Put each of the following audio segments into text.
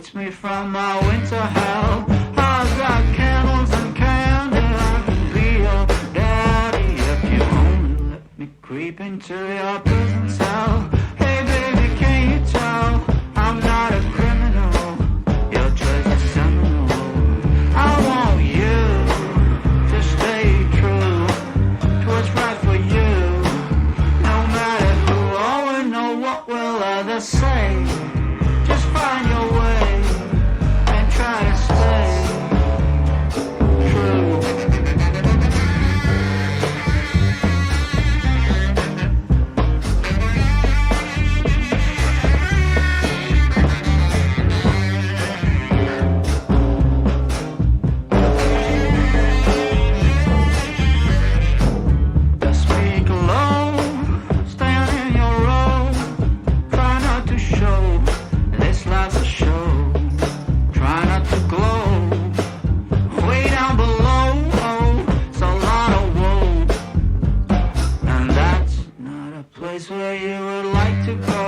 awaits me from my winter hell. I've got candles and candy, I can be your daddy if you only let me creep into your prison cell. Hey baby, can you tell I'm not a criminal? Your choice is seminal. I want you to stay true to what's right for you. No matter who or know what will others say, just find your way and try to stay true. Just speak low, stand in your row, try not to show this life's a show. Try not to glow way down below. Oh, it's a lot of woe, and that's not a place where you would like to go.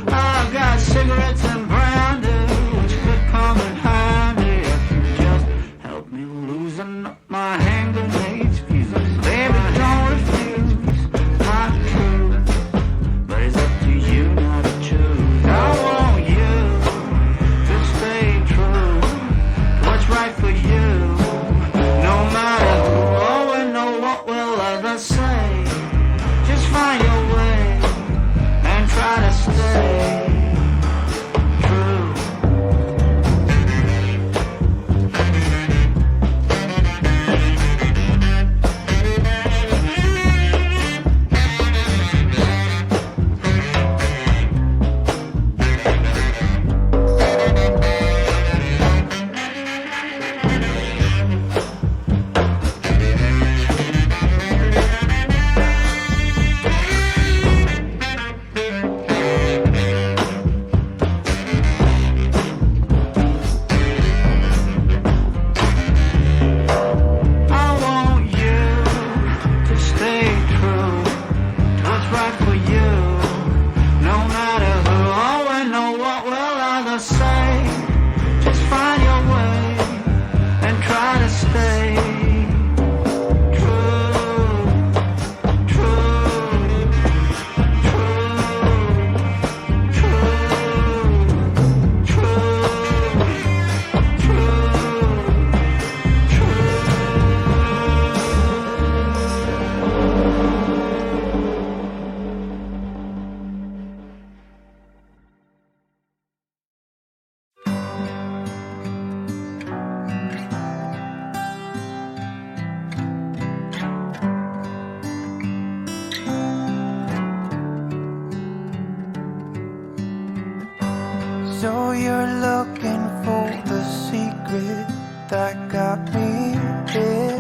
I've got cigarettes and brandy, which could come in handy if you just help me loosen up my hand grenades. Baby, don't refuse my truth, but it's up to you not to choose. I want you to stay true to what's right for you. No matter who or know what will others say, just find your way and try to stay true. I want you to stay true to what's right for you. No matter who or know what will others say, just find your way and try to stay true, true, true, true, true, So you're looking for the secret that got me here.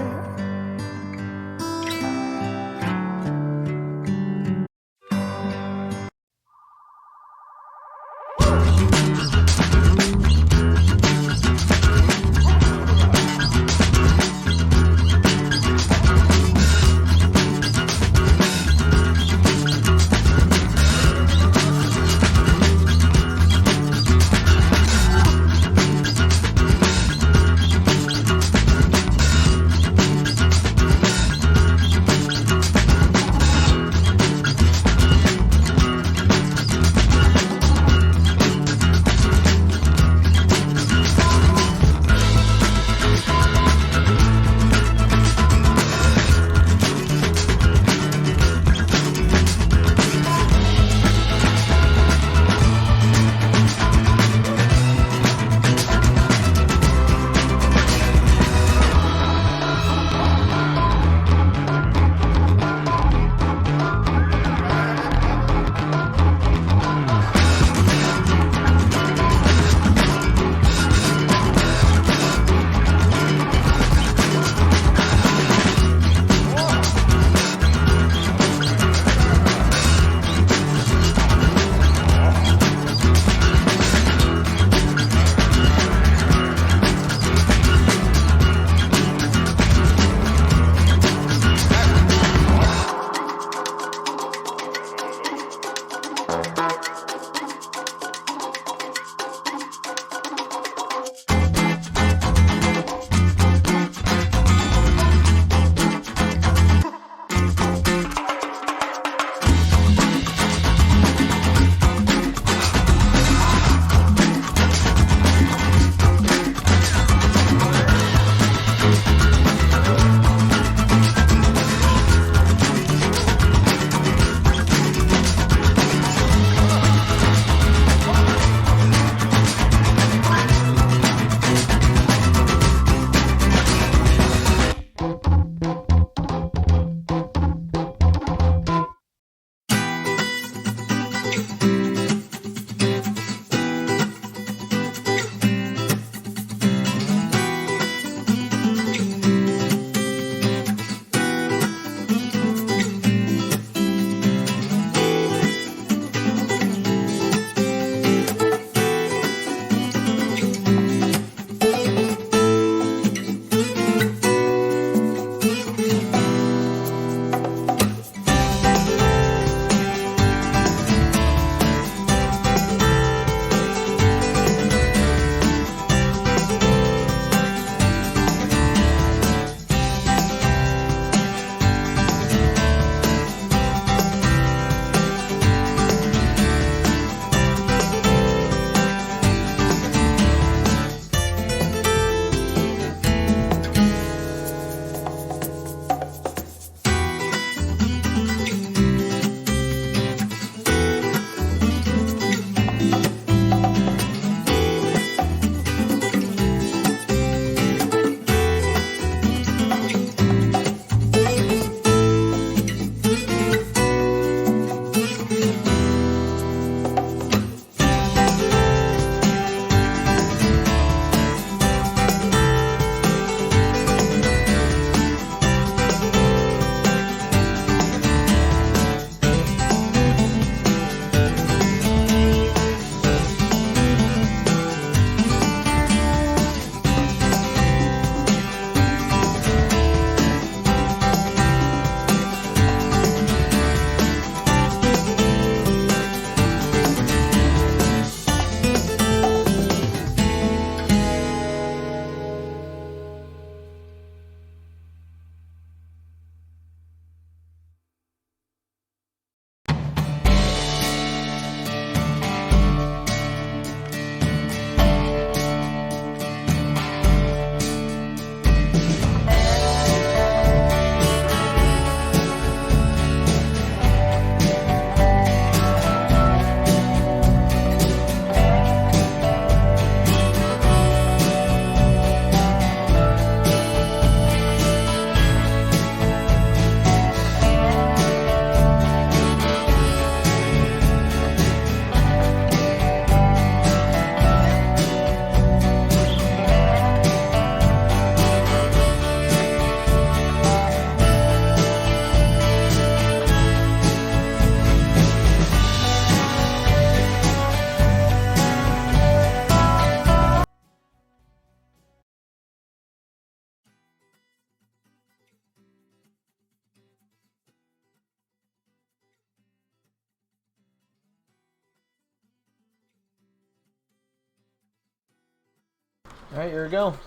All right, here we go.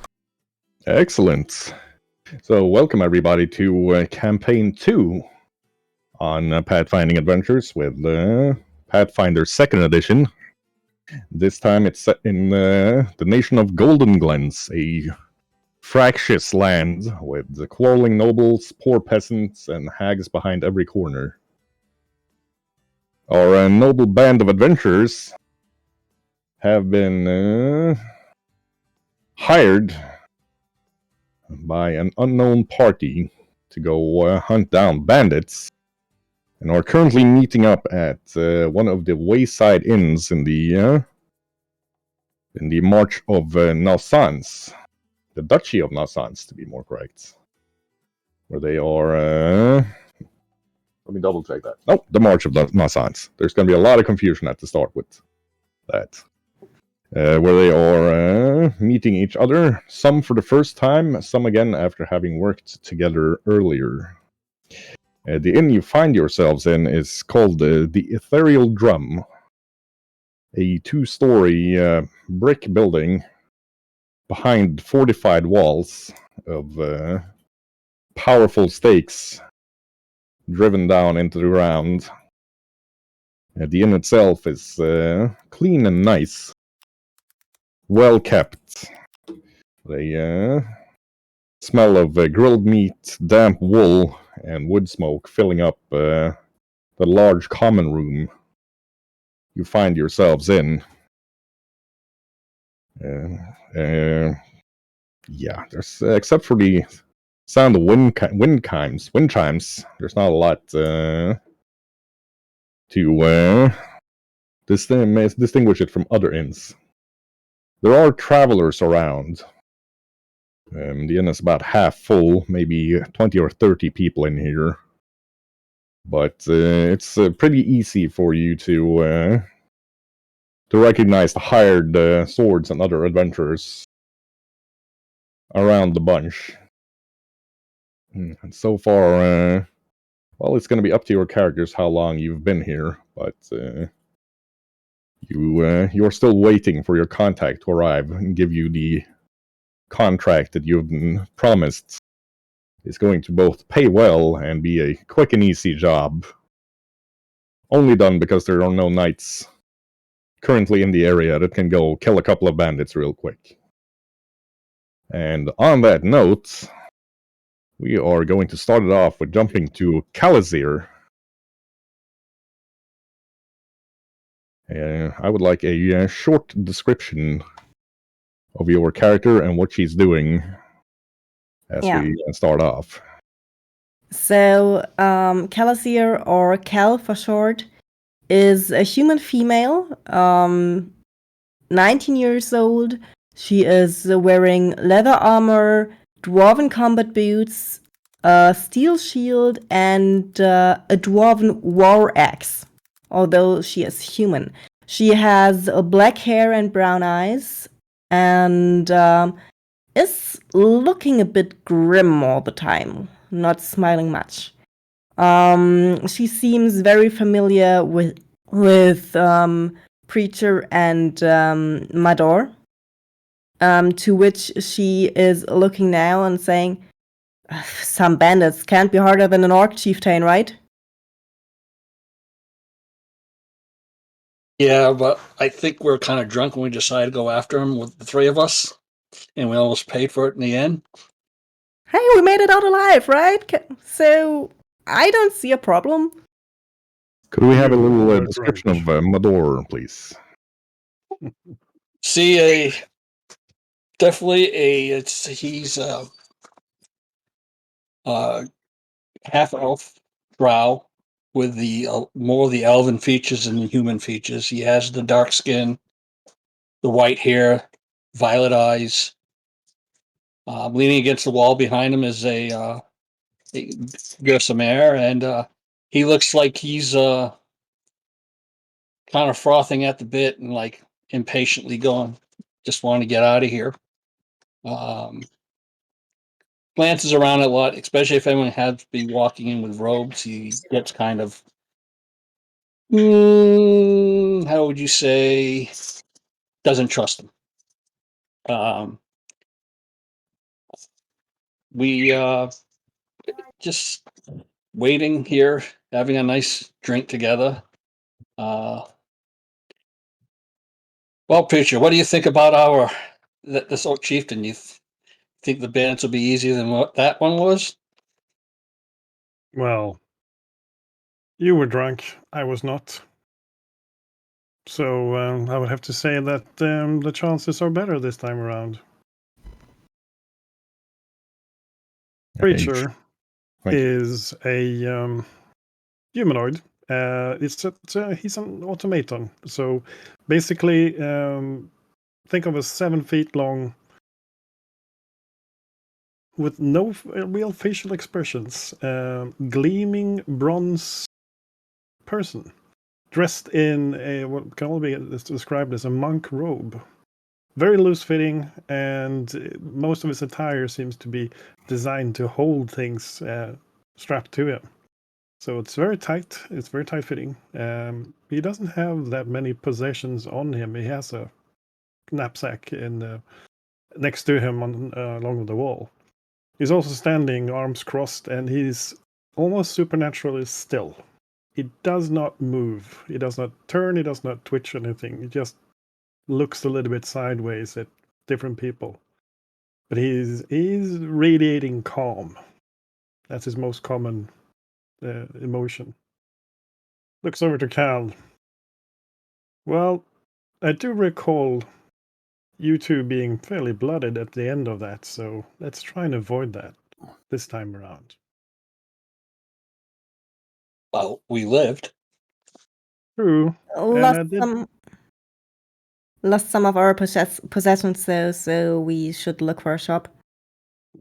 Excellent. So, welcome everybody to Campaign 2 on Pathfinding Adventures with Pathfinder 2nd Edition. This time it's set in the nation of Golden Glens, a fractious land with the quarreling nobles, poor peasants, and hags behind every corner. Our noble band of adventurers have been hired by an unknown party to go hunt down bandits, and are currently meeting up at one of the wayside inns in the March of Nassans, the Duchy of Nassans, to be more correct, where they are. Let me double check that. No, the March of Nassans. There's going to be a lot of confusion at the start with that. Where they are meeting each other, some for the first time, some again after having worked together earlier. The inn you find yourselves in is called the Ethereal Drum, a 2-story brick building behind fortified walls of powerful stakes driven down into the ground. The inn itself is clean and nice, well kept. The smell of grilled meat, damp wool, and wood smoke filling up the large common room you find yourselves in. Yeah, there's except for the sound of wind chimes. There's not a lot to distinguish it from other inns. There are travelers around. The inn is about half full, maybe 20 or 30 people in here. But it's pretty easy for you to recognize the hired swords and other adventurers around the bunch. And so far, well, it's going to be up to your characters how long you've been here, but you're still waiting for your contact to arrive and give you the contract that you've been promised is going to both pay well and be a quick and easy job. Only done because there are no knights currently in the area that can go kill a couple of bandits real quick. And on that note, we are going to start it off with jumping to Kalazir. I would like a short description of your character and what she's doing as we start off. So, Kalazir, or Cal for short, is a human female, 19 years old. She is wearing leather armor, dwarven combat boots, a steel shield, and a dwarven war axe, although she is human. She has black hair and brown eyes, and is looking a bit grim all the time, not smiling much. She seems very familiar with Preacher and Mador, to which she is looking now and saying, "Some bandits can't be harder than an orc chieftain, right?" Yeah, but I think we're kind of drunk when we decided to go after him with the three of us, and we almost paid for it in the end. Hey, we made it out alive, right? So I don't see a problem. Could we have a little description of Mador, please? See, definitely he's half elf drow with the more of the elven features than the human features. He has the dark skin, the white hair, violet eyes. Leaning against the wall behind him is a Gossamer, and he looks like he's kind of frothing at the bit and like impatiently going, just want to get out of here. Glances around a lot, especially if anyone has to be walking in with robes. He gets kind of, how would you say, doesn't trust them. We just waiting here, having a nice drink together. Well, preacher, what do you think about this old chieftain? You think the bandits will be easier than what that one was? Well, you were drunk. I was not. So I would have to say that the chances are better this time around. Preacher Thank you. is a humanoid. He's an automaton. So basically, think of a 7 feet long, with no real facial expressions, gleaming bronze person, dressed in a what can only be described as a monk robe. Very loose fitting, and most of his attire seems to be designed to hold things strapped to him. So it's very tight. It's very tight fitting. He doesn't have that many possessions on him. He has a knapsack next to him along the wall. He's also standing, arms crossed, and he's almost supernaturally still. He does not move. He does not turn. He does not twitch anything. He just looks a little bit sideways at different people. But he's radiating calm. That's his most common emotion. Looks over to Cal. Well, I do recall you two being fairly blooded at the end of that, so let's try and avoid that this time around. Well, we lived. True. Lost some of our possessions, though, so we should look for a shop.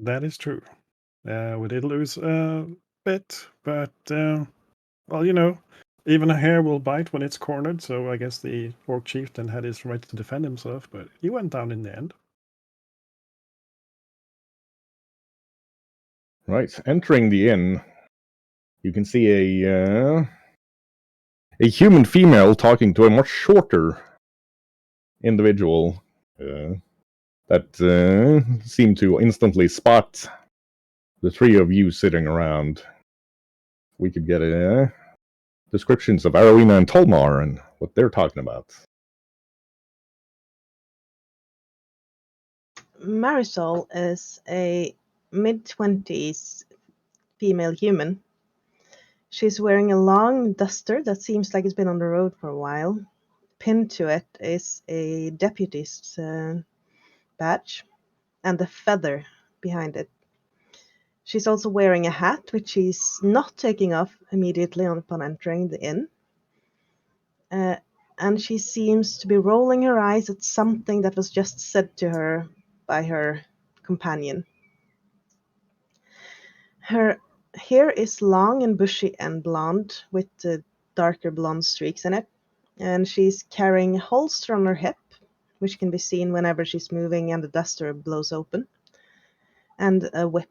That is true. We did lose a bit, but, well, even a hare will bite when it's cornered, so I guess the orc chieftain had his right to defend himself, but he went down in the end. Right, entering the inn, you can see a human female talking to a much shorter individual that seemed to instantly spot the three of you sitting around. We could get descriptions of Arowina and Tolmar and what they're talking about. Marisol is a mid-20s female human. She's wearing a long duster that seems like it's been on the road for a while. Pinned to it is a deputy's badge and a feather behind it. She's also wearing a hat, which she's not taking off immediately upon entering the inn. And she seems to be rolling her eyes at something that was just said to her by her companion. Her hair is long and bushy and blonde with darker blonde streaks in it, and she's carrying a holster on her hip, which can be seen whenever she's moving and the duster blows open, and a whip.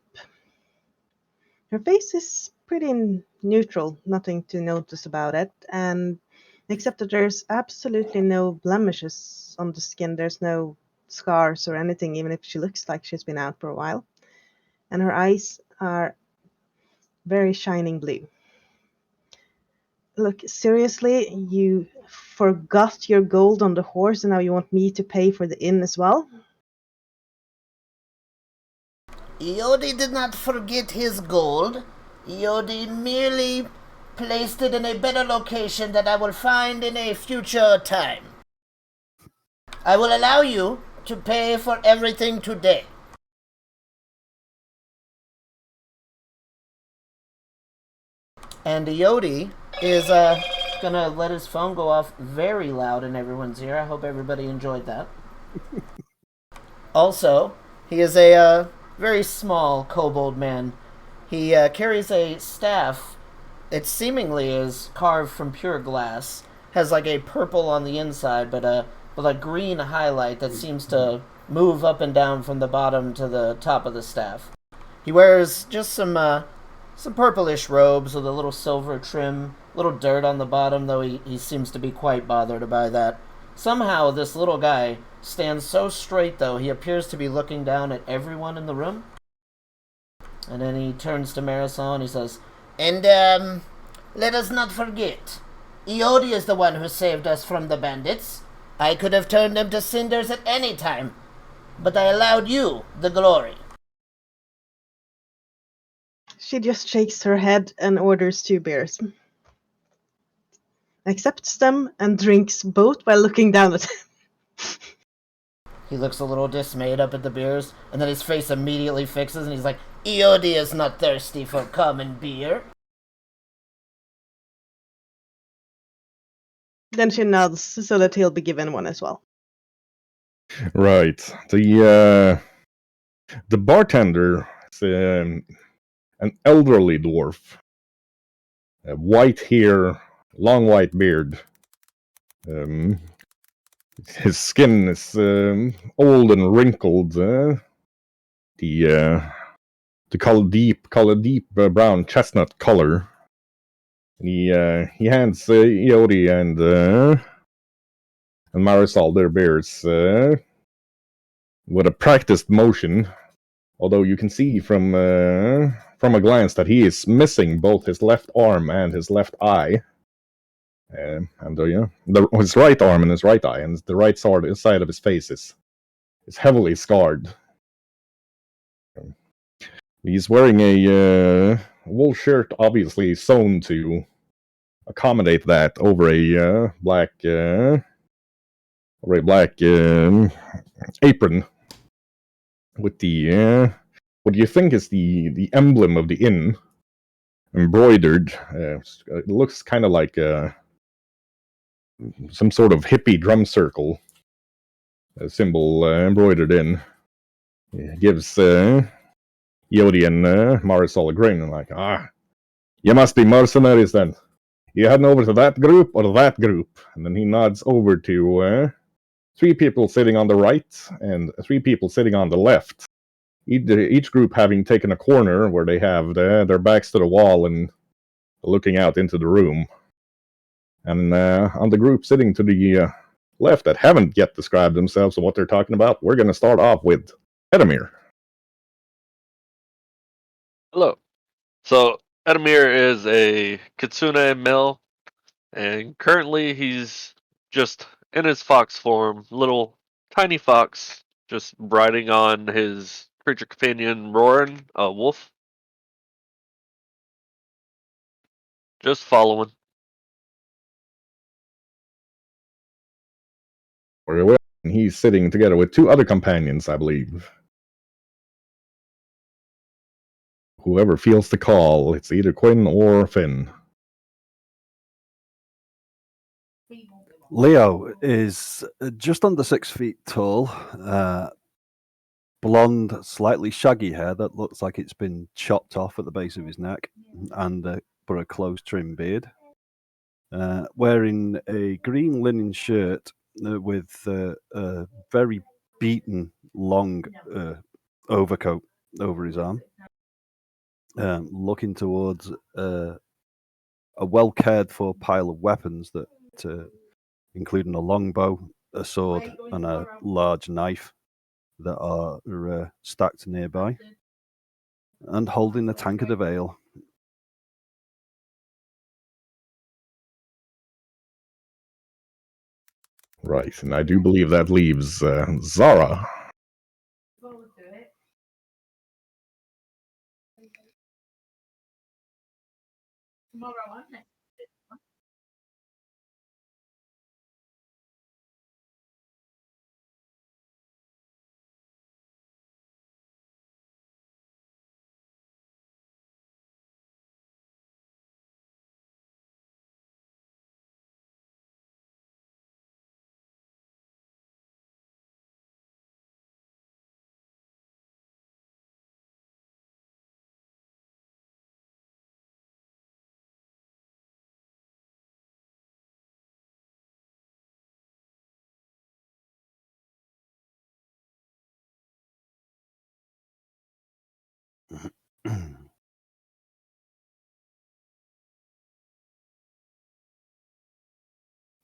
Her face is pretty neutral, nothing to notice about it, and except that there's absolutely no blemishes on the skin. There's no scars or anything, even if she looks like she's been out for a while. And her eyes are very shining blue. Look, seriously, you forgot your gold on the horse and now you want me to pay for the inn as well? Iodi did not forget his gold. Iodi merely placed it in a better location that I will find in a future time. I will allow you to pay for everything today. And Iodi is gonna let his phone go off very loud in everyone's ear. I hope everybody enjoyed that. Also, he is a very small kobold man. He carries a staff. It seemingly is carved from pure glass. Has like a purple on the inside, but with a green highlight that seems to move up and down from the bottom to the top of the staff. He wears just some purplish robes with a little silver trim, little dirt on the bottom, though he seems to be quite bothered by that. Somehow this little guy stands so straight, though, he appears to be looking down at everyone in the room. And then he turns to Marisol and he says, And, let us not forget, Iodi is the one who saved us from the bandits. I could have turned them to cinders at any time, but I allowed you the glory. She just shakes her head and orders 2 beers. Accepts them and drinks both while looking down at him. He looks a little dismayed up at the beers, and then his face immediately fixes, and he's like, Iodi is not thirsty for common beer. Then she nods so that he'll be given one as well. Right. The bartender is an elderly dwarf. White hair, long white beard. His skin is old and wrinkled. The deep brown chestnut color. And he hands Iori and Marisol their beers with a practiced motion. Although you can see from a glance that he is missing both his left arm and his left eye. His right arm and his right eye, and the right side of his face is heavily scarred. He's wearing a wool shirt, obviously sewn to accommodate that over a black apron with the what do you think is the emblem of the inn embroidered. It looks kind of like some sort of hippie drum circle symbol embroidered in. It gives Yodi and Marisol a grin, and like, you must be mercenaries then. You heading over to that group or that group? And then he nods over to 3 people sitting on the right and 3 people sitting on the left. Each group having taken a corner where they have their backs to the wall and looking out into the room. And on the group sitting to the left that haven't yet described themselves and what they're talking about, we're going to start off with Edamir. Hello. So Edamir is a kitsune male, and currently he's just in his fox form, little tiny fox, just riding on his creature companion Roran, a wolf. Just following. Very well. And he's sitting together with 2 other companions, I believe. Whoever feels the call, it's either Quinn or Finn. Leo is just under 6 feet tall, blonde, slightly shaggy hair that looks like it's been chopped off at the base of his neck, and but a close trim beard. Wearing a green linen shirt with a very beaten, long overcoat over his arm. Looking towards a well cared for pile of weapons that, including a longbow, a sword, and a large knife that are stacked nearby, and holding a tankard of ale. Right, and I do believe that leaves Zara.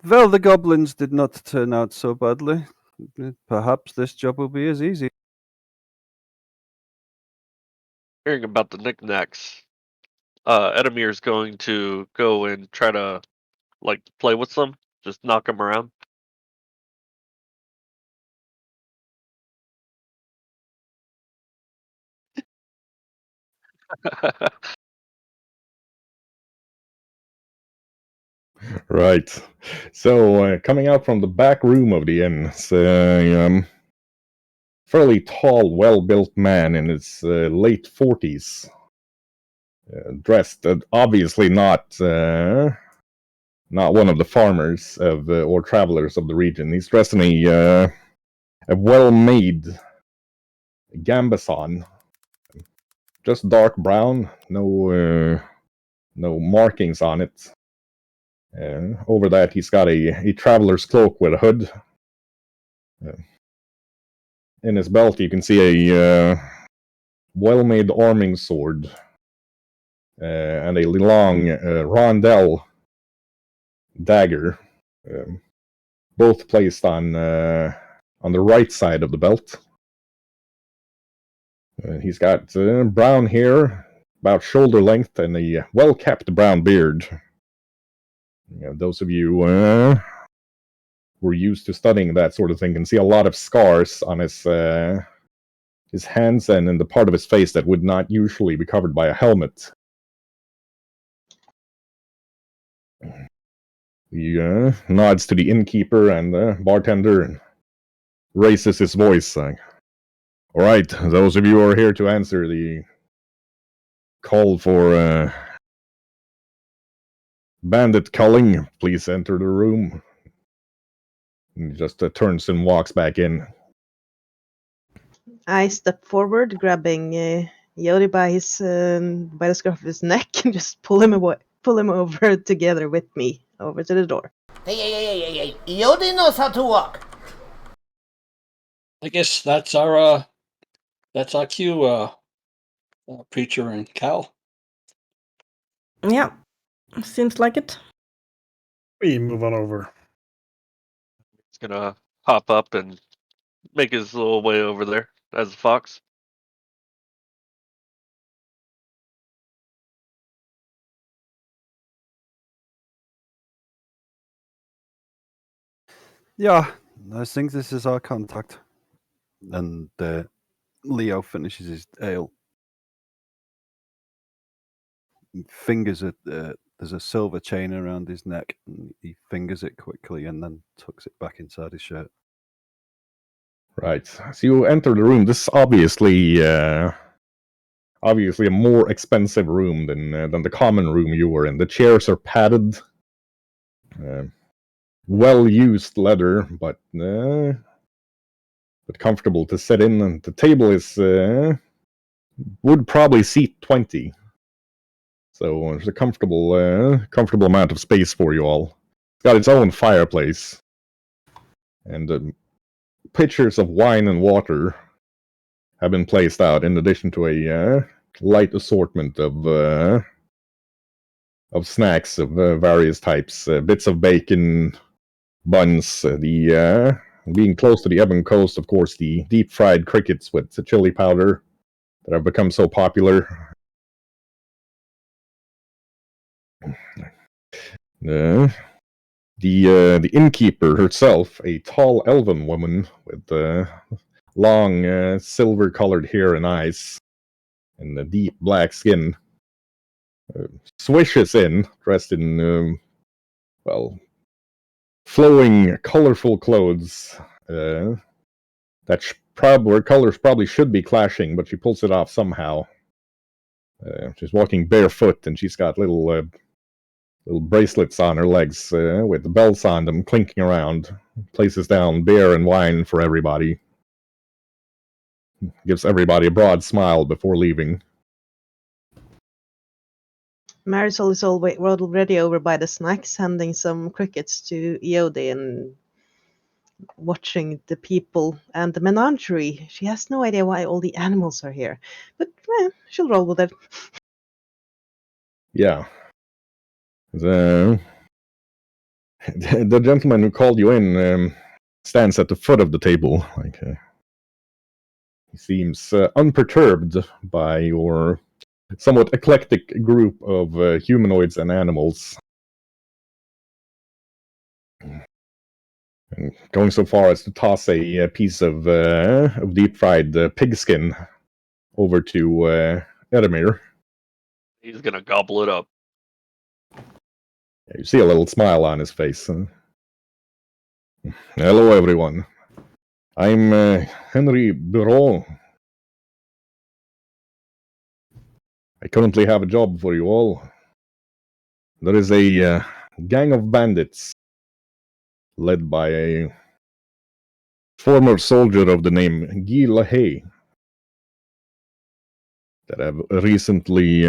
Well, the goblins did not turn out so badly. Perhaps this job will be as easy. hearing about the knickknacks, Edamir's going to go and try to play with them, just knock them around. Right. So, coming out from the back room of the inn, it's a fairly tall, well-built man in his late 40s, dressed obviously not one of the farmers of or travelers of the region. He's dressed in a well-made gambeson, just dark brown, no markings on it. Over that, he's got a traveler's cloak with a hood. In his belt, you can see a well-made arming sword and a long rondel dagger, both placed on the right side of the belt. He's got brown hair, about shoulder length, and a well-kept brown beard. Those of you who are used to studying that sort of thing can see a lot of scars on his hands and in the part of his face that would not usually be covered by a helmet. He nods to the innkeeper and the bartender and raises his voice, saying, "All right, those of you who are here to answer the call for bandit culling, please enter the room." And he just turns and walks back in. I step forward, grabbing Yodi by the scruff of his neck, and just pull him over together with me over to the door. Hey! Yodi knows how to walk. I guess that's our cue, Preacher and Cal. Yeah, seems like it. We move on over. He's gonna hop up and make his little way over there as a fox. Yeah, I think this is our contact. And Leo finishes his ale. He fingers it. There's a silver chain around his neck, and he fingers it quickly and then tucks it back inside his shirt. Right. So you enter the room. This is obviously a more expensive room than the common room you were in. The chairs are padded, well-used leather, but comfortable to sit in. And the table is would probably seat 20. So there's a comfortable amount of space for you all. It's got its own fireplace, and pitchers of wine and water have been placed out, in addition to a light assortment of snacks of various types, bits of bacon, buns. Being close to the Ebon coast, of course, the deep-fried crickets with the chili powder that have become so popular. The innkeeper herself, a tall elven woman with long silver-colored hair and eyes, and a deep black skin, swishes in, dressed in flowing, colorful clothes. Where colors probably should be clashing, but she pulls it off somehow. She's walking barefoot, and she's got little bracelets on her legs with the bells on them, clinking around. Places down beer and wine for everybody. Gives everybody a broad smile before leaving. Marisol is already over by the snacks, handing some crickets to Yodi and watching the people and the menagerie. She has no idea why all the animals are here, but she'll roll with it. Yeah. The gentleman who called you in stands at the foot of the table. seems unperturbed by your somewhat eclectic group of humanoids and animals. And going so far as to toss a piece of deep-fried pig skin over to Edamir. He's gonna gobble it up. You see a little smile on his face. Hello, everyone. I'm Henry Bureau. I currently have a job for you all. There is a gang of bandits led by a former soldier of the name Guy LaHaye that have recently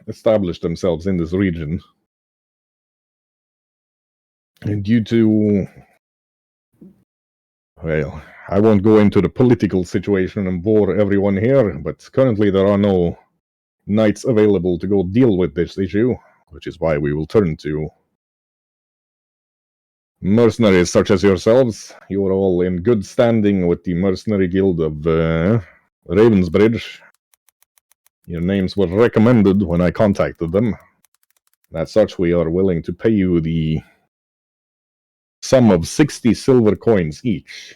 established themselves in this region. And due to, well, I won't go into the political situation and bore everyone here, but currently there are no knights available to go deal with this issue, which is why we will turn to mercenaries such as yourselves. You are all in good standing with the mercenary guild of Ravensbridge. Your names were recommended when I contacted them. As such, we are willing to pay you the sum of 60 silver coins each,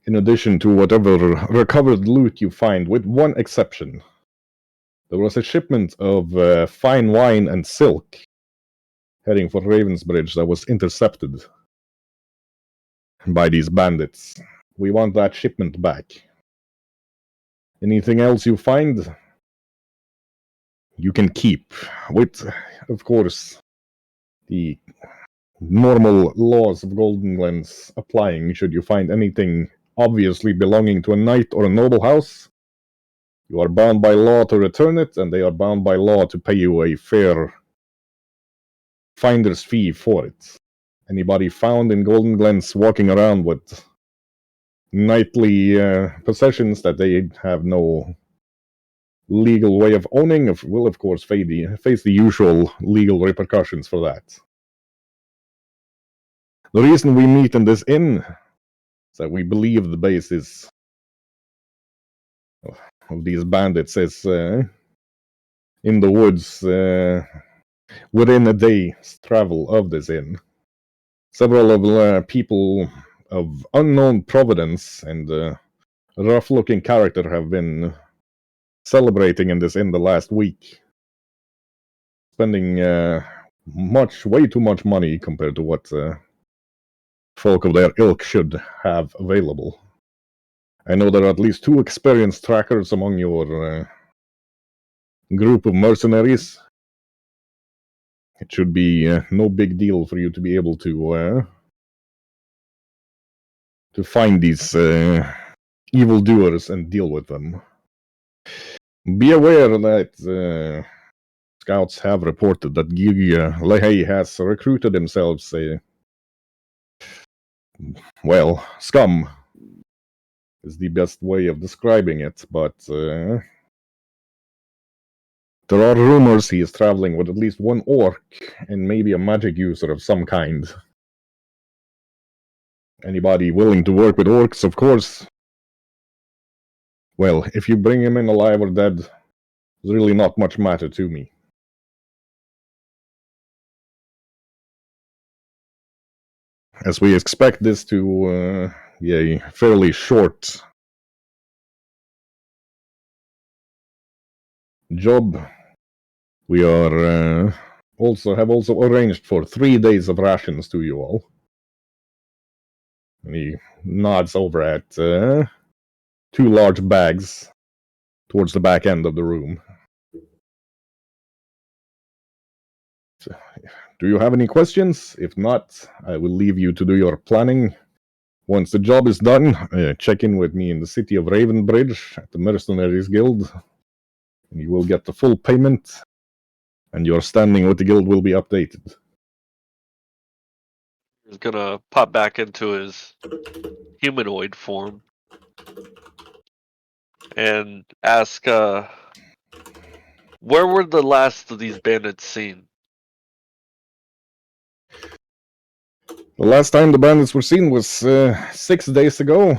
in addition to whatever recovered loot you find, with one exception. There was a shipment of fine wine and silk heading for Ravensbridge that was intercepted by these bandits. We want that shipment back. Anything else you find, you can keep, with, of course, the normal laws of Golden Glens applying. Should you find anything obviously belonging to a knight or a noble house, you are bound by law to return it, and they are bound by law to pay you a fair finder's fee for it. Anybody found in Golden Glens walking around with knightly possessions that they have no legal way of owning will, of course, face the usual legal repercussions for that. The reason we meet in this inn is that we believe the base is of these bandits is in the woods within a day's travel of this inn. Several of people of unknown provenance and rough-looking character have been celebrating in this inn the last week, spending way too much money compared to what folk of their ilk should have available. I know there are at least 2 experienced trackers among your group of mercenaries. It should be no big deal for you to be able to find these evildoers and deal with them. Be aware that scouts have reported that Guy LaHaye has recruited himself scum is the best way of describing it, but there are rumors he is traveling with at least one orc and maybe a magic user of some kind. Anybody willing to work with orcs, of course. Well, if you bring him in alive or dead, there's really not much matter to me. As we expect this to be a fairly short job, we are have also arranged for 3 days of rations to you all. And he nods over at 2 large bags towards the back end of the room. So, do you have any questions? If not, I will leave you to do your planning. Once the job is done, check in with me in the city of Ravenbridge at the Mercenaries Guild, and you will get the full payment, and your standing with the guild will be updated. He's gonna pop back into his humanoid form and ask, where were the last of these bandits seen? The last time the bandits were seen was 6 days ago,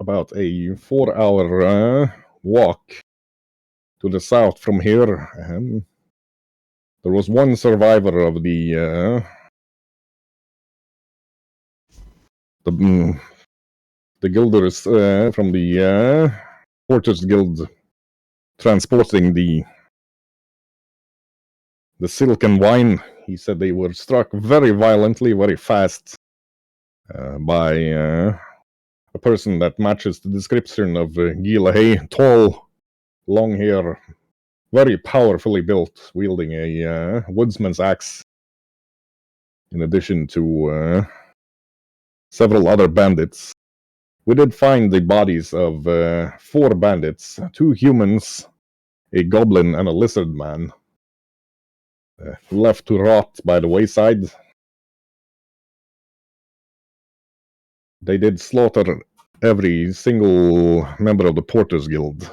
about a 4-hour walk to the south from here. There was one survivor of the guilders from the Porters Guild transporting the silk and wine. He said they were struck very violently, very fast by a person that matches the description of Gila Hay. Tall, long hair, very powerfully built, wielding a woodsman's axe, in addition to several other bandits. We did find the bodies of 4 bandits, 2 humans, a goblin, and a lizard man, left to rot by the wayside. They did slaughter every single member of the Porters Guild.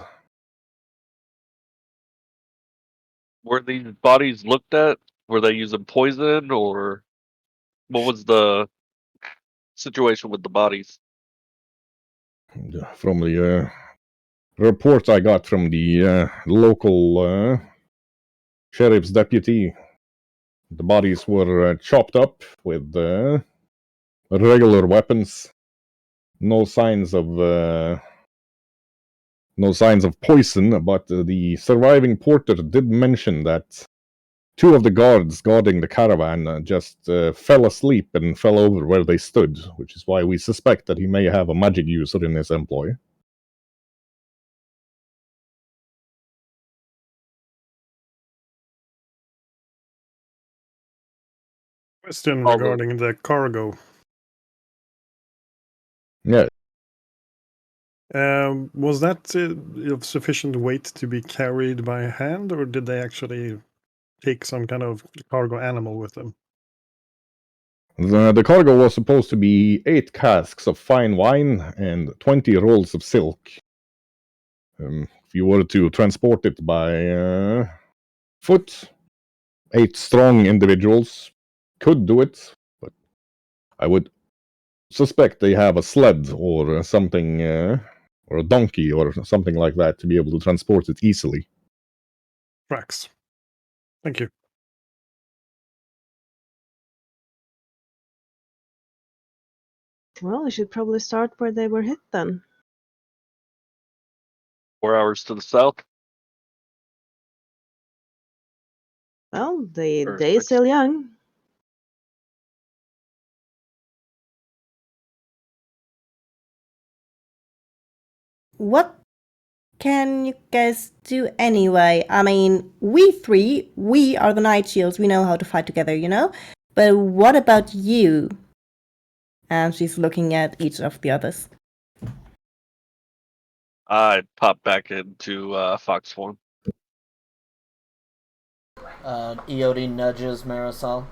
Were these bodies looked at? Were they using poison, or what was the situation with the bodies? From the report I got from the local sheriff's deputy, the bodies were chopped up with regular weapons. No signs of poison, but the surviving porter did mention that 2 of the guards guarding the caravan just fell asleep and fell over where they stood, which is why we suspect that he may have a magic user in his employ. Question Although- regarding the cargo. Yeah, Was that of sufficient weight to be carried by hand, or did they actually take some kind of cargo animal with them? the cargo was supposed to be 8 casks of fine wine and 20 rolls of silk. If you were to transport it by foot, 8 strong individuals could do it, but I would suspect they have a sled or something, or a donkey or something like that to be able to transport it easily. Tracks. Thank you. Well, we should probably start where they were hit then. 4 hours to the south? Well, the Or day is 6? still young. What can you guys do anyway? I mean, we are the Night Shields. We know how to fight together, you know? But what about you? And she's looking at each of the others. I pop back into fox form. Iodi nudges Marisol.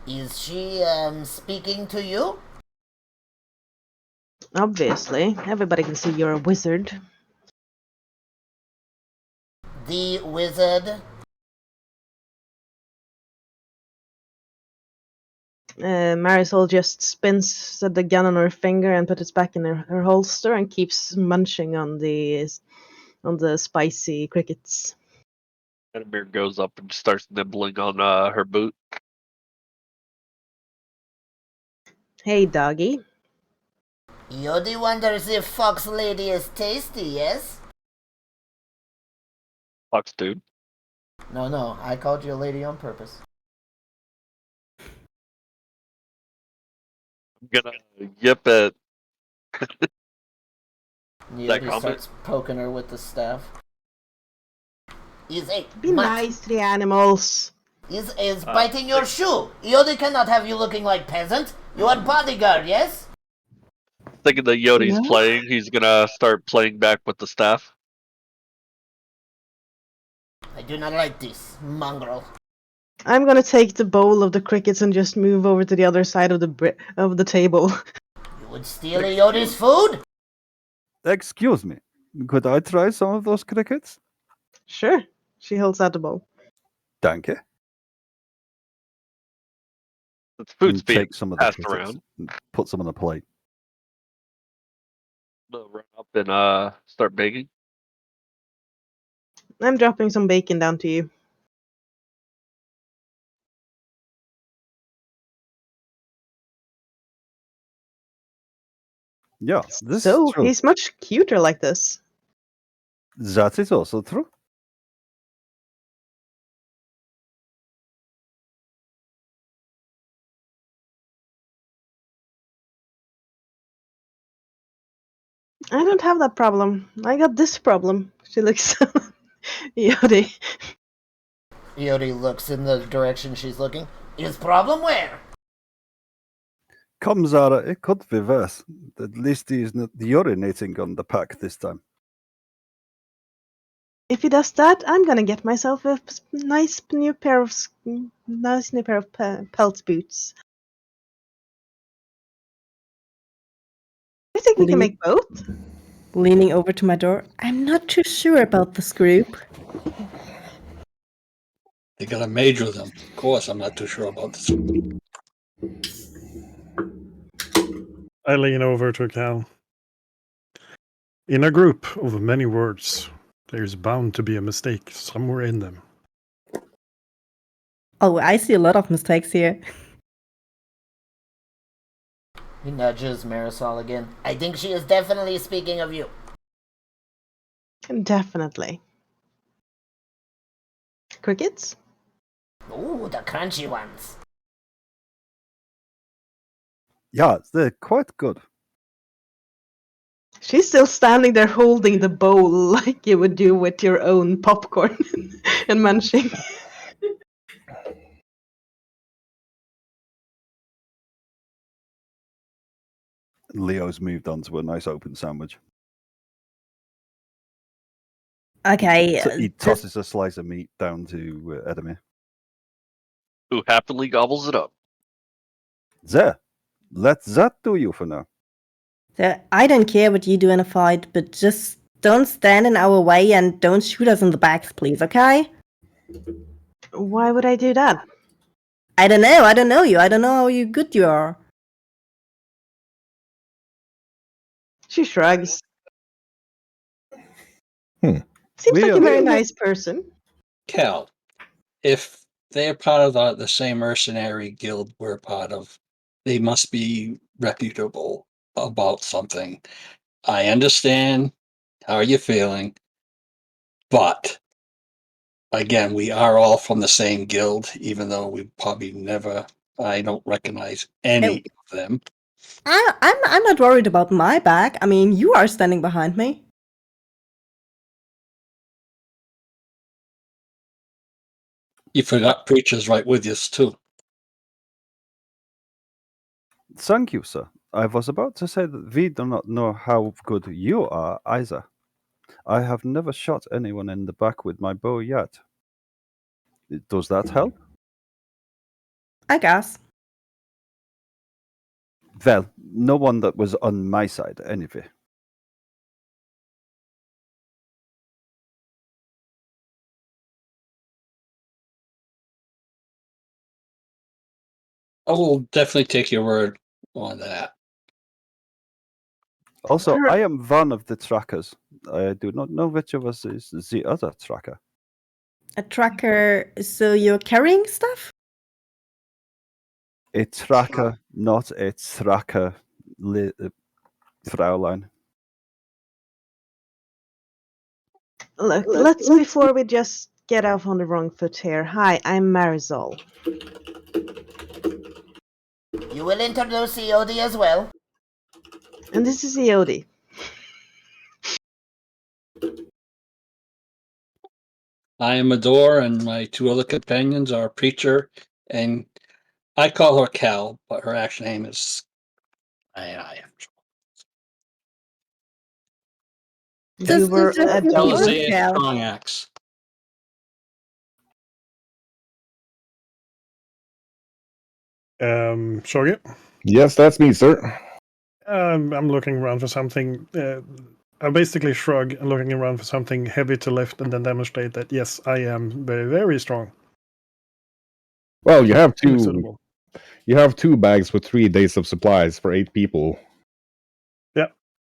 Is she speaking to you? Obviously, everybody can see you're a wizard. The wizard? Marisol just spins the gun on her finger and puts it back in her holster and keeps munching on the spicy crickets. Edamir goes up and starts nibbling on her boot. Hey, doggy. Iodi wonders if Fox Lady is tasty, yes? Fox dude. No, I called you a lady on purpose. I'm gonna yip at Iodi comment? starts poking her with the staff. Is a Be nice to the animals. Is biting your shoe. Iodi cannot have you looking like peasant. You are bodyguard, yes? Thinking that Yodi's Yeah. playing, he's gonna start playing back with the staff. I do not like this, mongrel. I'm gonna take the bowl of the crickets and just move over to the other side of the table. You would steal Iodi's food? Excuse me. Could I try some of those crickets? Sure. She holds out the bowl. Danke. The food's And being take some of the passed crickets around. and put some on the plate. They'll run up and start baking. I'm dropping some bacon down to you. Yeah, this So is true. he's much cuter like this. That is also true. I don't have that problem. I got this problem. She looks Yodi. Yodi looks in the direction she's looking. Is problem where? Come, Zara, it could be worse. At least he is not urinating on the pack this time. If he does that, I'm gonna get myself a nice new pair of pelt boots. I think we can make both. Leaning over to my door. I'm not too sure about this group. They got a mage with them. Of course, I'm not too sure about this. I lean over to Cal. In a group of many words, there's bound to be a mistake somewhere in them. Oh, I see a lot of mistakes here. He nudges Marisol again. I think she is definitely speaking of you. Definitely. Crickets? Ooh, the crunchy ones. Yeah, they're quite good. She's still standing there holding the bowl like you would do with your own popcorn and munching. Leo's moved on to a nice open sandwich. Okay. So he tosses a slice of meat down to Edamir. Who happily gobbles it up. There, let that do you for now. I don't care what you do in a fight, but just don't stand in our way and don't shoot us in the backs, please, okay? Why would I do that? I don't know. I don't know you. I don't know how good you are. She shrugs. Hmm. Seems like a very Really? nice person. Cal, if they're part of the same mercenary guild we're part of, they must be reputable about something. I understand how you're feeling, but again, we are all from the same guild, even though we probably never, I don't recognize any of them. I'm not worried about my back. I mean, you are standing behind me. You forgot preachers right with you, too. Thank you, sir. I was about to say that we do not know how good you are either. I have never shot anyone in the back with my bow yet. Does that help? I guess. Well, no one that was on my side, anyway. I will definitely take your word on that. Also, I am one of the trackers. I do not know which of us is the other tracker. A tracker. So you're carrying stuff? A tracker, not a tracker, Fraulein. Look, let's before we just get off on the wrong foot here. Hi, I'm Marisol. You will introduce Yodi as well. And this is Yodi. I am Adore, and my two other companions are Preacher, and I call her Cal, but her actual name is. You were a Alizea Cal. Strong Axe. Shogi? Yes, that's me, sir. I'm looking around for something. I basically shrug and looking around for something heavy to lift and then demonstrate that, yes, I am very, very strong. Well, you have Fully two. suitable. You have 2 bags with 3 days of supplies for 8 people. Yeah.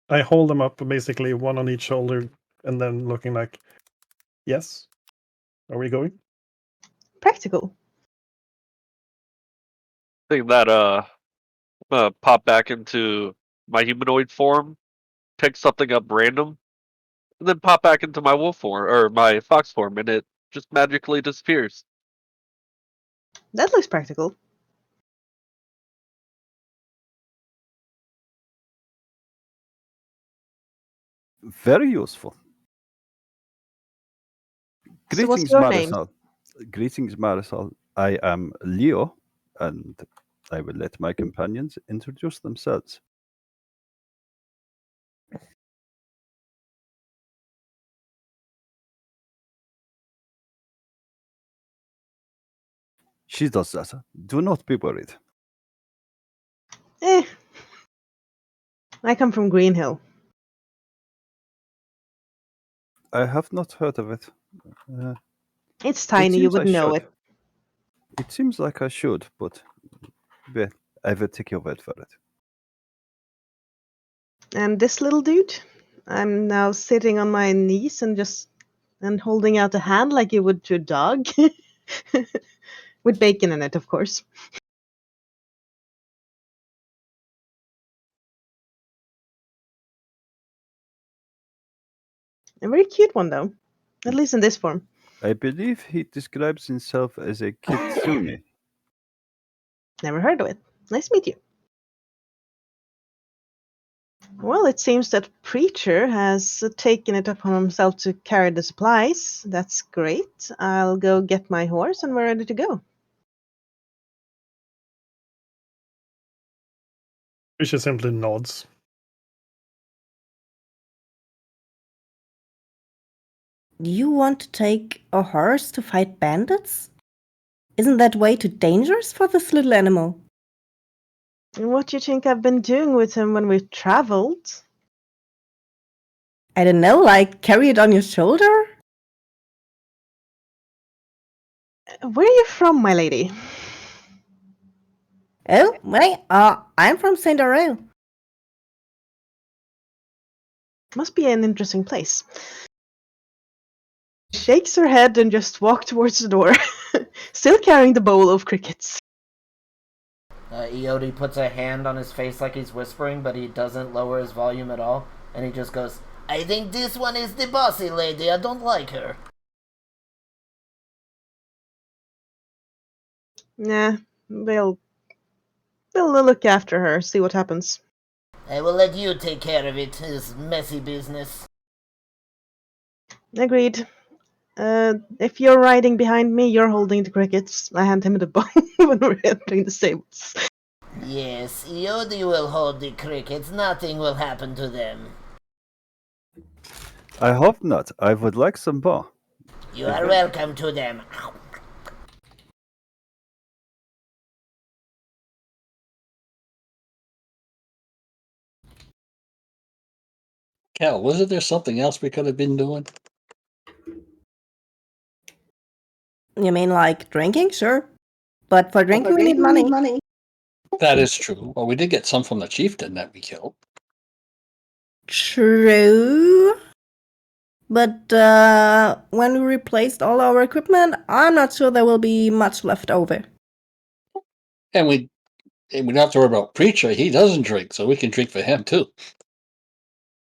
I hold them up, basically one on each shoulder, and then looking like, yes, are we going? Practical. Think that I'm gonna pop back into my humanoid form, pick something up random, and then pop back into my wolf form or my fox form, and it just magically disappears. That looks practical. Very useful. So what's Greetings, your name? Marisol. Greetings, Marisol. I am Leo, and I will let my companions introduce themselves. She does that. Do not be worried. Eh. I come from Green Hill. I have not heard of it. It's It tiny, you seems I would know should. it. It seems like I should, but well, I will take your word for it. And this little dude, I'm now sitting on my knees and holding out a hand like you would to a dog. With bacon in it, of course. A very cute one, though. At least in this form. I believe he describes himself as a kitsune. Never heard of it. Nice to meet you. Well, it seems that Preacher has taken it upon himself to carry the supplies. That's great. I'll go get my horse and we're ready to go. Fisher simply nods. You want to take a horse to fight bandits? Isn't that way too dangerous for this little animal? And what do you think I've been doing with him when we've traveled? I don't know, like carry it on your shoulder? Where are you from, my lady? Oh, wait, I'm from Saint Arel. Must be an interesting place. Shakes her head and just walks towards the door, still carrying the bowl of crickets. Eode puts a hand on his face like he's whispering, but he doesn't lower his volume at all, and he just goes, I think this one is the bossy lady, I don't like her. Nah, we'll look after her, see what happens. I will let you take care of it, this messy business. Agreed. If you're riding behind me, you're holding the crickets. I hand him the bowl when we're entering the stables. Yes, Eode will hold the crickets, nothing will happen to them. I hope not. I would like some more. You are welcome to them. Cal, wasn't there something else we could have been doing? You mean like drinking? Sure. But for drinking, we need money. That is true. Well, we did get some from the chieftain that we killed. True. But when we replaced all our equipment, I'm not sure there will be much left over. And we don't have to worry about Preacher. He doesn't drink, so we can drink for him too.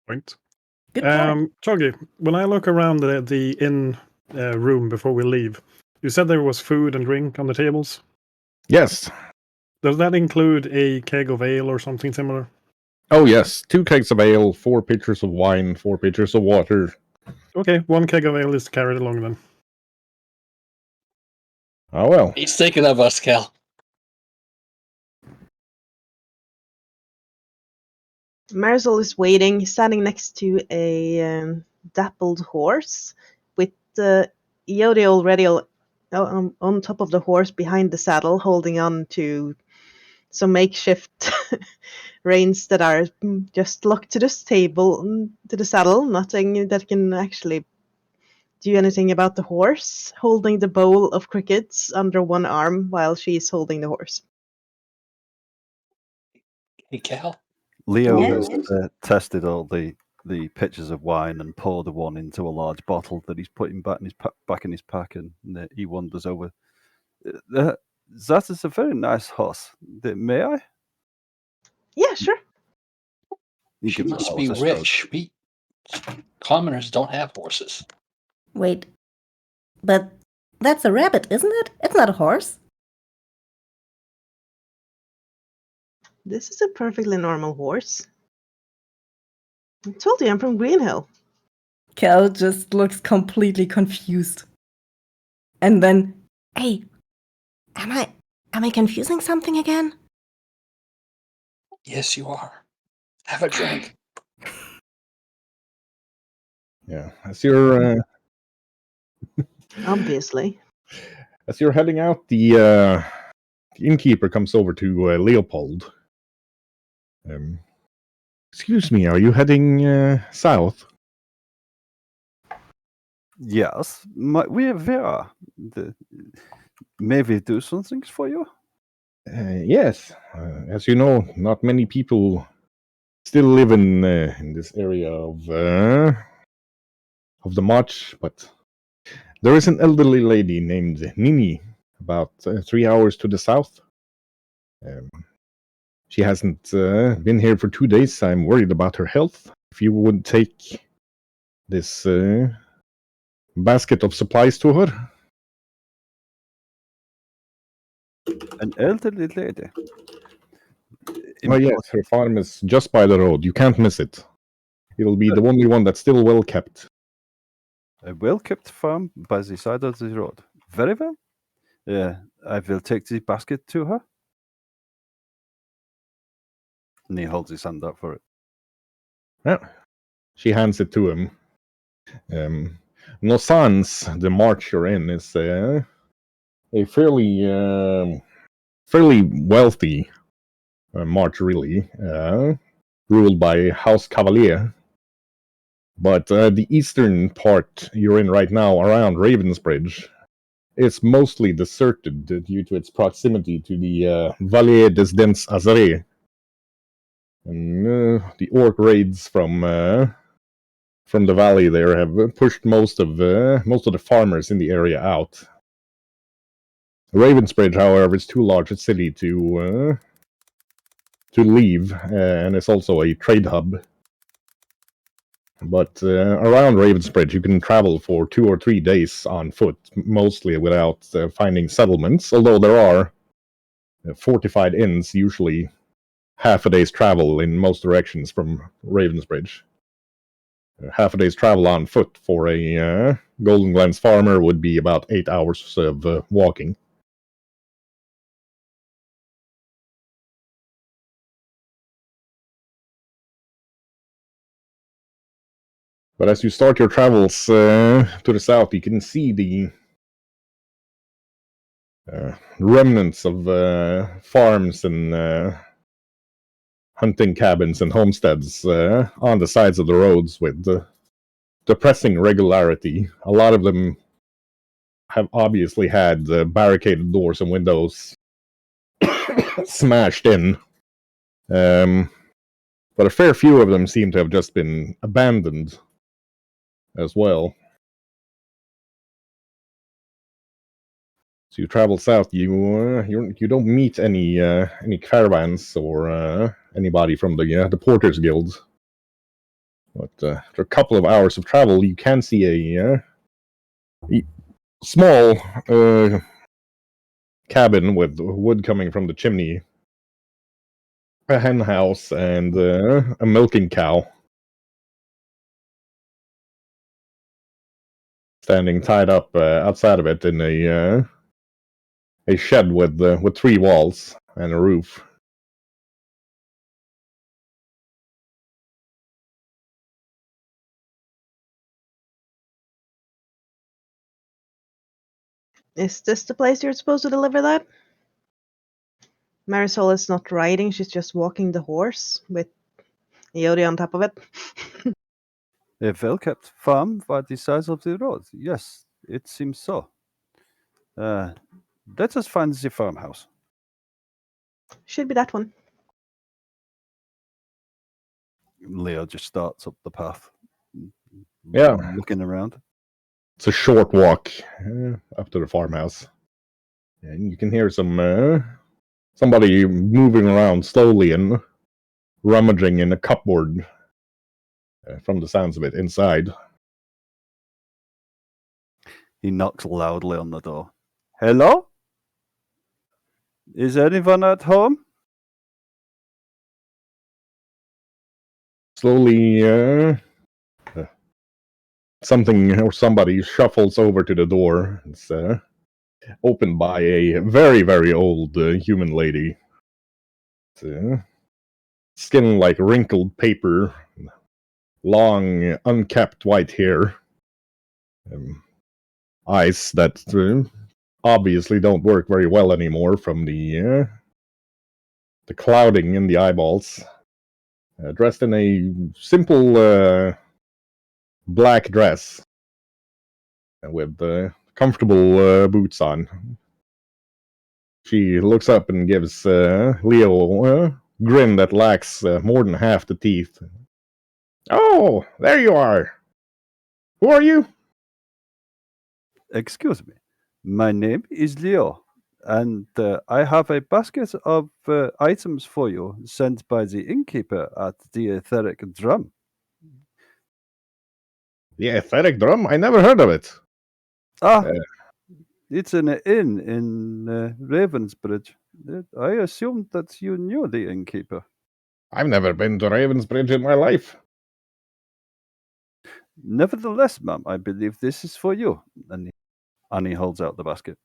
Point. Good point. Chogi, when I look around the inn room before we leave, you said there was food and drink on the tables. Yes. Does that include a keg of ale or something similar? Oh, yes. 2 kegs of ale, 4 pitchers of wine, 4 pitchers of water. Okay, 1 keg of ale is carried along then. Oh, well. He's thinking of us, Cal. Marisol is waiting, standing next to a dappled horse, with Iode already on top of the horse behind the saddle, holding on to some makeshift reins that are just locked to this table, to the saddle. Nothing that can actually do anything about the horse, holding the bowl of crickets under one arm while she's holding the horse. Hey, Cal. Leo Yes. has tested all the pitchers of wine and poured one into a large bottle that he's putting back in his pack, and he wanders over. That is a very nice horse. May I? Yeah, sure. He She gives the must horse be a stroke. rich. We commoners don't have horses. Wait. But that's a rabbit, isn't it? It's not a horse. This is a perfectly normal horse. I told you I'm from Greenhill. Cal just looks completely confused. And then, hey, am I confusing something again? Yes, you are. Have a drink. Yeah, as you're Obviously. heading out, the innkeeper comes over to Leopold. Excuse me, are you heading south? Yes, we are. May we do some things for you? Yes. As you know, not many people still live in this area of the march, but there is an elderly lady named Nini, about 3 hours to the south. She hasn't been here for 2 days. I'm worried about her health. If you would take this basket of supplies to her. An elderly lady. Oh yes, her farm is just by the road. You can't miss it. It'll be the only one that's still well kept. A well-kept farm by the side of the road. Very well. I will take the basket to her. And he holds his hand up for it. Yeah. She hands it to him. Nosans, the march you're in, is a fairly wealthy march, really, ruled by House Cavalier. But the eastern part you're in right now, around Ravensbridge, is mostly deserted due to its proximity to the Vallée des Dents Azarées. And the orc raids from the valley there have pushed most of the farmers in the area out. Ravensbridge, however, is too large a city to leave, and it's also a trade hub. But around Ravensbridge, you can travel for 2 or 3 days on foot, mostly without finding settlements, although there are fortified inns, usually half a day's travel in most directions from Ravensbridge. Half a day's travel on foot for a Golden Glens farmer would be about 8 hours of walking. But as you start your travels to the south, you can see the remnants of farms and hunting cabins and homesteads on the sides of the roads with depressing regularity. A lot of them have obviously had barricaded doors and windows smashed in. But a fair few of them seem to have just been abandoned as well. So you travel south, you don't meet any caravans or anybody from the Porters Guild. But after a couple of hours of travel, you can see a small cabin with wood coming from the chimney, a hen house, and a milking cow standing tied up outside of it in a shed with 3 walls and a roof. Is this the place you're supposed to deliver that? Marisol is not riding, she's just walking the horse with Yodi on top of it. A well-kept farm by the side of the road. Yes, it seems so. Let us find the farmhouse. Should be that one. Leo just starts up the path. Yeah. Looking around. It's a short walk up to the farmhouse. And you can hear somebody moving around slowly and rummaging in a cupboard from the sounds of it inside. He knocks loudly on the door. Hello? Is anyone at home? Slowly, something or somebody shuffles over to the door. It's opened by a very, very old human lady. Skin like wrinkled paper, long, unkept white hair, eyes that obviously don't work very well anymore from the clouding in the eyeballs. Dressed in a simple black dress with comfortable boots on. She looks up and gives Leo a grin that lacks more than half the teeth. Oh, there you are. Who are you? Excuse me. My name is Leo, and I have a basket of items for you sent by the innkeeper at the Etheric Drum. The Etheric Drum? I never heard of it. Ah, it's an inn in Ravensbridge. I assumed that you knew the innkeeper. I've never been to Ravensbridge in my life. Nevertheless, ma'am, I believe this is for you. And he holds out the basket.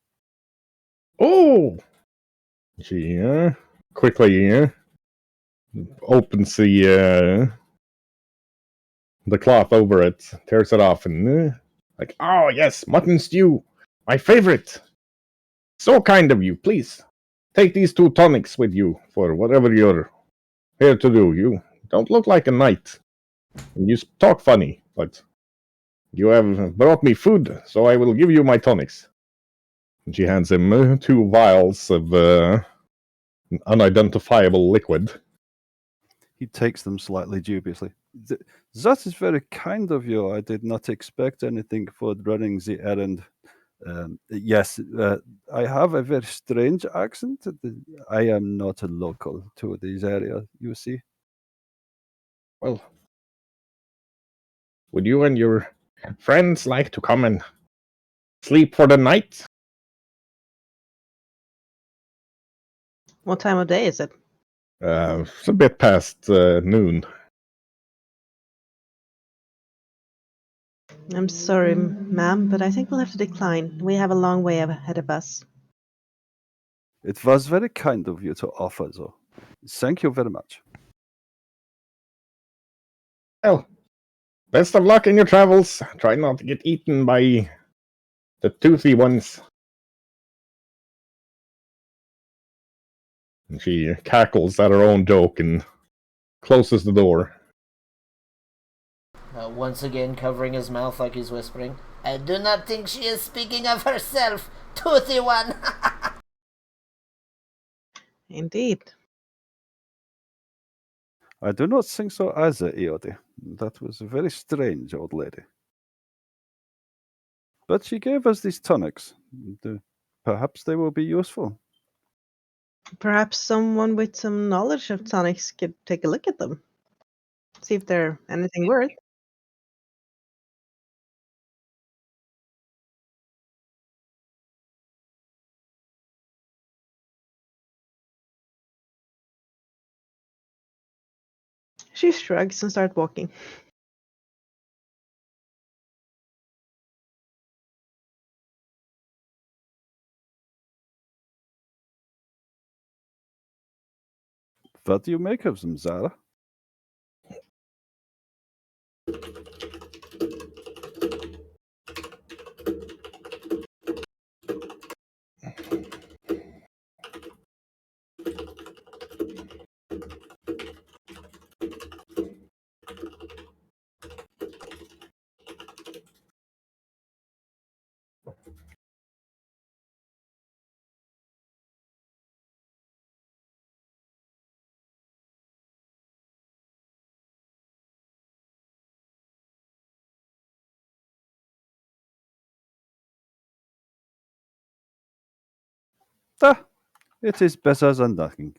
Oh! She quickly opens the cloth over it, tears it off, and like, oh yes, mutton stew, my favorite. So kind of you. Please take these 2 tonics with you for whatever you're here to do. You don't look like a knight. You talk funny, but you have brought me food, so I will give you my tonics. And she hands him 2 vials of unidentifiable liquid. He takes them slightly dubiously. That is very kind of you. I did not expect anything for running the errand. Yes, I have a very strange accent. I am not a local to this area, you see. Well, would you and your friends like to come and sleep for the night? What time of day is it? It's a bit past noon. I'm sorry, ma'am, but I think we'll have to decline. We have a long way ahead of us. It was very kind of you to offer, though. Thank you very much. Well, best of luck in your travels. Try not to get eaten by the toothy ones. And she cackles at her own joke and closes the door. Once again covering his mouth like he's whispering. I do not think she is speaking of herself, toothy one. Indeed. I do not think so either, Eode. That was a very strange old lady. But she gave us these tonics. Perhaps they will be useful. Perhaps someone with some knowledge of tonics could take a look at them. See if they're anything worth. She shrugs and starts walking. What do you make of them, Zara? It is better than nothing.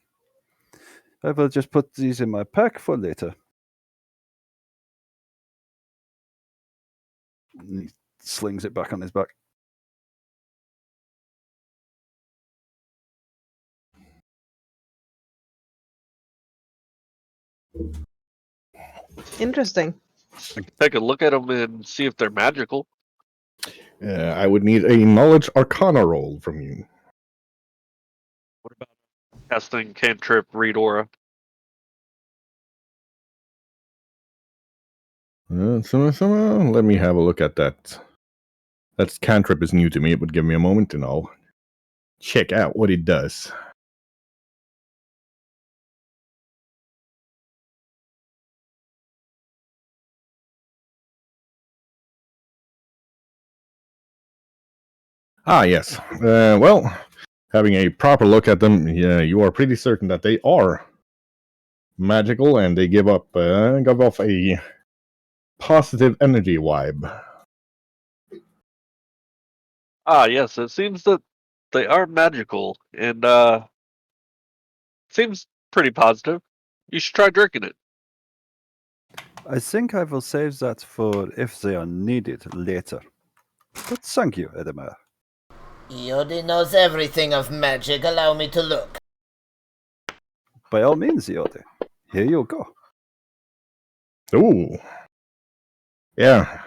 I will just put these in my pack for later. And he slings it back on his back. Interesting. I can take a look at them and see if they're magical. I would need a knowledge arcana roll from you. What about casting cantrip, read aura? Let me have a look at that. That cantrip is new to me. It would give me a moment and I'll check out what it does. Ah, yes. Well, having a proper look at them, yeah, you are pretty certain that they are magical and they give off a positive energy vibe. Ah, yes, it seems that they are magical and seems pretty positive. You should try drinking it. I think I will save that for if they are needed later. But thank you, Edemir. Iodi knows everything of magic. Allow me to look. By all means, Iode. Here you go. Ooh. Yeah.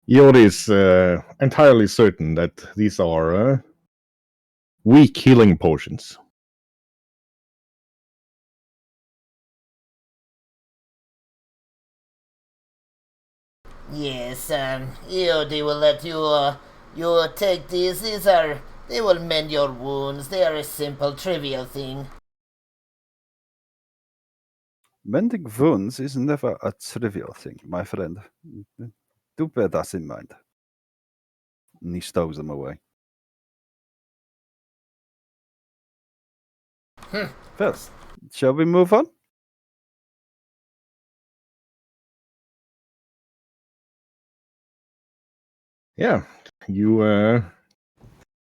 Iori is entirely certain that these are weak healing potions. Yes, Iodi will let you take these. They will mend your wounds. They are a simple, trivial thing. Mending wounds is never a trivial thing, my friend. Do bear that in mind. And he stows them away. Well, shall we move on? Yeah. You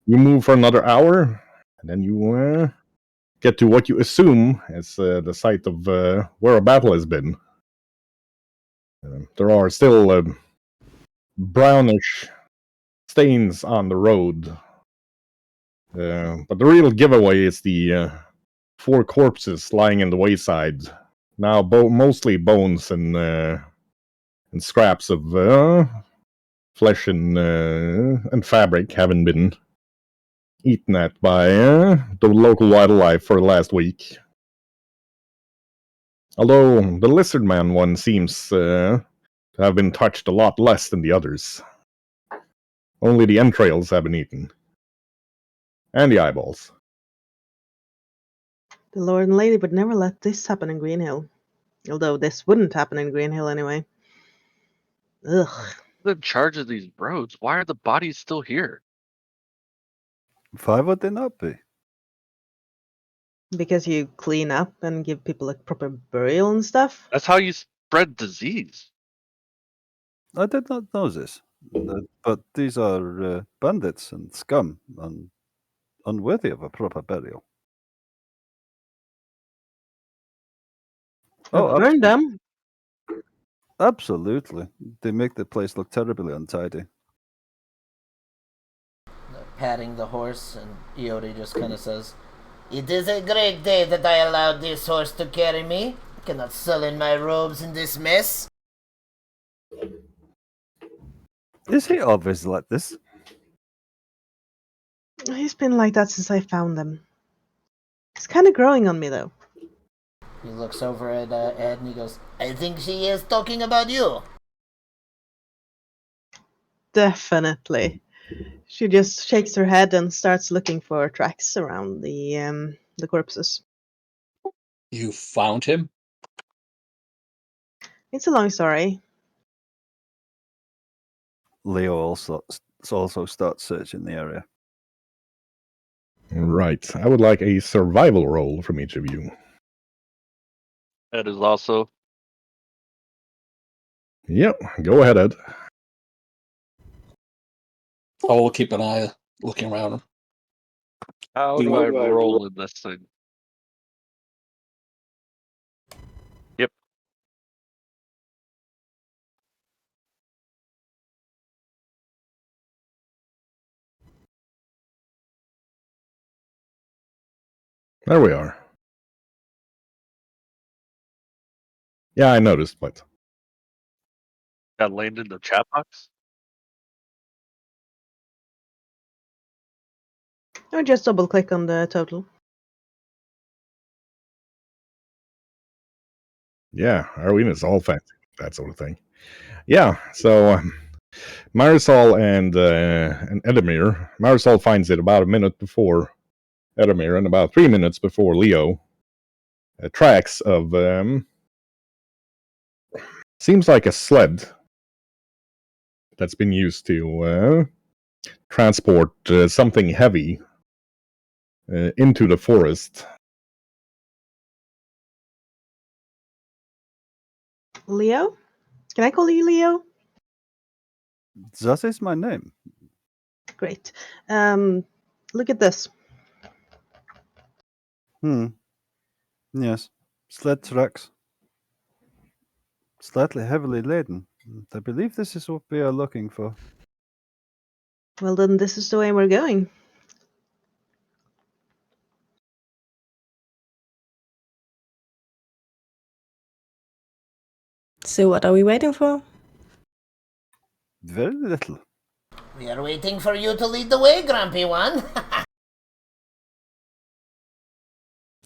move for another hour, and then you get to what you assume is the site of where a battle has been. There are still brownish stains on the road, but the real giveaway is the 4 corpses lying in the wayside. Now, mostly bones and scraps of flesh and fabric having been eaten at by the local wildlife for the last week. Although the lizard man one seems to have been touched a lot less than the others. Only the entrails have been eaten. And the eyeballs. The Lord and Lady would never let this happen in Greenhill. Although this wouldn't happen in Greenhill anyway. Ugh. Who's in charge of these roads? Why are the bodies still here? Why would they not be? Because you clean up and give people a proper burial and stuff. That's how you spread disease. I did not know this. But these are bandits and scum and unworthy of a proper burial. Oh, Burn them. absolutely. They make the place look terribly untidy. Patting the horse, and Iodi just kind of says, "It is a great day that I allowed this horse to carry me. I cannot sullen my robes in this mess." Is he always like this? He's been like that since I found them. It's kind of growing on me, though. He looks over at Ed and he goes, "I think she is talking about you." Definitely. She just shakes her head and starts looking for tracks around the corpses. You found him? It's a long story. Leo also starts searching the area. Right. I would like a survival roll from each of you. Ed is also. Yep. Go ahead, Ed. I will keep an eye looking around him. How do I roll in this thing? Yep. There we are. Yeah, I noticed, but Got landed in the chat box. Or just double click on the total. yeah, Arlena's all fancy, that sort of thing. Yeah, so Marisol and Edamir. Marisol finds it about a minute before Edamir and about 3 minutes before Leo. Tracks of seems like a sled that's been used to transport something heavy into the forest. Leo? Can I call you Leo? That is my name. Great. Look at this. Yes. Sled tracks. Slightly heavily laden. I believe this is what we are looking for. Well, then this is the way we're going. So what are we waiting for? Very little. We are waiting for you to lead the way, Grumpy One.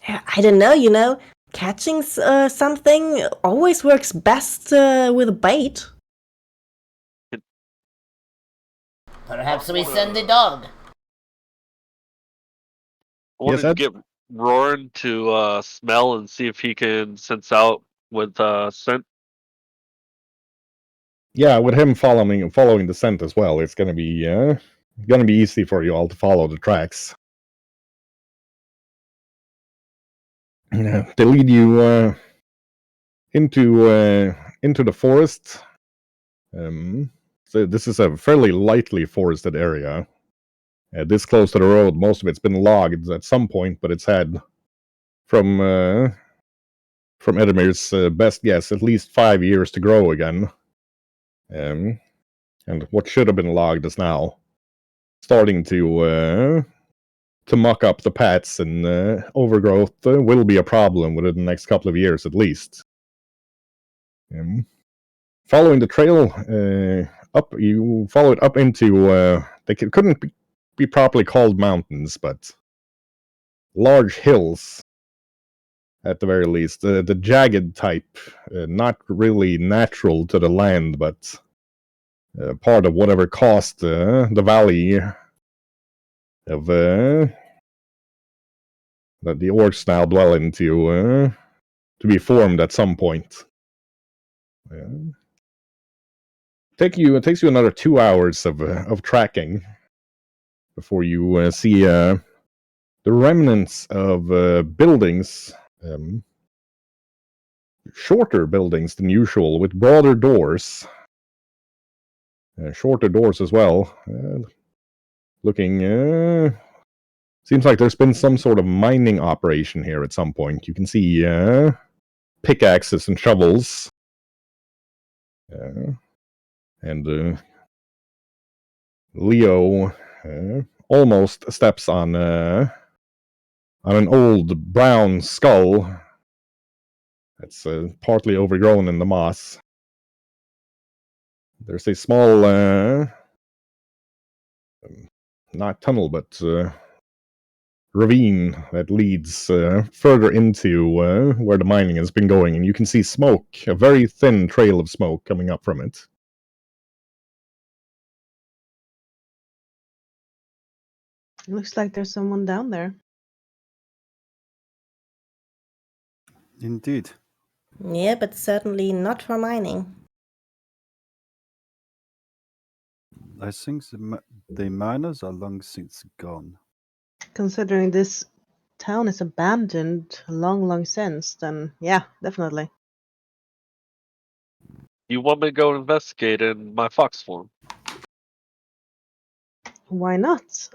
I don't know, catching something always works best with a bait. Perhaps we send the dog. I wanted Yes, to Ed? get Roran to smell and see if he can sense out with scent. Yeah, with him following the scent as well, it's gonna be easy for you all to follow the tracks. They lead you into the forest. So this is a fairly lightly forested area. This close to the road, most of it's been logged at some point, but it's had from Edamir's best guess at least 5 years to grow again. And what should have been logged is now starting to muck up the paths, and overgrowth will be a problem within the next couple of years at least. Following the trail up, you follow it up into they couldn't be properly called mountains, but large hills at the very least. The jagged type, not really natural to the land, but part of whatever caused the valley of that the orcs now dwell in to be formed at some point. It takes you another 2 hours of tracking before you see the remnants of buildings, shorter buildings than usual, with broader doors, shorter doors as well. Looking, seems like there's been some sort of mining operation here at some point. You can see pickaxes and shovels, and Leo almost steps on an old brown skull that's partly overgrown in the moss. There's a small, not tunnel, but ravine that leads further into where the mining has been going, and you can see smoke, a very thin trail of smoke coming up from it. It looks like there's someone down there. Indeed. Yeah, but certainly not for mining. I think the miners are long since gone. Considering this town is abandoned long since, then yeah, definitely. You want me to go investigate in my fox form? Why not?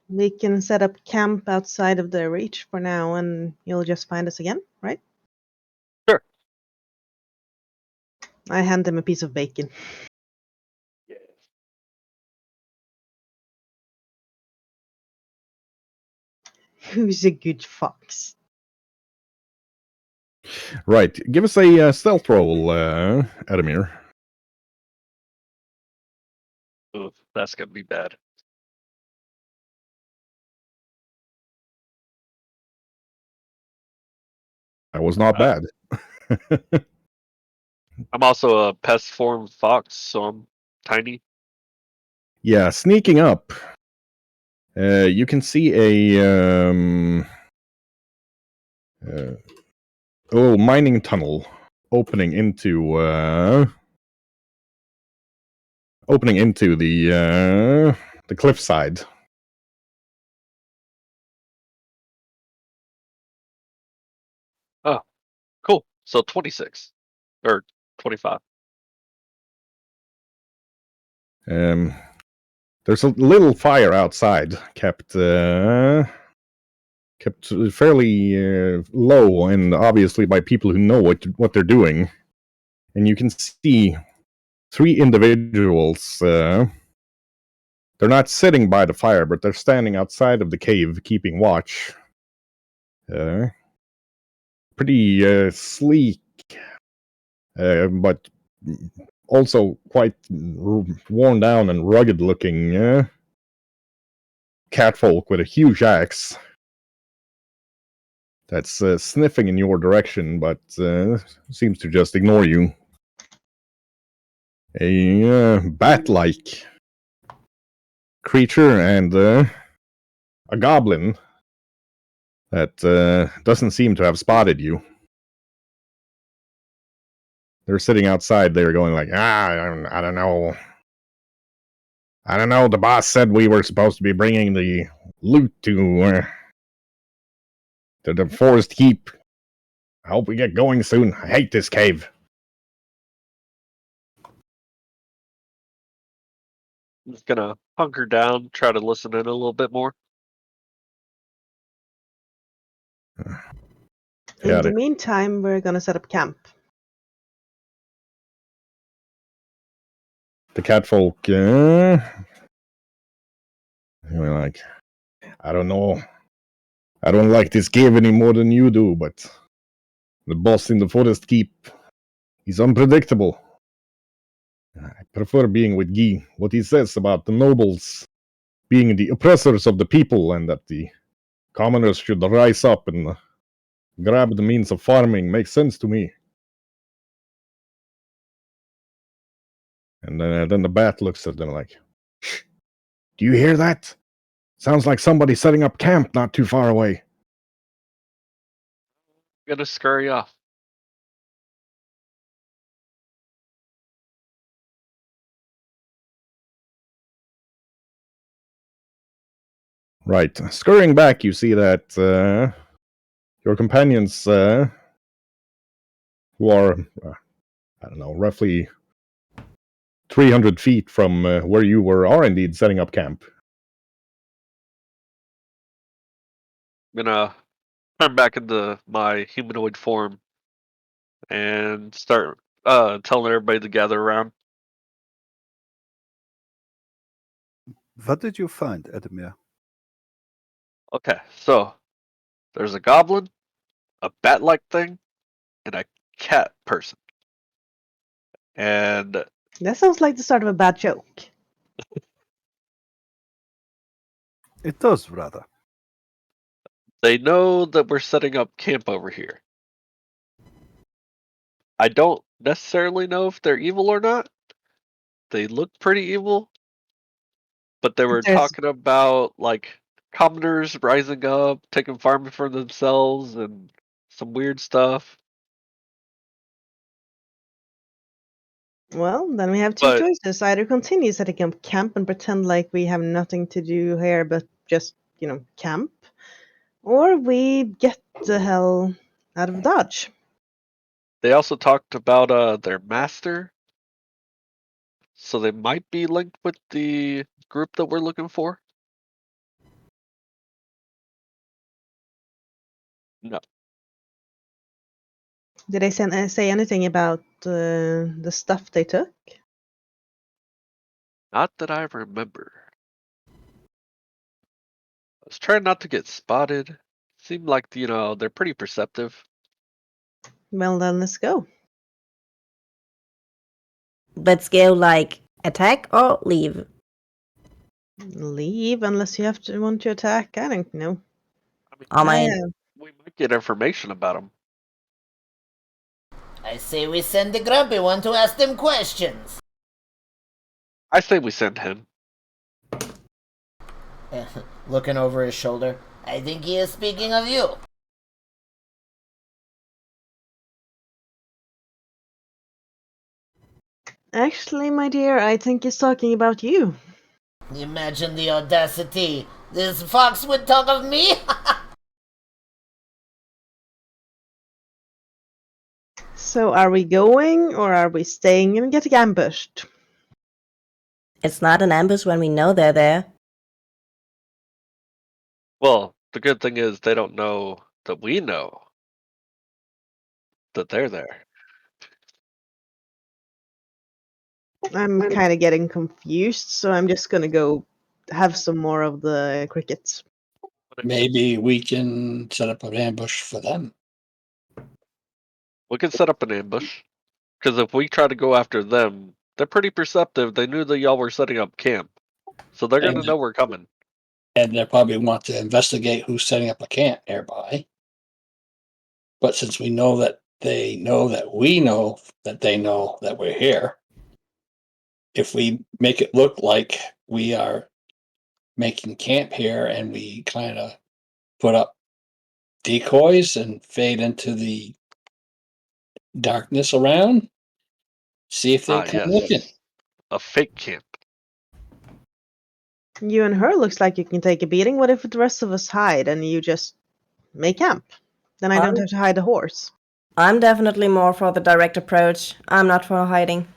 We can set up camp outside of the reach for now, and you'll just find us again, right? Sure. I hand him a piece of bacon. Who's a good fox? Right. Give us a stealth roll, Adamir. Ooh, that's gonna be bad. That was not bad. I'm also a pest form fox, so I'm tiny. Yeah, sneaking up. You can see a mining tunnel opening into the cliffside. Oh, cool. So 26 or 25. There's a little fire outside, kept fairly low, and obviously by people who know what they're doing. And you can see 3 individuals. They're not sitting by the fire, but they're standing outside of the cave, keeping watch. Pretty sleek, but also quite worn down and rugged looking catfolk with a huge axe that's sniffing in your direction, but seems to just ignore you. A bat-like creature and a goblin that doesn't seem to have spotted you. They're sitting outside there going like, I don't know. I don't know, the boss said we were supposed to be bringing the loot to the forest keep. I hope we get going soon. I hate this cave. I'm just gonna hunker down, try to listen in a little bit more. In the meantime, we're gonna set up camp. The catfolk, like, I don't know. I don't like this cave any more than you do, but the boss in the forest keep, he's unpredictable. I prefer being with Guy. What he says about the nobles being the oppressors of the people and that the commoners should rise up and grab the means of farming makes sense to me. And then the bat looks at them like, "Shh, do you hear that? Sounds like somebody setting up camp not too far away." Gonna scurry off. Right. Scurrying back, you see that your companions, who are, I don't know, roughly 300 feet from where you were, are indeed setting up camp. I'm gonna turn back into my humanoid form and start telling everybody to gather around. What did you find, Edmir? Okay, so there's a goblin, a bat-like thing, and a cat person. And That sounds like the start of a bad joke. It does, rather. they know that we're setting up camp over here. I don't necessarily know if they're evil or not. They look pretty evil, but they were There's talking about like commoners rising up, taking farming for themselves, and some weird stuff. Well, then we have 2 But choices. Either continue setting up camp and pretend like we have nothing to do here but just, camp. Or we get the hell out of Dodge. they also talked about their master, so they might be linked with the group that we're looking for. No. Did they say anything about the stuff they took? Not that I remember. I was trying not to get spotted. Seemed like, they're pretty perceptive. Well, then let's go. Let's go, like, attack or leave? Leave unless you want to attack. I don't know. I mean, We might get information about them. I say we send the grumpy one to ask them questions. I say we send him. Looking over his shoulder. I think he is speaking of you. Actually, my dear, I think he's talking about you. Imagine the audacity. This fox would talk of me? So, are we going or are we staying and getting ambushed? it's not an ambush when we know they're there. Well, the good thing is they don't know that we know that they're there. I'm kind of getting confused, so I'm just gonna go have some more of the crickets. Maybe we can set up an ambush for them. We can set up an ambush. Because if we try to go after them, they're pretty perceptive. They knew that y'all were setting up camp. So they're going to know we're coming. And they probably want to investigate who's setting up a camp nearby. But since we know that they know that we know that they know that we're here, if we make it look like we are making camp here and we kind of put up decoys and fade into the darkness around, see if they come looking. A fake camp. You and her looks like you can take a beating. What if the rest of us hide and you just make camp? Then I don't have to hide the horse. I'm definitely more for the direct approach. I'm not for hiding.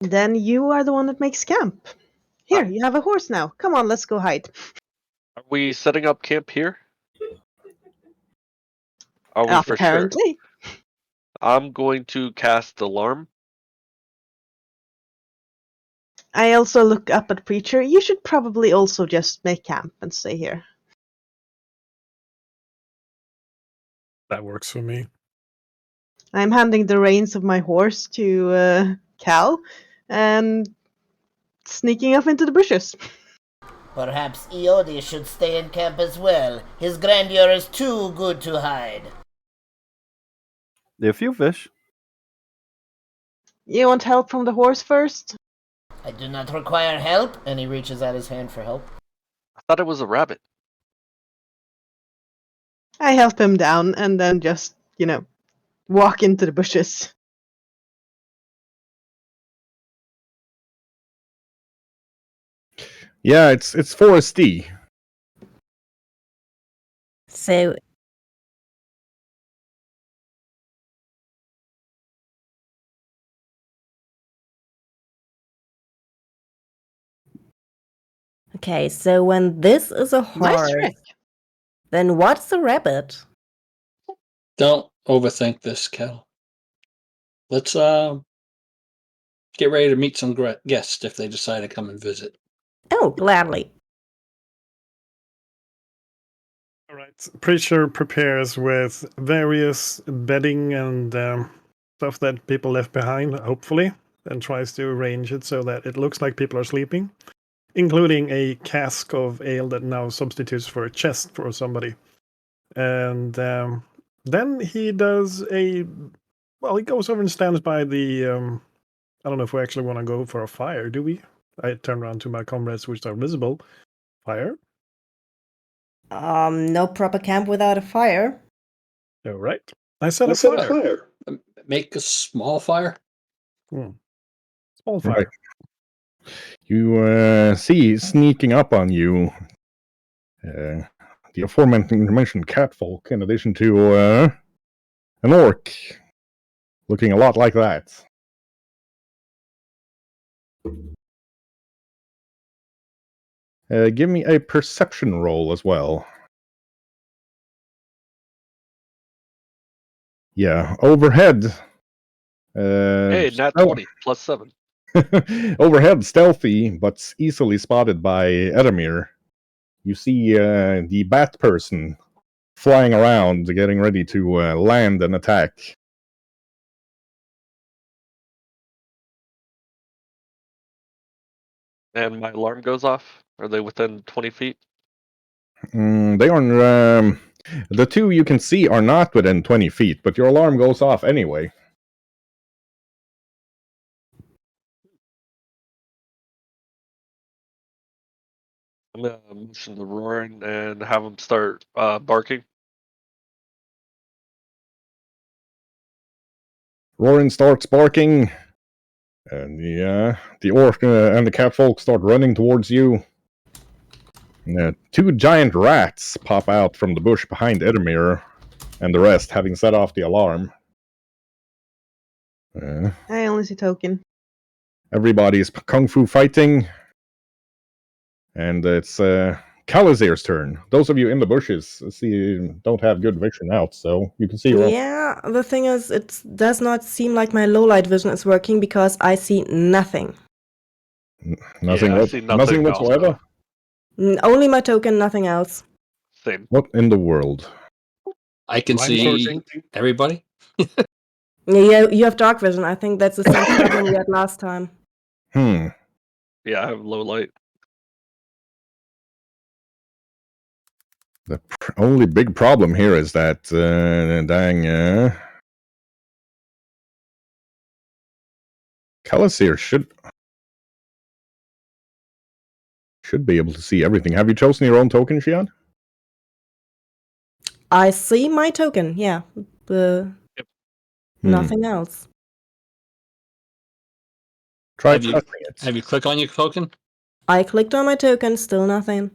Then you are the one that makes camp. Here, you have a horse now. Come on, let's go hide. Are we setting up camp here? Are we for sure? Apparently. I'm going to cast Alarm. I also look up at Preacher. You should probably also just make camp and stay here. That works for me. I'm handing the reins of my horse to Cal and sneaking off into the bushes. Perhaps Iodi should stay in camp as well. His grandeur is too good to hide. A few fish. You want help from the horse first? I do not require help, and he reaches out his hand for help. I thought it was a rabbit. I help him down and then just, walk into the bushes. Yeah, it's foresty. So, okay, so when this is a Nice horse, trick. then what's a rabbit? Don't overthink this, Kel. Let's get ready to meet some guests if they decide to come and visit. Oh, gladly. All right. Preacher prepares with various bedding and stuff that people left behind, hopefully, and tries to arrange it so that it looks like people are sleeping, including a cask of ale that now substitutes for a chest for somebody. And then he does he goes over and stands by the. I don't know if we actually want to go for a fire, do we? I turn around to my comrades, which are visible. Fire? No proper camp without a fire. All right. I set a fire. Make a small fire. Small fire. Right. You see sneaking up on you the aforementioned catfolk, in addition to an orc looking a lot like that. Give me a perception roll as well. Yeah, overhead. Hey, nat stealth- 20 plus 7. overhead, stealthy, but easily spotted by Edamir. You see the bat person flying around, getting ready to land and attack. And my alarm goes off. Are they within 20 feet? They are. The two you can see are not within 20 feet, but your alarm goes off anyway. I'm gonna motion to Roaring and have him start barking. Rorin starts barking, and the orc and the catfolk start running towards you. Two giant rats pop out from the bush behind Edamir, and the rest, having set off the alarm. I only see Token. Everybody's kung fu fighting, and it's Kalazir's turn. Those of you in the bushes don't have good vision out, so you can see your own. Yeah, the thing is, it does not seem like my low light vision is working because I see nothing. Nothing, Yeah, I see nothing whatsoever. Only my token, nothing else. Same. What in the world? I can Mine see sorting. everybody. Yeah, you have dark vision. I think that's the same problem we had last time. Yeah, I have low light. The only big problem here is that Kalazir should be able to see everything. Have you chosen your own token, Shion? I see my token, yeah. Nothing else. Try Have you- pressing it. Have you clicked on your token? I clicked on my token, still nothing.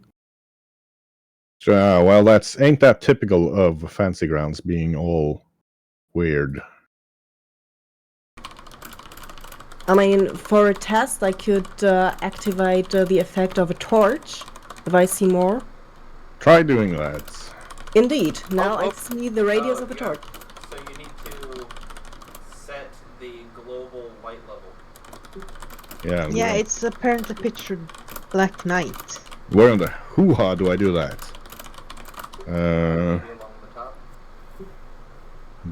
Well, ain't that typical of Fancy Grounds being all weird. I mean, for a test, I could activate the effect of a torch if I see more. Try doing that. Indeed, now Oh. I see the radius of a torch. So you need to set the global light level. Yeah. Yeah, it's apparently pictured Black Knight. Where in the hoo-ha do I do that? Maybe along the top.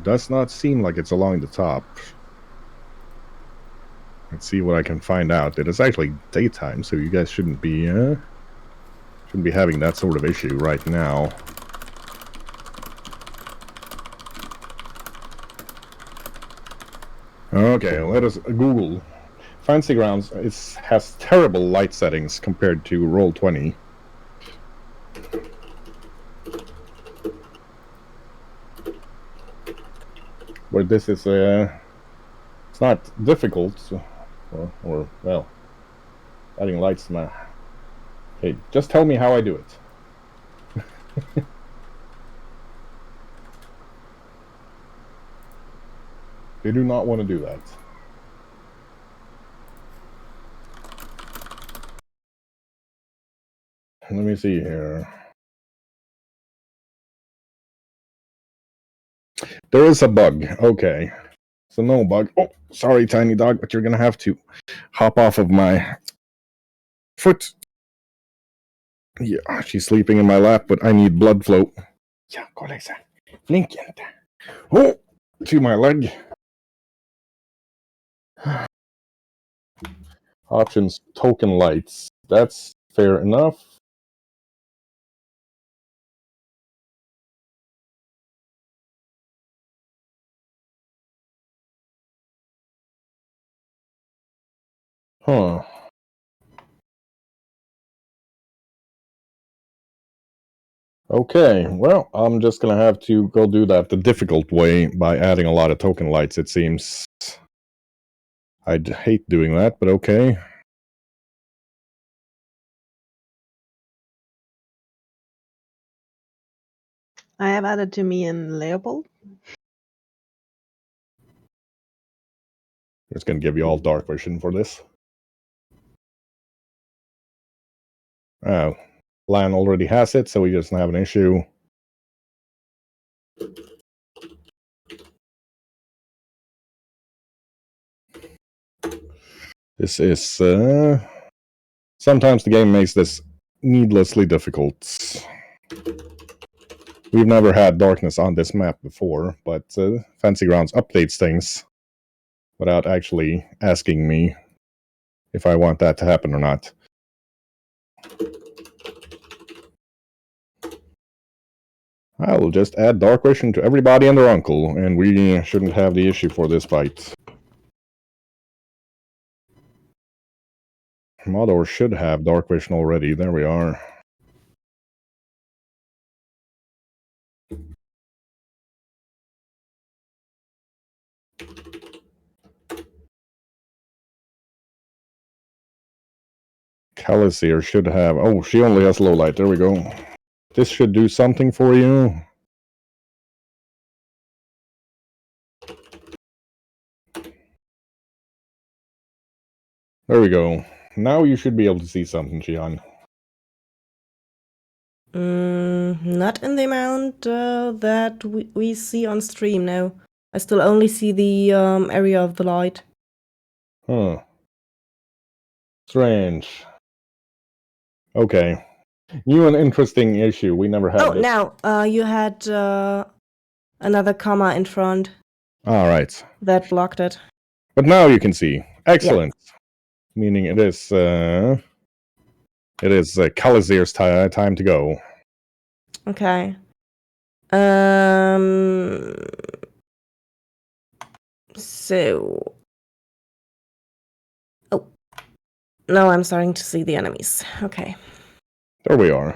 Does not seem like it's along the top. Let's see what I can find out. It is actually daytime, so you guys shouldn't be having that sort of issue right now. Okay, let us Google. Fancy Grounds has terrible light settings compared to Roll20. Where this is it's not difficult, or well, adding lights to my. Hey, just tell me how I do it. They do not want to do that. Let me see here. There is a bug. Okay. So no bug. Oh, sorry, tiny dog, but you're gonna have to hop off of my foot. Yeah, she's sleeping in my lap, but I need blood flow. Yeah, kolla så. Blink inte. Oh, to my leg. Options, token lights. That's fair enough. Huh. Okay, well, I'm just gonna have to go do that the difficult way by adding a lot of token lights, it seems. I'd hate doing that, but okay. I have added to me and Leopold. It's gonna give you all dark vision for this. Oh, Lan already has it, so he doesn't have an issue. This is sometimes the game makes this needlessly difficult. We've never had darkness on this map before, but Fancy Grounds updates things without actually asking me if I want that to happen or not. I will just add Dark Vision to everybody and their uncle, and we shouldn't have the issue for this fight. Mother should have Dark Vision already. There we are. Callisier should have... Oh, she only has low light. There we go. This should do something for you. There we go. Now you should be able to see something, Xian. Not in the amount that we see on stream now. I still only see the area of the light. Huh. Strange. Okay. New and interesting issue. We never had Oh, this. now you had another comma in front All right. that blocked it. But now you can see. Excellent. Meaning it is Calisier's time to go. Okay. So. Oh. Now I'm starting to see the enemies. Okay. There we are.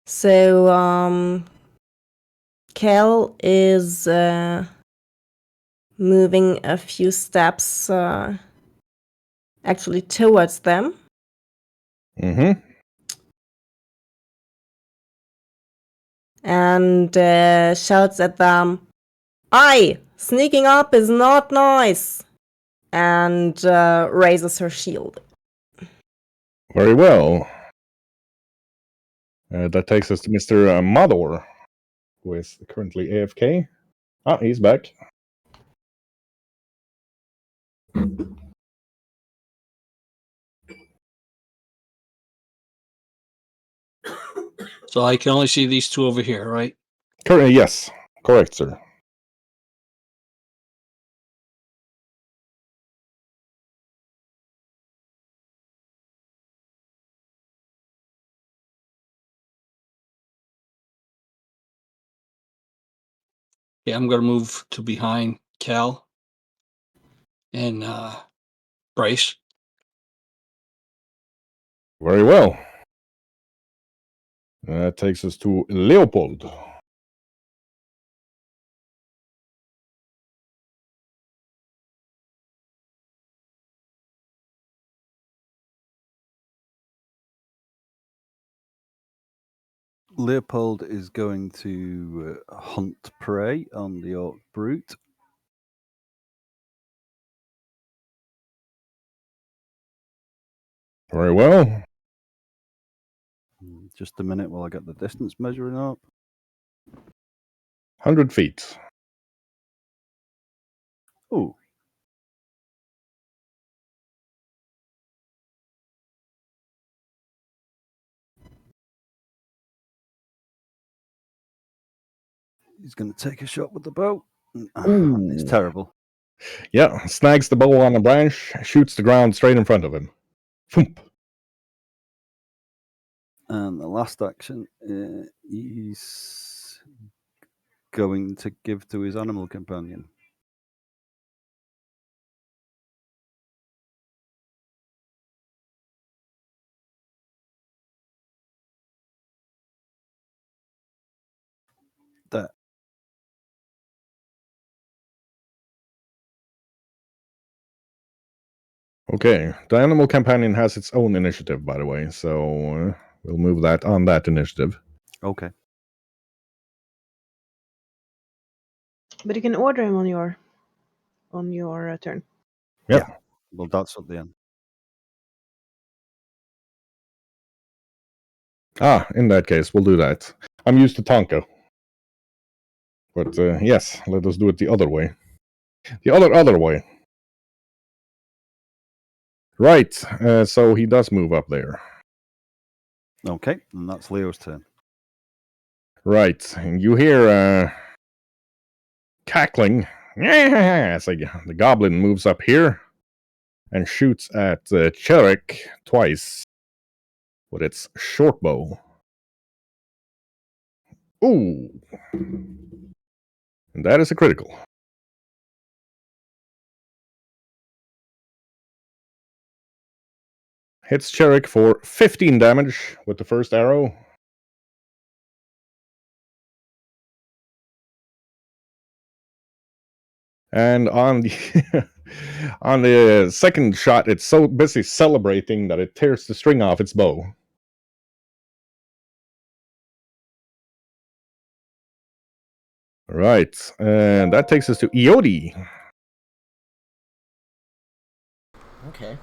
So, Kel is moving a few steps actually towards them. Mm-hmm. And shouts at them, "Aye, sneaking up is not nice!" And raises her shield. Very well. That takes us to Mr. Mador, who is currently AFK. Ah, he's back. So I can only see these two over here, right? Currently, yes. Correct, sir. Yeah, I'm going to move to behind Cal and Bryce. Very well. That takes us to Leopold. Leopold is going to hunt prey on the Orc Brute. Very well. Just a minute while I get the distance measuring up. 100 feet. Oh. He's going to take a shot with the bow. It's terrible. Yeah, snags the bow on a branch, shoots the ground straight in front of him. Thump. And the last action, he's going to give to his animal companion. That. Okay, the animal companion has its own initiative, by the way, so we'll move that on that initiative. Okay. But you can order him on your turn. Yep. Yeah. Well, that's at the end. Ah, in that case, we'll do that. I'm used to Tonka. But yes, let us do it the other way. The other way. Right, so he does move up there. Okay, and that's Leo's turn. Right, and you hear cackling as the goblin moves up here and shoots at Cherek twice with its short bow. Ooh. And that is a critical. Hits Cherek for 15 damage with the first arrow. And on the on the second shot, it's so busy celebrating that it tears the string off its bow. Right, and that takes us to Iodi. Okay.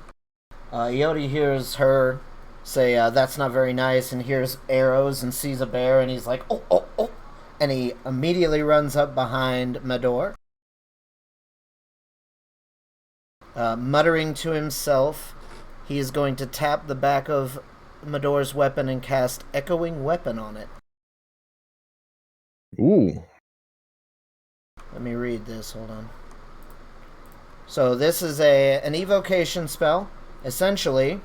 Iodi hears her say, that's not very nice, and hears arrows and sees a bear, and he's like, oh, oh, oh. And he immediately runs up behind Mador. Muttering to himself, he is going to tap the back of Mador's weapon and cast Echoing Weapon on it. Ooh. Let me read this, hold on. So this is an evocation spell. Essentially,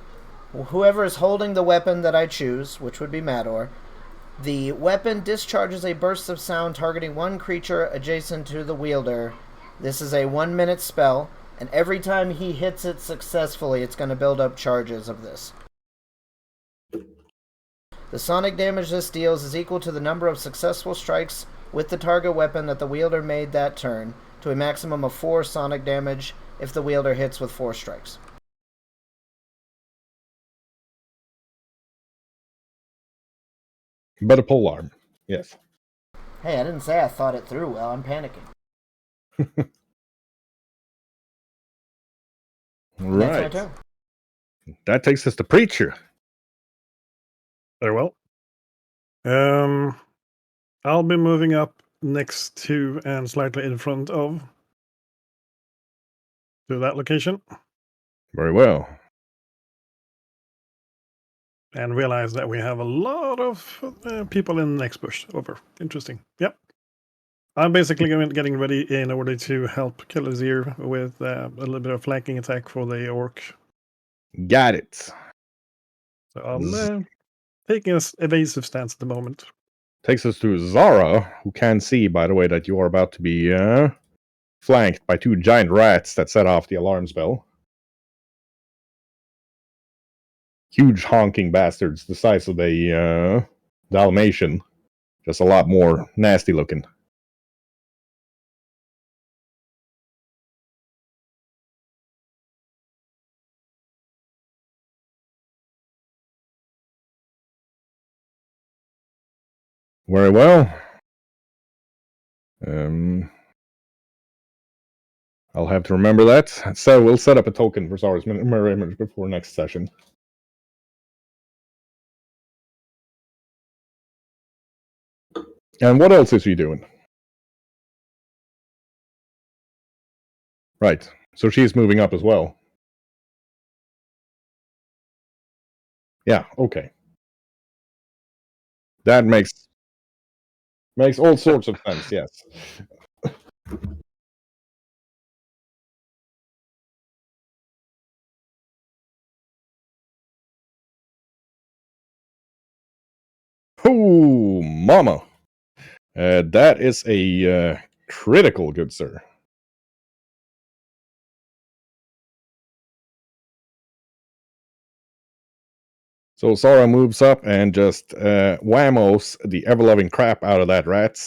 whoever is holding the weapon that I choose, which would be Mador, the weapon discharges a burst of sound targeting one creature adjacent to the wielder. This is a 1-minute spell, and every time he hits it successfully, it's going to build up charges of this. The sonic damage this deals is equal to the number of successful strikes with the target weapon that the wielder made that turn, to a maximum of 4 sonic damage if the wielder hits with 4 strikes. But a polearm, yes. Hey, I didn't say I thought it through well. I'm panicking. Right. That's my turn. That takes us to Preacher. Very well. I'll be moving up next to and slightly in front of to that location Very well. and realize that we have a lot of people in the next bush. Over. Interesting. Yep. I'm basically getting ready in order to help Kelazir with a little bit of flanking attack for the orc. Got it. So I'm taking an evasive stance at the moment. Takes us to Zara, who can see, by the way, that you are about to be flanked by 2 giant rats that set off the alarm spell. Huge honking bastards, the size of a Dalmatian. Just a lot more nasty looking. Very well. I'll have to remember that. So we'll set up a token for Zara's mirror image before next session. And what else is he doing? Right. So she's moving up as well. Yeah, okay. That makes all sorts of sense, yes. Oh, mama. That is a critical, good sir. So Zara moves up and just whammos the ever-loving crap out of that rat,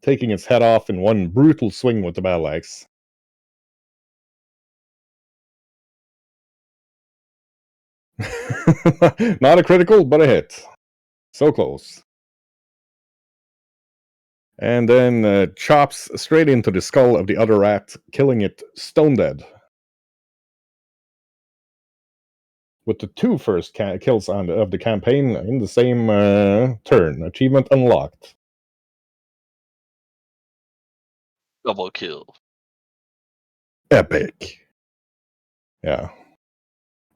taking its head off in one brutal swing with the battle axe. Not a critical, but a hit. So close. And then chops straight into the skull of the other rat, killing it stone dead. With the 2 first kills of the campaign in the same turn. Achievement unlocked. Double kill. Epic. Yeah.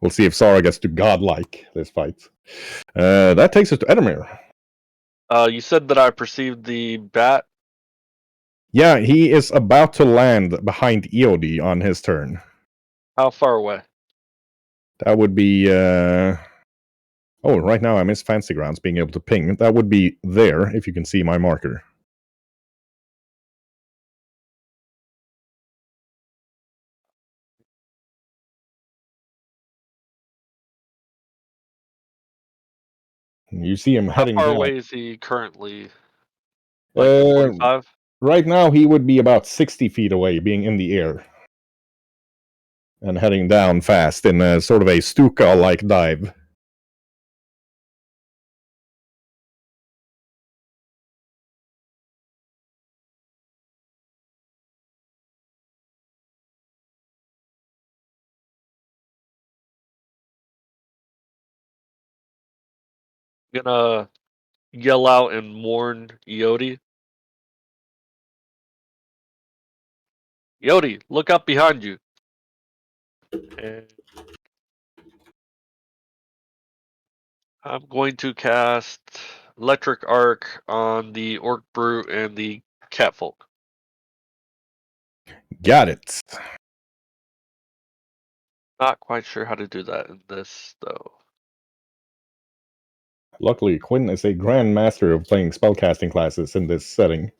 We'll see if Sara gets to godlike this fight. That takes us to Edamir. You said that I perceived the bat. Yeah, he is about to land behind Eodi on his turn. How far away? That would be. Oh, right now I miss Fancy Grounds being able to ping. That would be there, if you can see my marker. You see him How heading far down. away is he currently? Like 45? Right now, he would be about 60 feet away, being in the air. And heading down fast in a sort of a Stuka-like dive. Gonna yell out and warn Yodi. Yodi, look up behind you. And I'm going to cast Electric Arc on the Orc Brute and the Catfolk. Got it. Not quite sure how to do that in this, though. Luckily, Quinn is a grand master of playing spellcasting classes in this setting.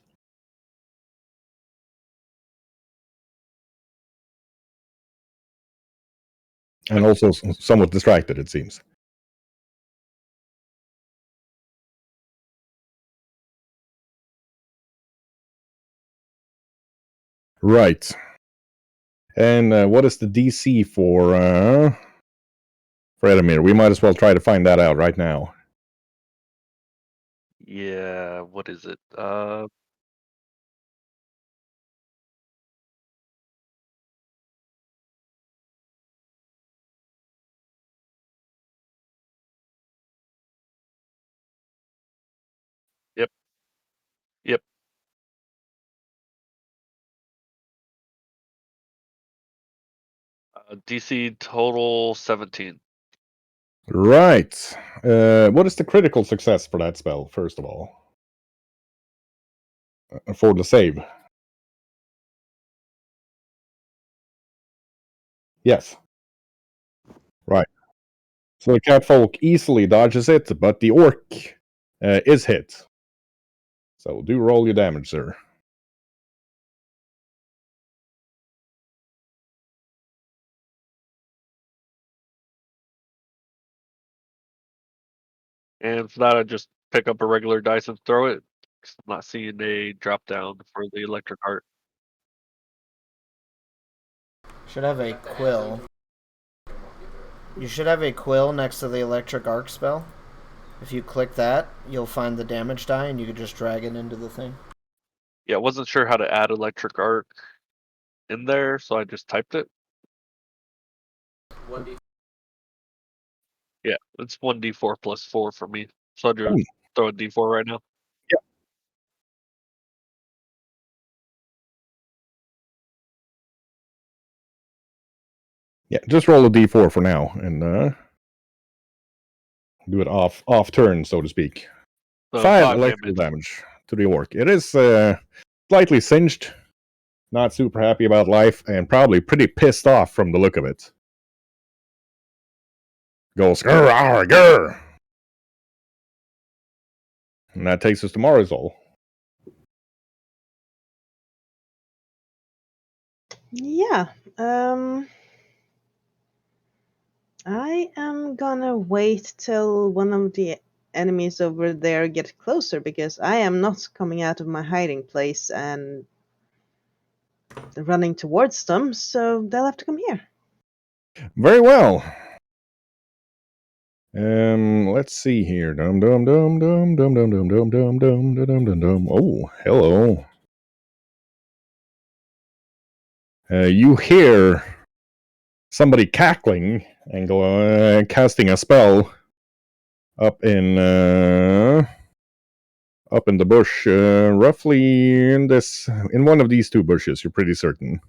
And also somewhat distracted, it seems. Right. And what is the DC for Edamir? We might as well try to find that out right now. Yeah, what is it? Yep. DC total 17. Right. What is the critical success for that spell, first of all? For the save? Yes. Right. So the catfolk easily dodges it, but the orc is hit. So do roll your damage, sir. And for that, I just pick up a regular dice and throw it. I'm not seeing a drop down for the Electric Arc. Should have a quill. You should have a quill next to the electric arc spell. If you click that, you'll find the damage die and you can just drag it into the thing. Yeah, I wasn't sure how to add Electric Arc in there, so I just typed it. 1d. Yeah, it's 1d4 plus 4 for me. So I'll just throw a d4 right now. Yeah, just roll a d4 for now, and do it off turn, so to speak. So 5 electrical damage to the orc. It is slightly singed, not super happy about life, and probably pretty pissed off from the look of it. Goes, grr, arr, grr. And that takes us to Marisol. Yeah. I am gonna wait till one of the enemies over there get closer because I am not coming out of my hiding place and running towards them, so they'll have to come here. Very well. Let's see here. Dum dum dum dum dum dum dum dum dum dum dum dum dum. Oh, hello. You hear somebody cackling and casting a spell up in up in the bush, roughly in one of these two bushes. You're pretty certain.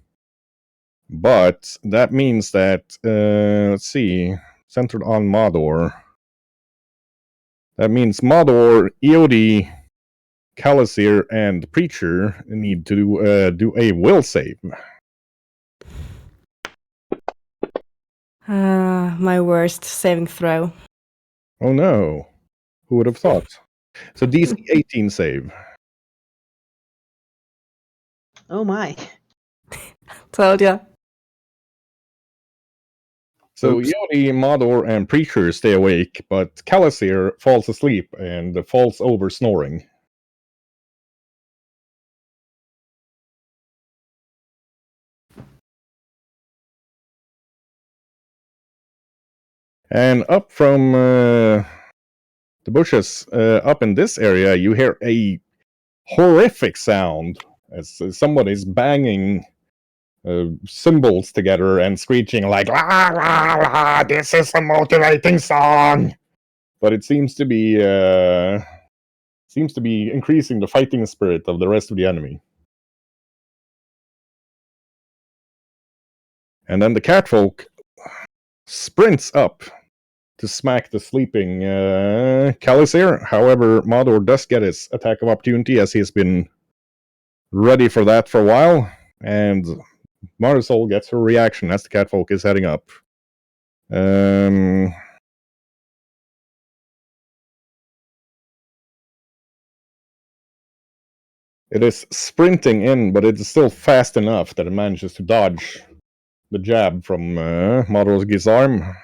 But that means that let's see, centered on Mador. That means Mador, Eodi, Kalasir, and Preacher need to do a will save. My worst saving throw. Oh no. Who would have thought? So DC 18 save. Oh my. Told ya. So Oops. Yodi, Mador, and Preacher stay awake, but Kalasir falls asleep and falls over snoring. And up from the bushes, up in this area, you hear a horrific sound as somebody's banging cymbals together and screeching like "La la la! This is a motivating song." But it seems to be increasing the fighting spirit of the rest of the enemy. And then the catfolk sprints up to smack the sleeping Kalasir. However, Mador does get his attack of opportunity as he's been ready for that for a while, and Marisol gets her reaction as the catfolk is heading up. It is sprinting in, but it is still fast enough that it manages to dodge the jab from Mador's Gizarm.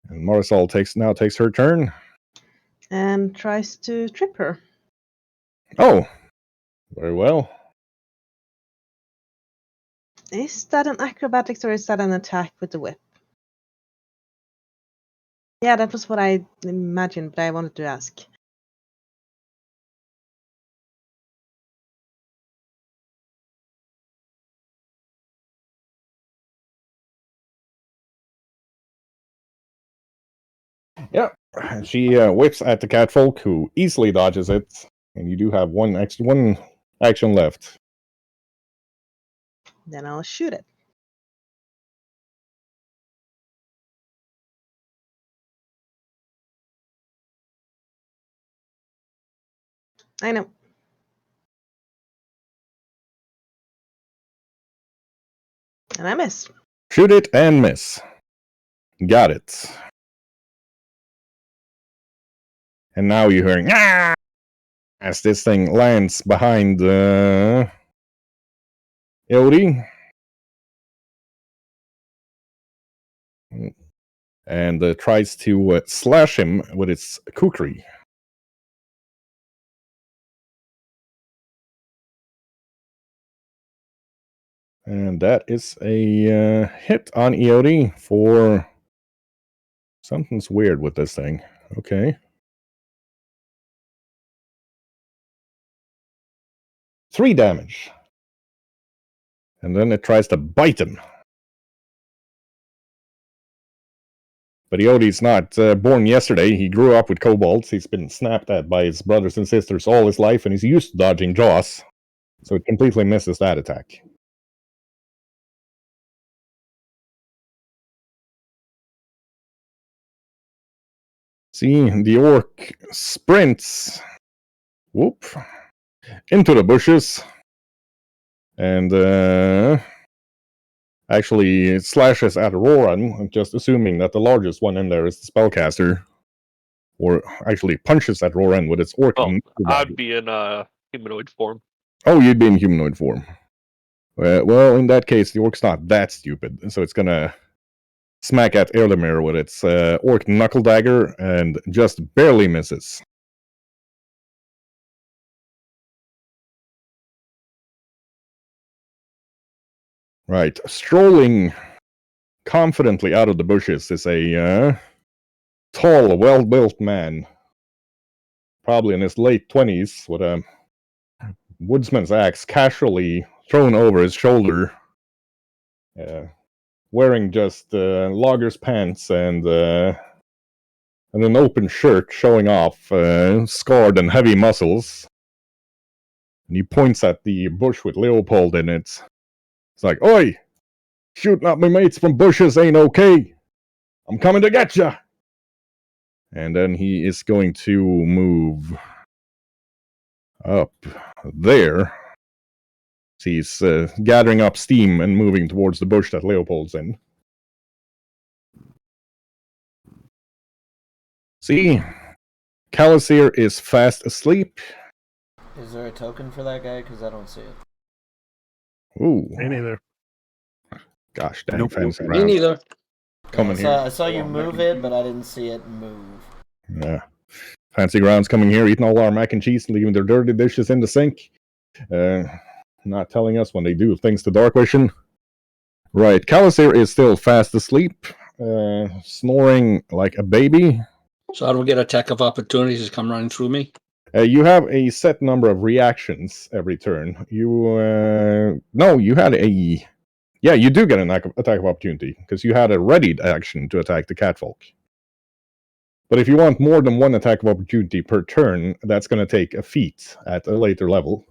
And Marisol now takes her turn. And tries to trip her. Oh, very well. Is that an acrobatics or is that an attack with the whip? Yeah, that was what I imagined, but I wanted to ask. Yeah, she whips at the catfolk, who easily dodges it, and you do have one action left. Then I'll shoot it. I know. And I miss. Shoot it and miss. Got it. And now you're hearing "Ah!" as this thing lands behind Ildi. And tries to slash him with its kukri. And that is a hit on Eodi for something's weird with this thing. Okay. 3 damage. And then it tries to bite him. But Eodi's not born yesterday. He grew up with kobolds. He's been snapped at by his brothers and sisters all his life, and he's used to dodging jaws. So it completely misses that attack. See, the orc sprints into the bushes and actually slashes at Roran, just assuming that the largest one in there is the spellcaster, or actually punches at Roran with its orc. Well, I'd be in humanoid form. Oh, you'd be in humanoid form. Well, in that case, the orc's not that stupid, so it's gonna smack at Erlemir with its orc knuckle dagger and just barely misses. Right, strolling confidently out of the bushes is a tall, well-built man, probably in his late 20s, with a woodsman's axe casually thrown over his shoulder, wearing just logger's pants and a and an open shirt showing off scarred and heavy muscles. And he points at the bush with Leopold in it. It's like, "Oi! Shooting at my mates from bushes ain't okay. I'm coming to get ya!" And then he is going to move up there. He's gathering up steam and moving towards the bush that Leopold's in. See, Calasir is fast asleep. Is there a token for that guy? Because I don't see it. Ooh, Me neither. gosh dang, Nope. fancy Me ground. neither. Coming here. I saw you move it, but I didn't see it move. Yeah. Fancy grounds coming here, eating all our mac and cheese and leaving their dirty dishes in the sink. Not telling us when they do things to Dark Vision. Right, Calasir is still fast asleep, snoring like a baby. So how do we get attack of opportunities to come running through me? You have a set number of reactions every turn. No, you had a... Yeah, you do get an attack of opportunity, because you had a readied action to attack the catfolk. But if you want more than one attack of opportunity per turn, that's going to take a feat at a later level.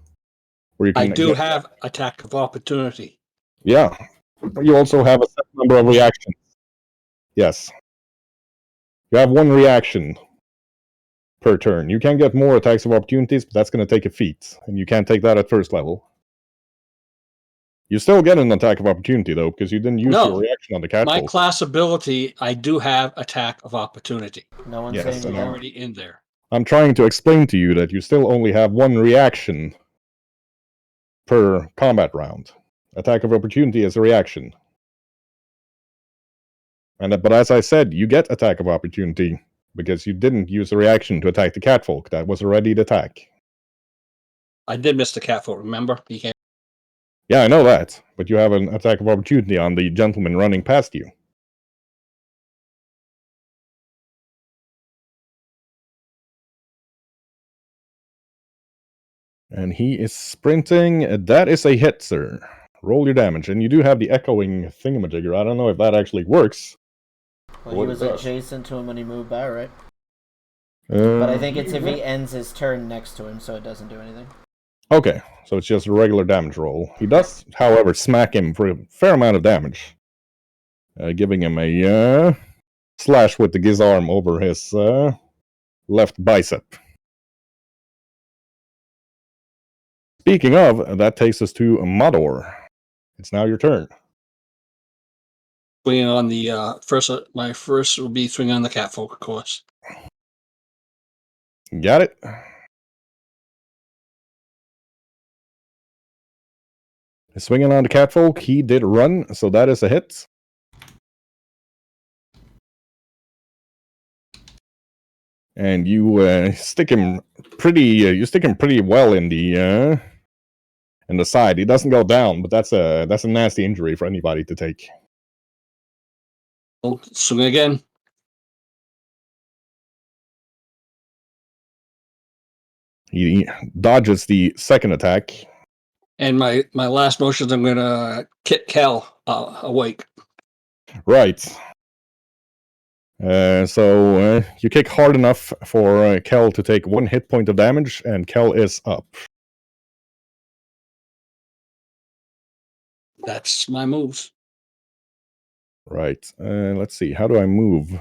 Where you can I do have attack of opportunity. Yeah. You also have a set number of reactions. Yes. You have one reaction per turn. You can get more attacks of opportunities, but that's going to take a feat, and you can't take that at first level. You still get an attack of opportunity, though, because you didn't use your reaction on the catfolk. My class ability, I do have attack of opportunity. No one's Yes, saying you don't. Already in there. I'm trying to explain to you that you still only have one reaction per combat round. Attack of opportunity is a reaction. But as I said, you get attack of opportunity because you didn't use a reaction to attack the catfolk. That was a readied attack. I did miss the catfolk, remember? He came. Yeah, I know that, but you have an attack of opportunity on the gentleman running past you. And he is sprinting. That is a hit, sir. Roll your damage. And you do have the echoing thingamajigger. I don't know if that actually works. Well, he was adjacent to him when he moved by, right? But I think it's if he ends his turn next to him, so it doesn't do anything. Okay, so it's just a regular damage roll. He does, however, smack him for a fair amount of damage. Giving him a slash with the gizarm over his left bicep. Speaking of, that takes us to Mador. It's now your turn. Swinging on the first. My first will be swinging on the catfolk, of course. Got it. Swinging on the catfolk, he did run, so that is a hit. And you stick him pretty. You stick him pretty well in the side. He doesn't go down, but that's a nasty injury for anybody to take. I'll swing again. He dodges the second attack. And my last motion is I'm going to kick Cal awake. Right. So you kick hard enough for Kel to take 1 hit point of damage, and Kel is up. That's my moves. Right. Let's see. How do I move?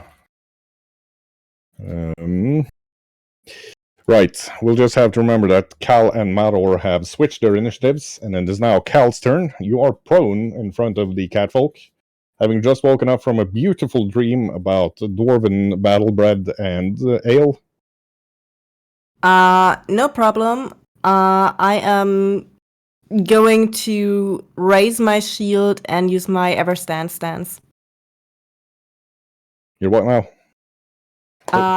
Right. We'll just have to remember that Cal and Mador have switched their initiatives, and it is now Cal's turn. You are prone in front of the catfolk, having just woken up from a beautiful dream about dwarven battle bread and ale. No problem. I am going to raise my shield and use my ever stand stance. You're what now?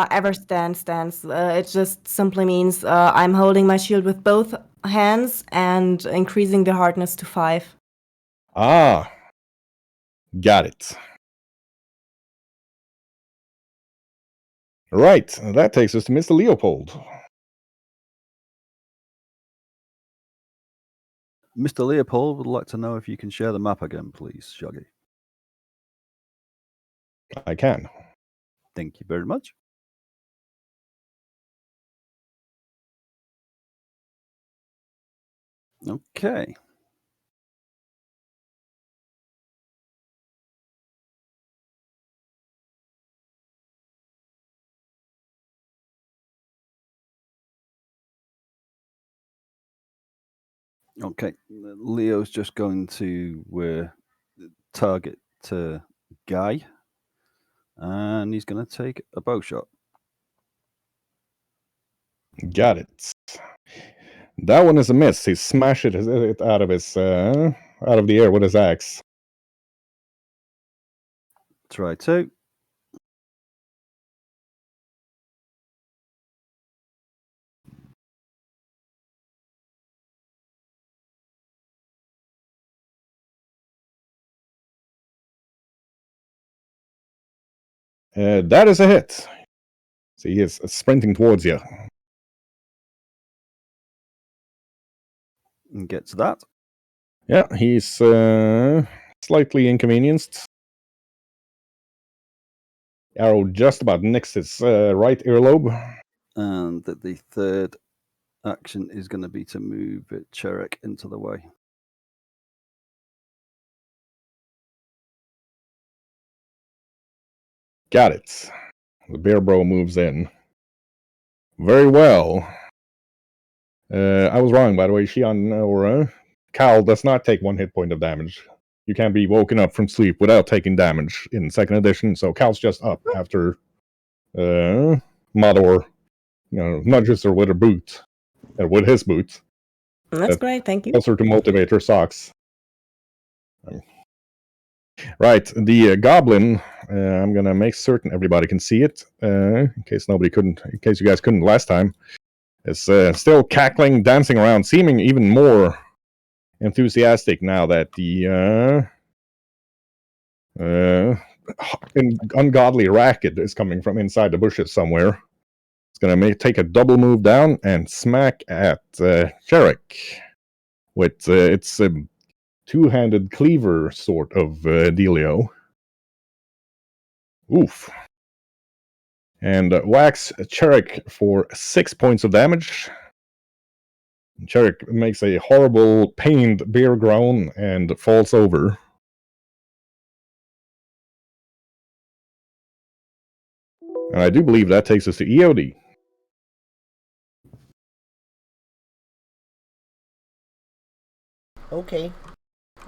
Ever stand stance. It just simply means I'm holding my shield with both hands and increasing the hardness to 5. Ah. Got it. Right. That takes us to Mr. Leopold. Mr. Leopold would like to know if you can share the map again, please, Shoggy. I can. Thank you very much. Okay. Okay. Leo's just going to target Guy, and he's going to take a bow shot. Got it. That one is a miss. He smashed it out of the air with his axe. Try 2. That is a hit. So he is sprinting towards you. And gets that. Yeah, he's slightly inconvenienced. Arrow just about nicks his right earlobe. And the third action is going to be to move Cherek into the way. Got it. The bear bro moves in. Very well. I was wrong, by the way. Shion or Cal does not take 1 hit point of damage. You can't be woken up from sleep without taking damage in 2nd edition, so Cal's just up after Mador nudges her with her boot. With his boot. That's great, thank you. Tells her to motivate her socks. Right, the goblin. I'm gonna make certain everybody can see it, in case you guys couldn't last time. Is still cackling, dancing around, seeming even more enthusiastic now that the ungodly racket is coming from inside the bushes somewhere. It's gonna take a double move down and smack at Cherek with its two-handed cleaver sort of dealio. Oof. And whacks Cherek for 6 points of damage. Cherek makes a horrible, pained bear groan and falls over. And I do believe that takes us to EOD. Okay.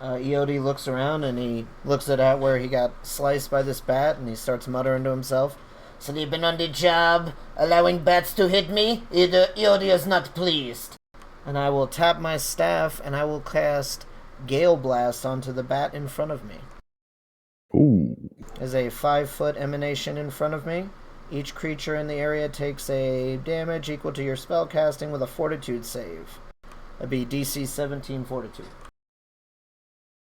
EOD looks around and he looks at where he got sliced by this bat and he starts muttering to himself. Sleeping on the job, allowing bats to hit me? EOD is not pleased. And I will tap my staff and I will cast Gale Blast onto the bat in front of me. Ooh. There's a 5-foot emanation in front of me. Each creature in the area takes a damage equal to your spell casting with a fortitude save. That'd be DC 17 fortitude.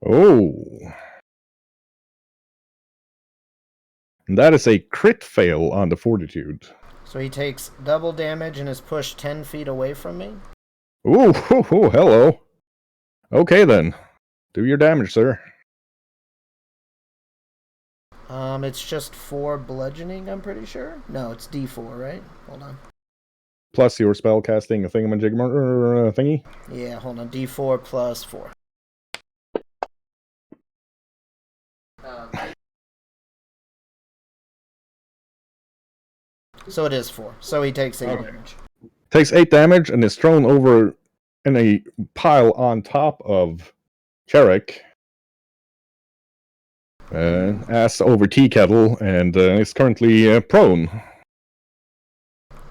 Oh. And that is a crit fail on the fortitude. So he takes double damage and is pushed 10 feet away from me. Ooh, hello. Okay then. Do your damage, sir. It's just 4 bludgeoning, I'm pretty sure. No, it's D4, right? Hold on. Plus your spell casting a thingamajigger thingy. Yeah, hold on. D4 plus 4. So it is 4. So he takes 8 damage. Takes 8 damage and is thrown over in a pile on top of Cherek. Ass over tea kettle and is currently prone.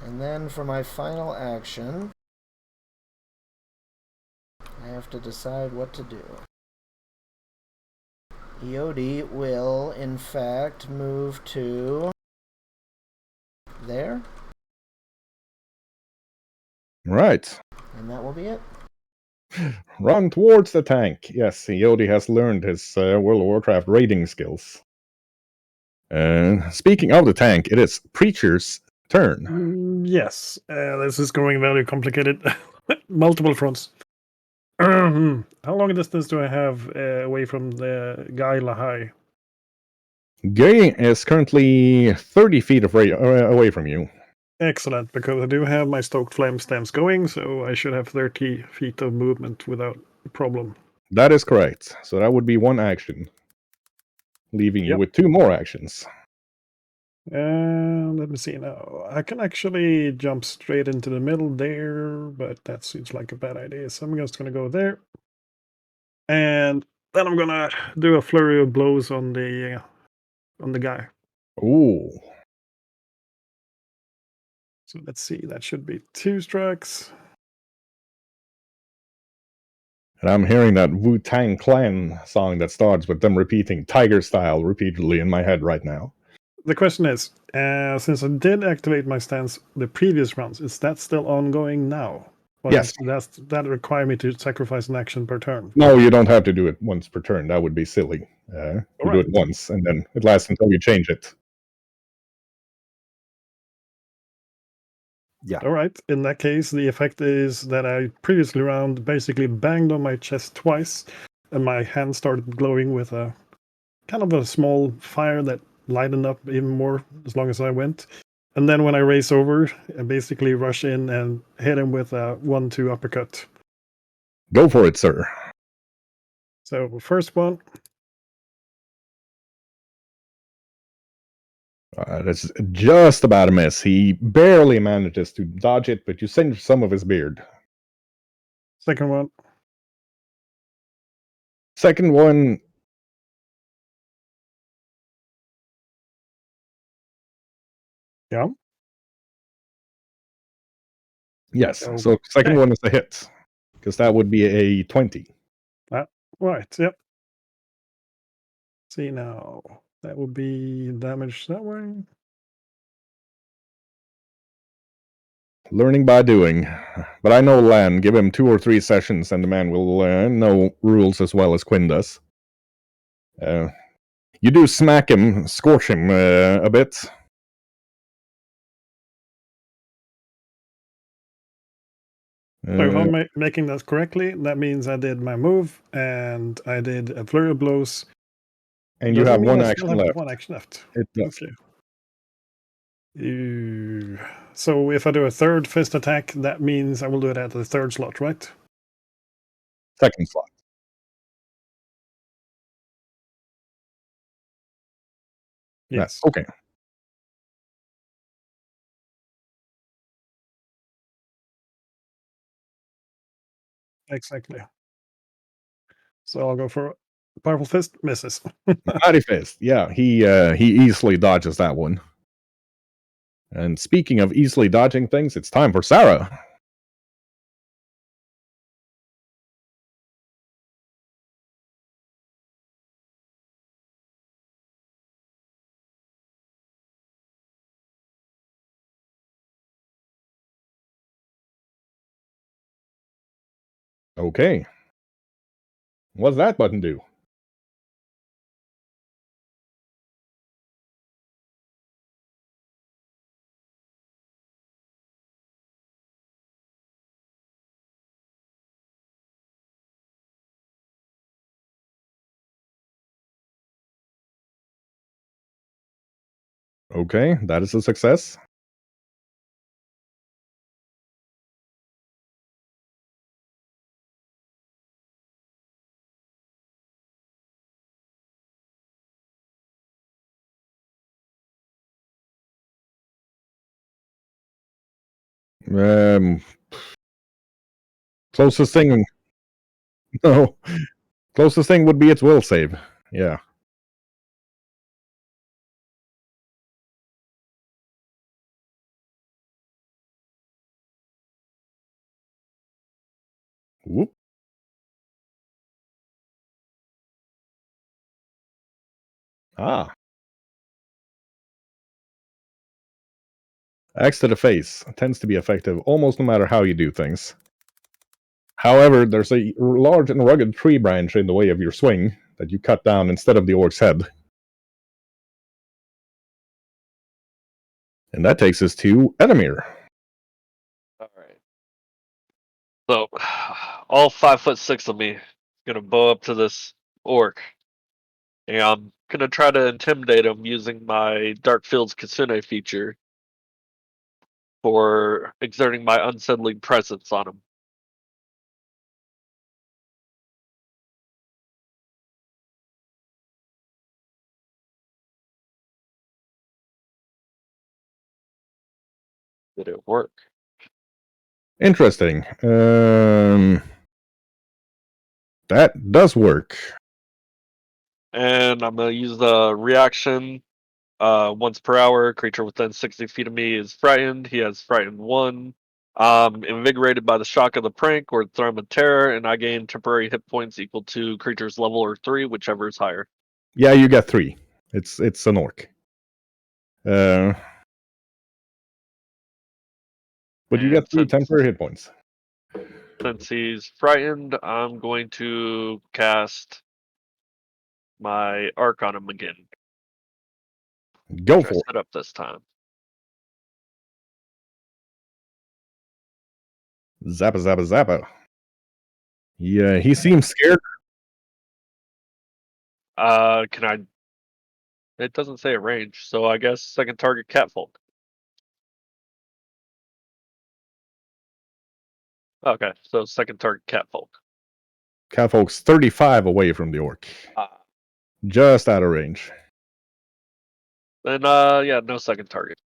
And then for my final action, I have to decide what to do. EOD will, in fact, move to there. Right. And that will be it. Run towards the tank. Yes, Yodi has learned his World of Warcraft raiding skills. Speaking of the tank, it is Preacher's turn. Yes, this is going very complicated. Multiple fronts. How long a distance do I have away from the guy Lahai? Gay is currently 30 feet away from you. Excellent, because I do have my stoked flame stance going, so I should have 30 feet of movement without a problem. That is correct. So that would be one action, leaving you Yep. with 2 more actions. And let me see now. I can actually jump straight into the middle there, but that seems like a bad idea. So I'm just going to go there. And then I'm going to do a flurry of blows on the guy. Ooh. So let's see. That should be 2 strikes. And I'm hearing that Wu-Tang Clan song that starts with them repeating Tiger Style repeatedly in my head right now. The question is, since I did activate my stance the previous rounds, is that still ongoing now? Or Yes. that require me to sacrifice an action per turn? No, you don't have to do it once per turn. That would be silly. You do Alright. it once, and then it lasts until you change it. Yeah. All right. In that case, the effect is that I previously round basically banged on my chest twice, and my hand started glowing with a kind of a small fire that lightened up even more as long as I went. And then when I race over, I basically rush in and hit him with a 1-2 uppercut. Go for it, sir. So first one, That's just about a miss. He barely manages to dodge it, but you singe some of his beard. second one, Second one, yeah. yes. Okay. So second one is a hit, because that would be a 20. Right. Yep. See now, that would be damage that way. Learning by doing. But I know Lan. Give him 2 or 3 sessions, and the man will know rules as well as Quinn does. You do smack him, scorch him a bit. So if I'm making that correctly, that means I did my move and I did a flurry of blows. And Does you that have mean one I action still have left. one action left? It does. Okay. So if I do a third fist attack, that means I will do it at the third slot, right? Second slot. Yes. Okay. Exactly. So I'll go for powerful fist, misses. Mighty Fist. Yeah, he easily dodges that one. And speaking of easily dodging things, it's time for Sarah. Okay. What's that button do? Okay, that is a success. Closest thing. No. Closest thing would be its will save. Yeah. Whoop. Ah. Axe to the face tends to be effective almost no matter how you do things. However, there's a large and rugged tree branch in the way of your swing that you cut down instead of the orc's head. And that takes us to Edamir. All right. So, all 5'6" of me gonna bow up to this orc, and I'm gonna try to intimidate him using my Dark Fields Kitsune feature. for exerting my unsettling presence on him. Did it work? Interesting. That does work. And I'm gonna use the reaction. Once per hour, creature within 60 feet of me is frightened. He has frightened 1. Invigorated by the shock of the prank or thrum of terror, and I gain temporary hit points equal to creature's level or 3, whichever is higher. Yeah, you get 3. It's an orc. But you get 3 temporary hit points. Since he's frightened, I'm going to cast my arc on him again. Go which I for it. set up this time. Zappa, zappa, zappa. Yeah, he seems scared. Can I? It doesn't say a range, so I guess second target catfolk. Okay, so second target catfolk. Catfolk's 35 away from the orc. Just out of range. Then yeah, no second target.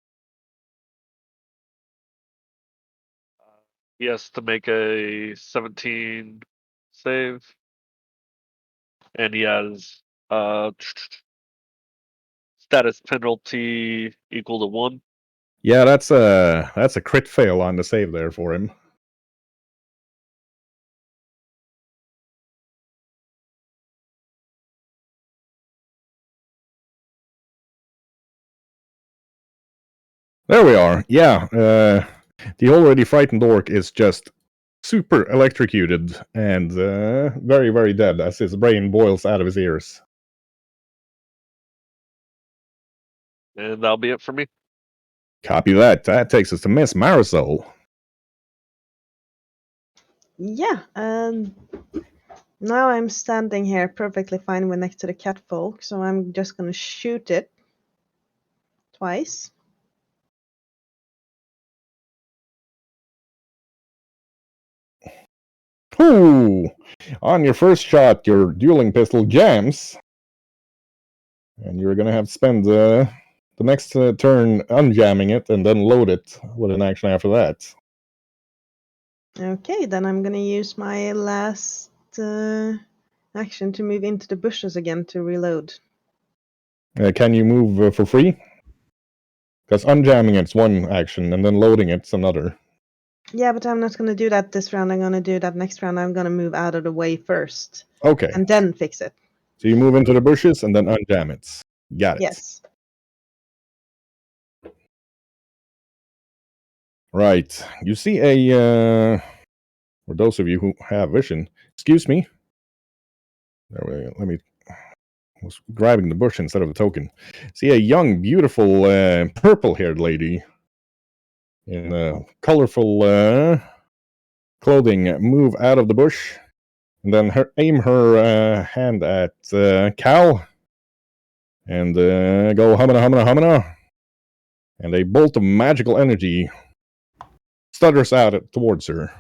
He has to make a 17 save, and he has status penalty equal to 1. Yeah, that's a crit fail on the save there for him. There we are. Yeah, the already frightened orc is just super electrocuted and very, very dead as his brain boils out of his ears. And that'll be it for me. Copy that. That takes us to Miss Marisol. Yeah, now I'm standing here perfectly fine with next to the catfolk, so I'm just gonna shoot it twice. Ooh! On your first shot, your dueling pistol jams. And you're gonna have to spend the next turn unjamming it and then load it with an action after that. Okay, then I'm gonna use my last action to move into the bushes again to reload. Can you move for free? Because unjamming it's one action, and then loading it's another. Yeah, but I'm not gonna do that this round. I'm gonna do that next round. I'm gonna move out of the way first. Okay. And then fix it. So you move into the bushes and then unjam it. Got it. Yes. Right. You see a for those of you who have vision, excuse me. There we go. Let me. I was grabbing the bush instead of the token. See a young, beautiful, purple-haired lady in colorful clothing move out of the bush, and then aim her hand at Cal, and go humana, humana, humana, and a bolt of magical energy stutters out towards her.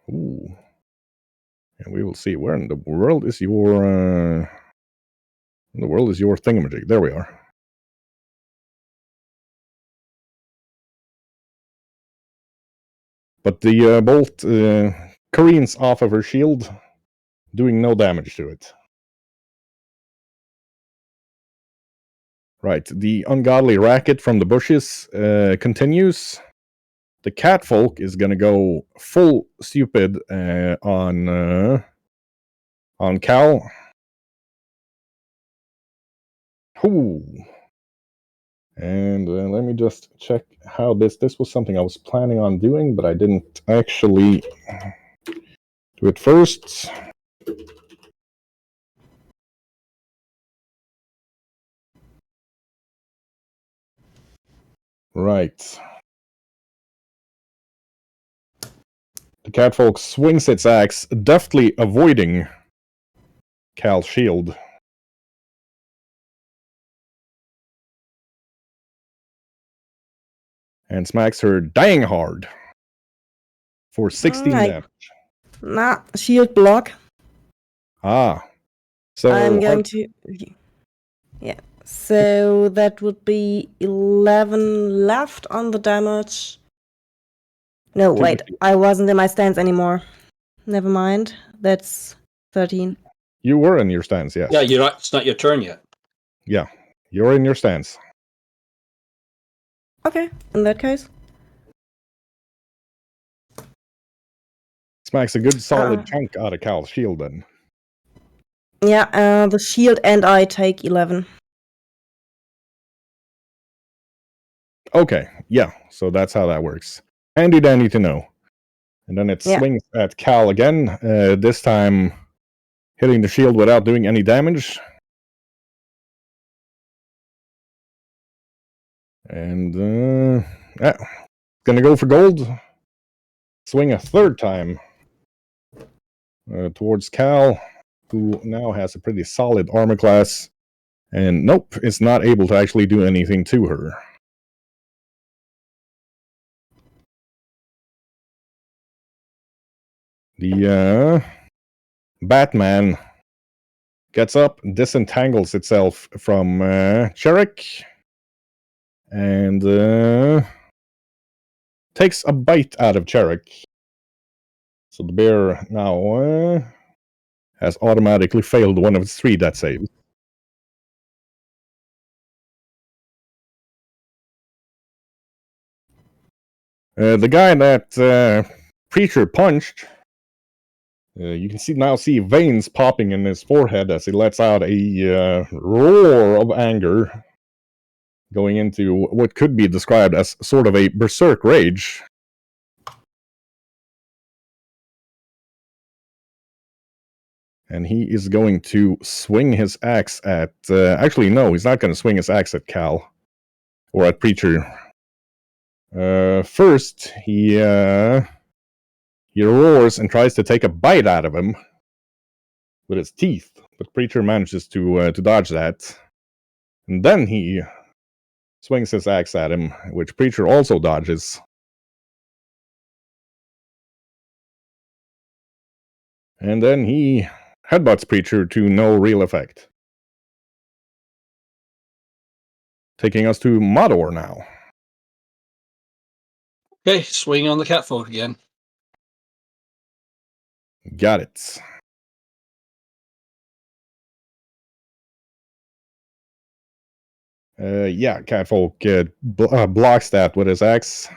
Ooh. And we will see where in the world is your thingamajig. There we are. But the bolt careens off of her shield, doing no damage to it. Right, the ungodly racket from the bushes continues. The catfolk is gonna go full stupid on Cal. Ooh. And let me just check how this was something I was planning on doing, but I didn't actually do it first. Right. The catfolk swings its axe, deftly avoiding Cal's shield. and smacks her dying hard for 16 damage. Nah, shield block. Ah. So I'm going to. Yeah. So that would be 11 left on the damage. No, wait. I wasn't in my stance anymore. Never mind. That's 13. You were in your stance, yes. Yeah, it's not your turn yet. Yeah, you're in your stance. Okay, in that case. Smacks a good solid chunk out of Cal's shield then. Yeah, the shield and I take 11. Okay, yeah, so that's how that works. Handy dandy to know. And then it swings at Cal again, this time hitting the shield without doing any damage. And, gonna go for gold. Swing a third time towards Cal, who now has a pretty solid armor class. And nope, it's not able to actually do anything to her. The Batman gets up, disentangles itself from Cherik, and takes a bite out of Cherik. So the bear now has automatically failed one of its 3 death saves. The guy that Preacher punched, you can see veins popping in his forehead as he lets out a roar of anger, going into what could be described as sort of a berserk rage. And he is going to swing his axe at... actually, no, he's not going to swing his axe at Cal. Or at Preacher. First, he roars and tries to take a bite out of him with his teeth. But Preacher manages to dodge that. And then he swings his axe at him, which Preacher also dodges. And then he headbutts Preacher to no real effect. Taking us to Modor now. Okay, swing on the catfolk again. Got it. Yeah, Catfolk blocks that with his axe.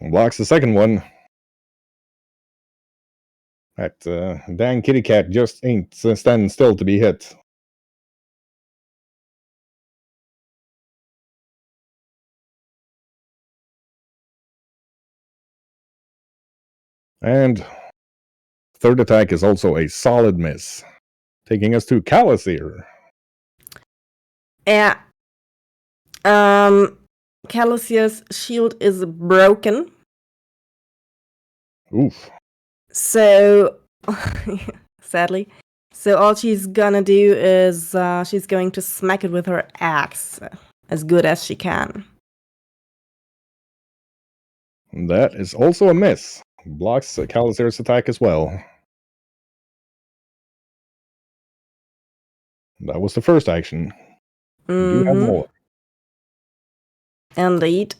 Blocks the second one. That dang kitty cat just ain't standing still to be hit. And third attack is also a solid miss. Taking us to Callus Yeah. Calicia's shield is broken. Oof. So, sadly. So all she's gonna do is she's going to smack it with her axe as good as she can. That is also a miss. Blocks Callus attack as well. That was the first action. We do have more. Indeed.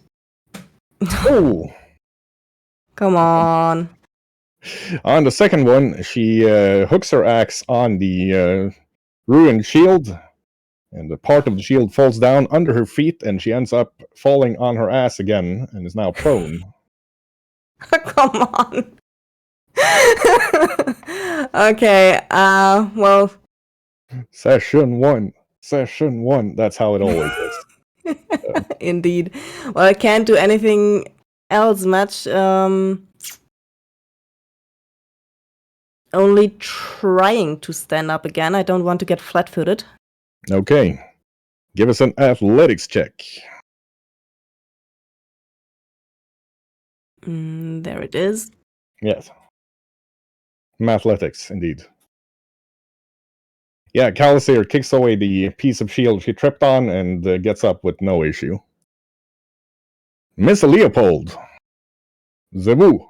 Oh! Come on. On the second one, she hooks her axe on the ruined shield, and the part of the shield falls down under her feet, and she ends up falling on her ass again, and is now prone. Come on. Okay, well. Session 1. Session 1. That's how it always is. Indeed. Well, I can't do anything else much. Only trying to stand up again. I don't want to get flat-footed. Okay. Give us an athletics check. There it is. Yes. Mathletics, indeed. Yeah, Calisir kicks away the piece of shield she tripped on and gets up with no issue. Miss Leopold. Zebu.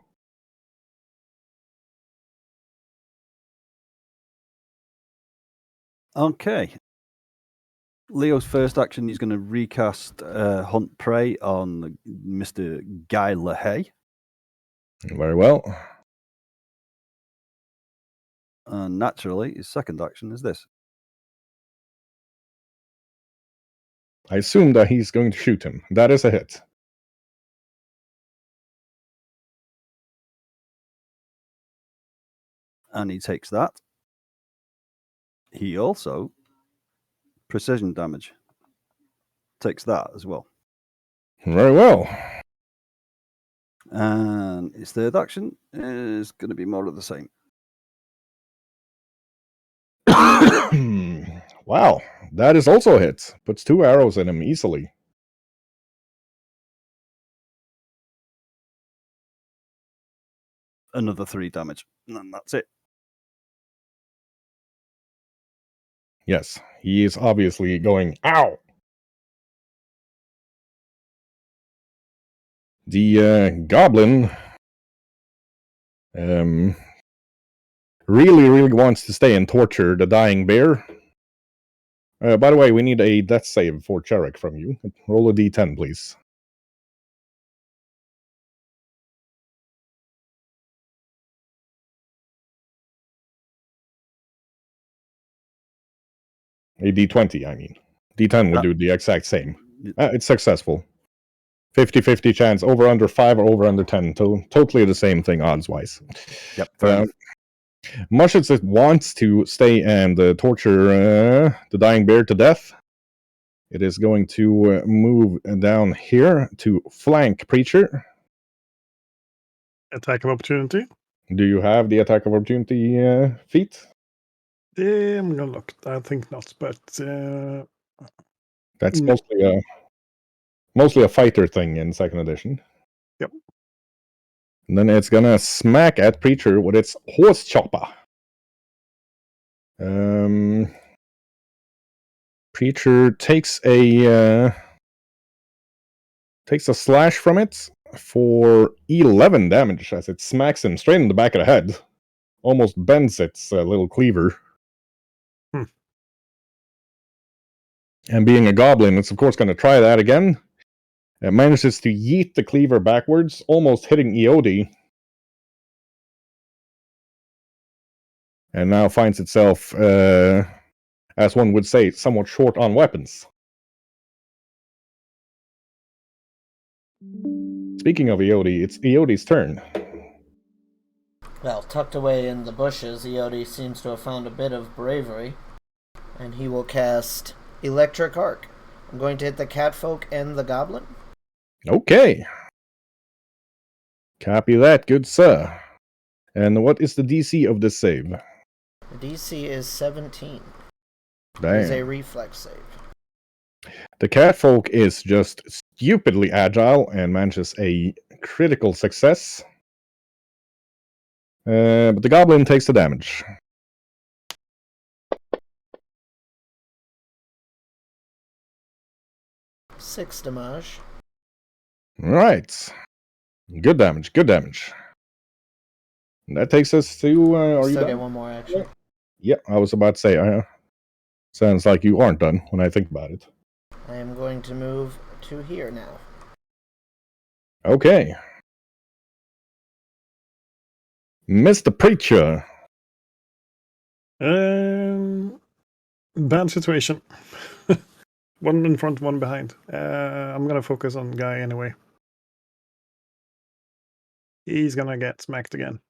Okay. Leo's first action, he's going to recast Hunt Prey on Mr. Guy LaHaye. Very well. And naturally, his second action is this. I assume that he's going to shoot him. That is a hit. And he takes that. He also precision damage. Takes that as well. Very well. And his third action is going to be more of the same. Wow, that is also a hit. Puts 2 arrows in him easily. Another 3 damage. And that's it. Yes, he is obviously going, ow! The goblin really wants to stay and torture the dying bear. By the way, we need a death save for Cherek from you. Roll a d10, please. A d20, I mean. D10 will do the exact same. It's successful. 50-50 chance, over under 5 or over under 10. Totally the same thing odds-wise. Yep, fair enough. Much as it wants to stay and torture the dying bear to death, it is going to move down here to flank Preacher. Attack of opportunity. Do you have the attack of opportunity feat? I'm gonna look. I think not, but That's mostly a fighter thing in second edition. Yep. And then it's gonna smack at Preacher with its horse chopper. Preacher takes a slash from it for 11 damage as it smacks him straight in the back of the head. Almost bends its little cleaver. And being a goblin, it's of course going to try that again. It manages to yeet the cleaver backwards, almost hitting Eodi. And now finds itself, as one would say, somewhat short on weapons. Speaking of Eodi, it's Eodi's turn. Well, tucked away in the bushes, Eodi seems to have found a bit of bravery, and he will cast Electric Arc. I'm going to hit the catfolk and the goblin. Okay. Copy that, good sir. And what is the DC of this save? The DC is 17. Damn. It is a reflex save. The catfolk is just stupidly agile and manages a critical success. But the goblin takes the damage. Six damage. Right. Good damage, good damage. And that takes us to... are you Still done? get one more action. Yeah, I was about to say, sounds like you aren't done when I think about it. I am going to move to here now. Okay. Mr. Preacher. Bad situation. One in front, one behind. I'm gonna focus on Guy anyway. He's gonna get smacked again.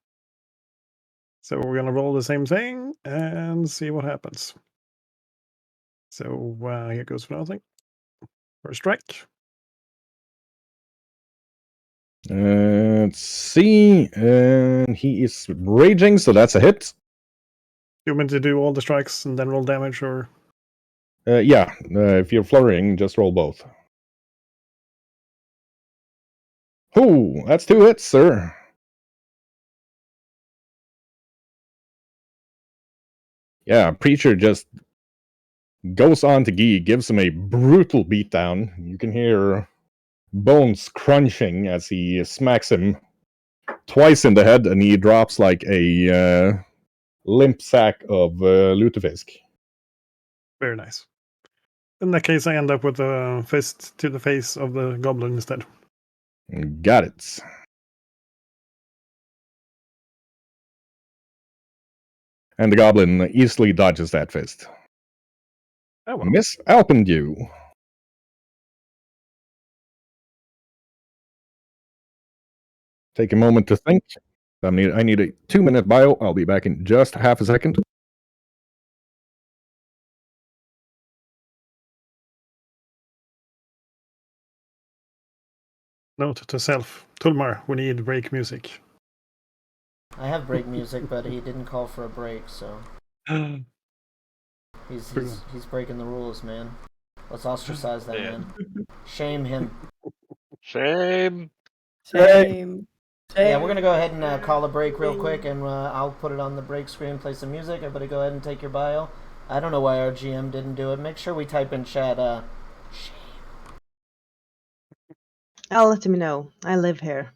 So we're gonna roll the same thing and see what happens. So here goes for nothing. First strike. Let's see. He is raging, so that's a hit. You want me to do all the strikes and then roll damage, or? Yeah, if you're flurrying, just roll both. Ooh, that's 2 hits, sir. Yeah, Preacher just goes on to Guy, gives him a brutal beatdown. You can hear bones crunching as he smacks him twice in the head, and he drops like a limp sack of lutefisk. Very nice. In that case, I end up with a fist to the face of the goblin instead. Got it. And the goblin easily dodges that fist. Oh, well. Miss Alpendew. Take a moment to think. I need a 2-minute bio. I'll be back in just half a second. Note to self. Tulmar, we need break music. I have break music, but he didn't call for a break, so he's breaking the rules, man. Let's ostracize that man. Shame him. Shame. Shame. Yeah, we're gonna go ahead and call a break real quick, and I'll put it on the break screen, play some music. Everybody go ahead and take your bio. I don't know why our GM didn't do it. Make sure we type in chat, shame. I'll let him know. I live here.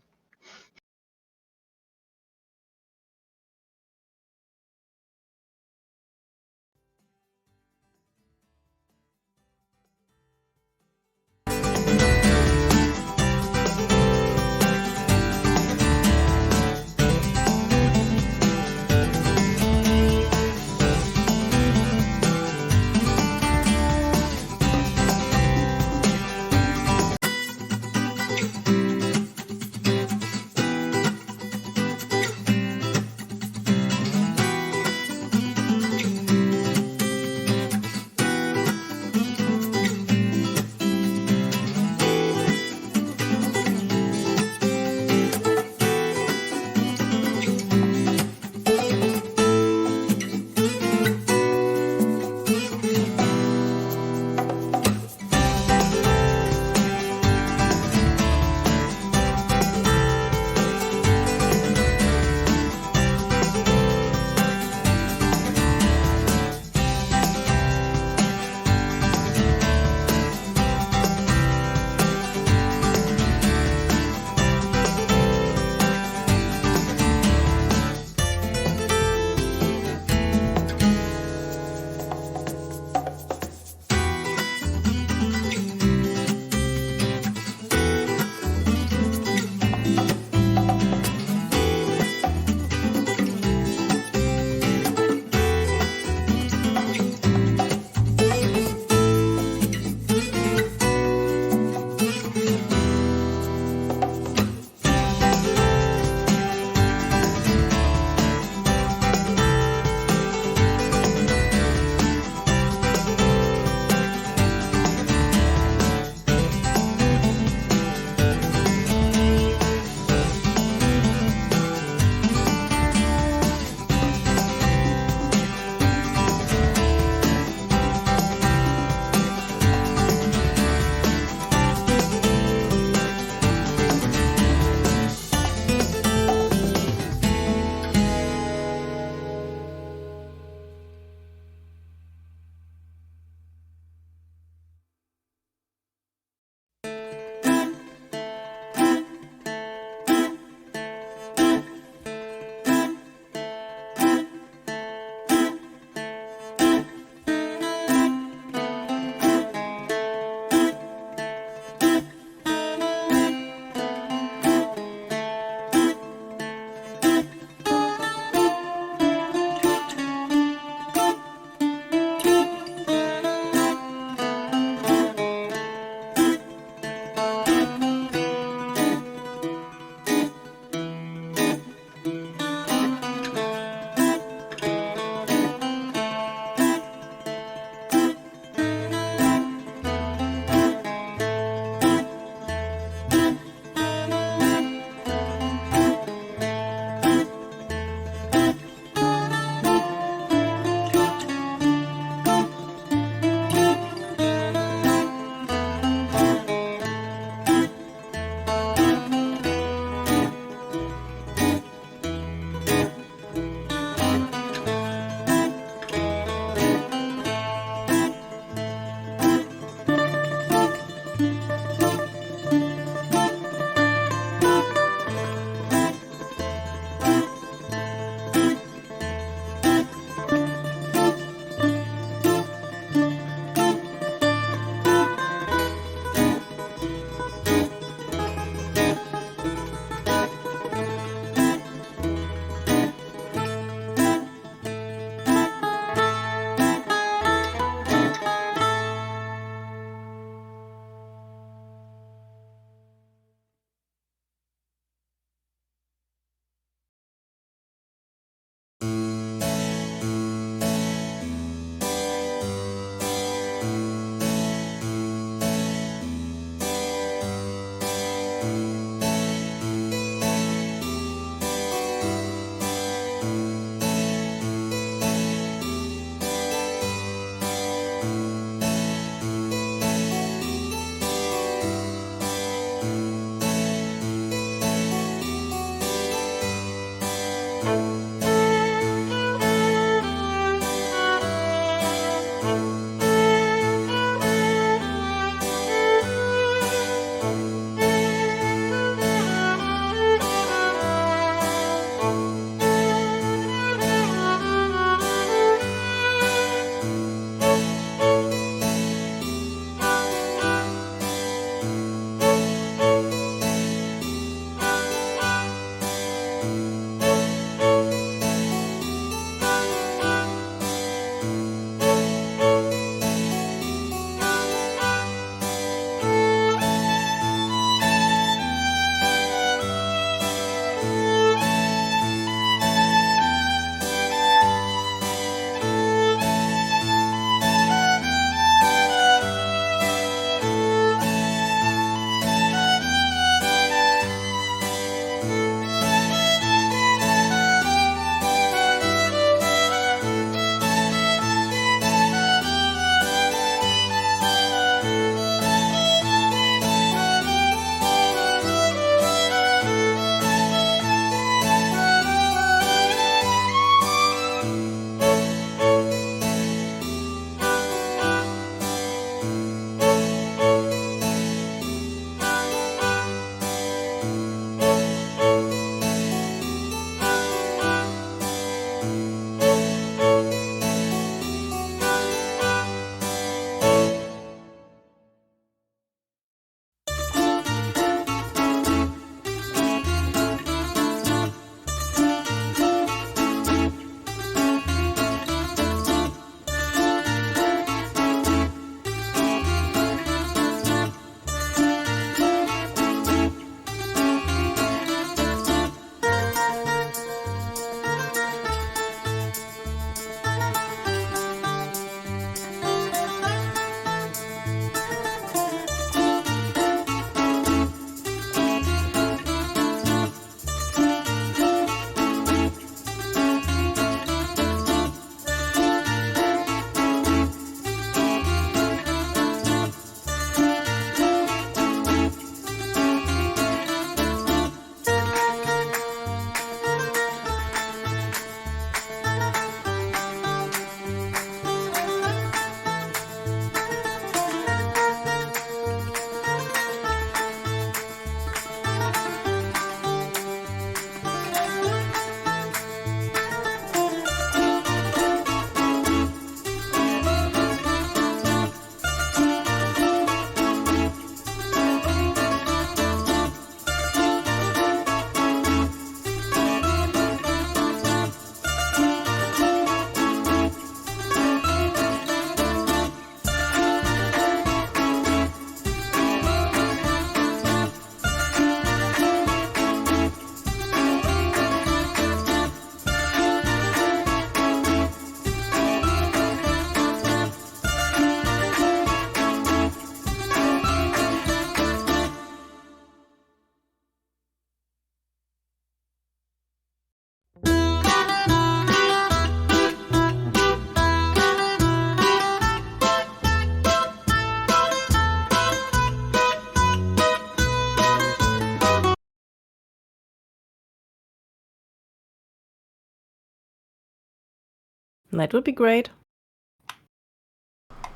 That would be great.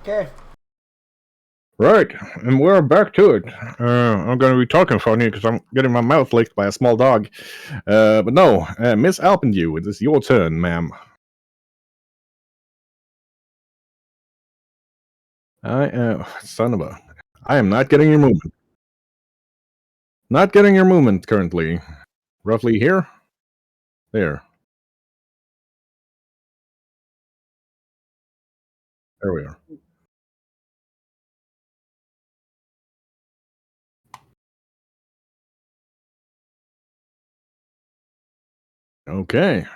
Okay. Right, and we're back to it. I'm going to be talking funny because I'm getting my mouth licked by a small dog. But no, Miss Alpendew, it is your turn, ma'am. Son of a... I am not getting your movement. Not getting your movement currently. Roughly here? There. There we are. Okay.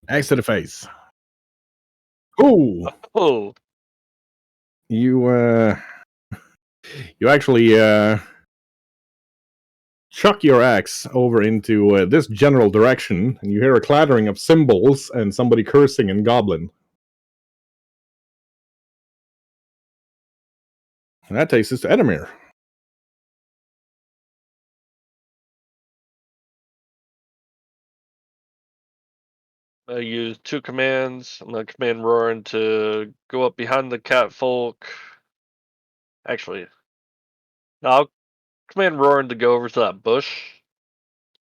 Axe to the face. Ooh! Oh, You actually chuck your axe over into this general direction, and you hear a clattering of cymbals and somebody cursing in Goblin. And that takes us to Edamir. I use 2 commands. I'm gonna command Roarin to go up behind the catfolk. Actually, no, I'll command Roarin to go over to that bush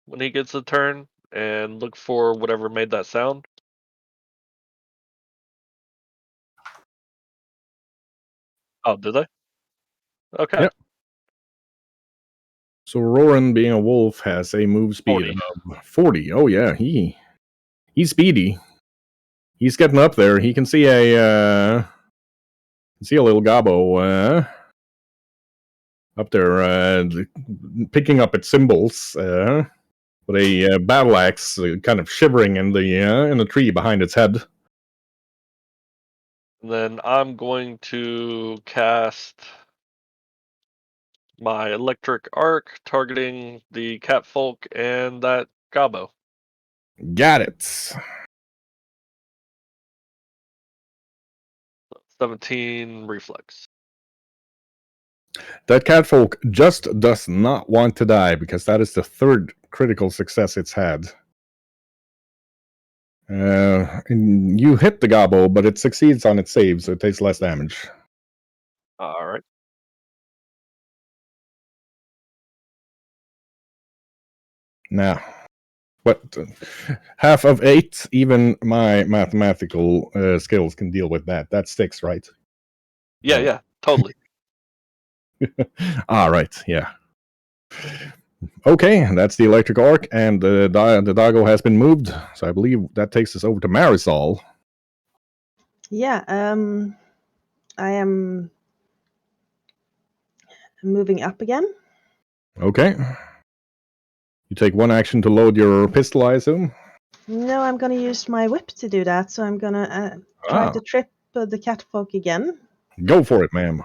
when he gets a turn and look for whatever made that sound. Oh, did they? Okay. Yep. So Roran, being a wolf, has a move speed 40. of 40. Oh yeah, he's speedy. He's getting up there. He can see a little gobbo up there picking up its symbols with a battle axe kind of shivering in the tree behind its head. And then I'm going to cast my electric arc targeting the catfolk and that gobbo. Got it. 17 reflex. That catfolk just does not want to die because that is the 3rd critical success it's had. And you hit the gobbo, but it succeeds on its save, so it takes less damage. Alright. Now, what? Half of 8, even my mathematical skills can deal with that. That's 6, right? Yeah, Oh. yeah, totally. Right, yeah. Okay, that's the electric arc, and the doggo has been moved, so I believe that takes us over to Marisol. Yeah, I am moving up again. Okay. You take 1 action to load your pistol, I assume? No, I'm gonna use my whip to do that, so I'm gonna try Ah. to trip the catfolk again. Go for it, ma'am.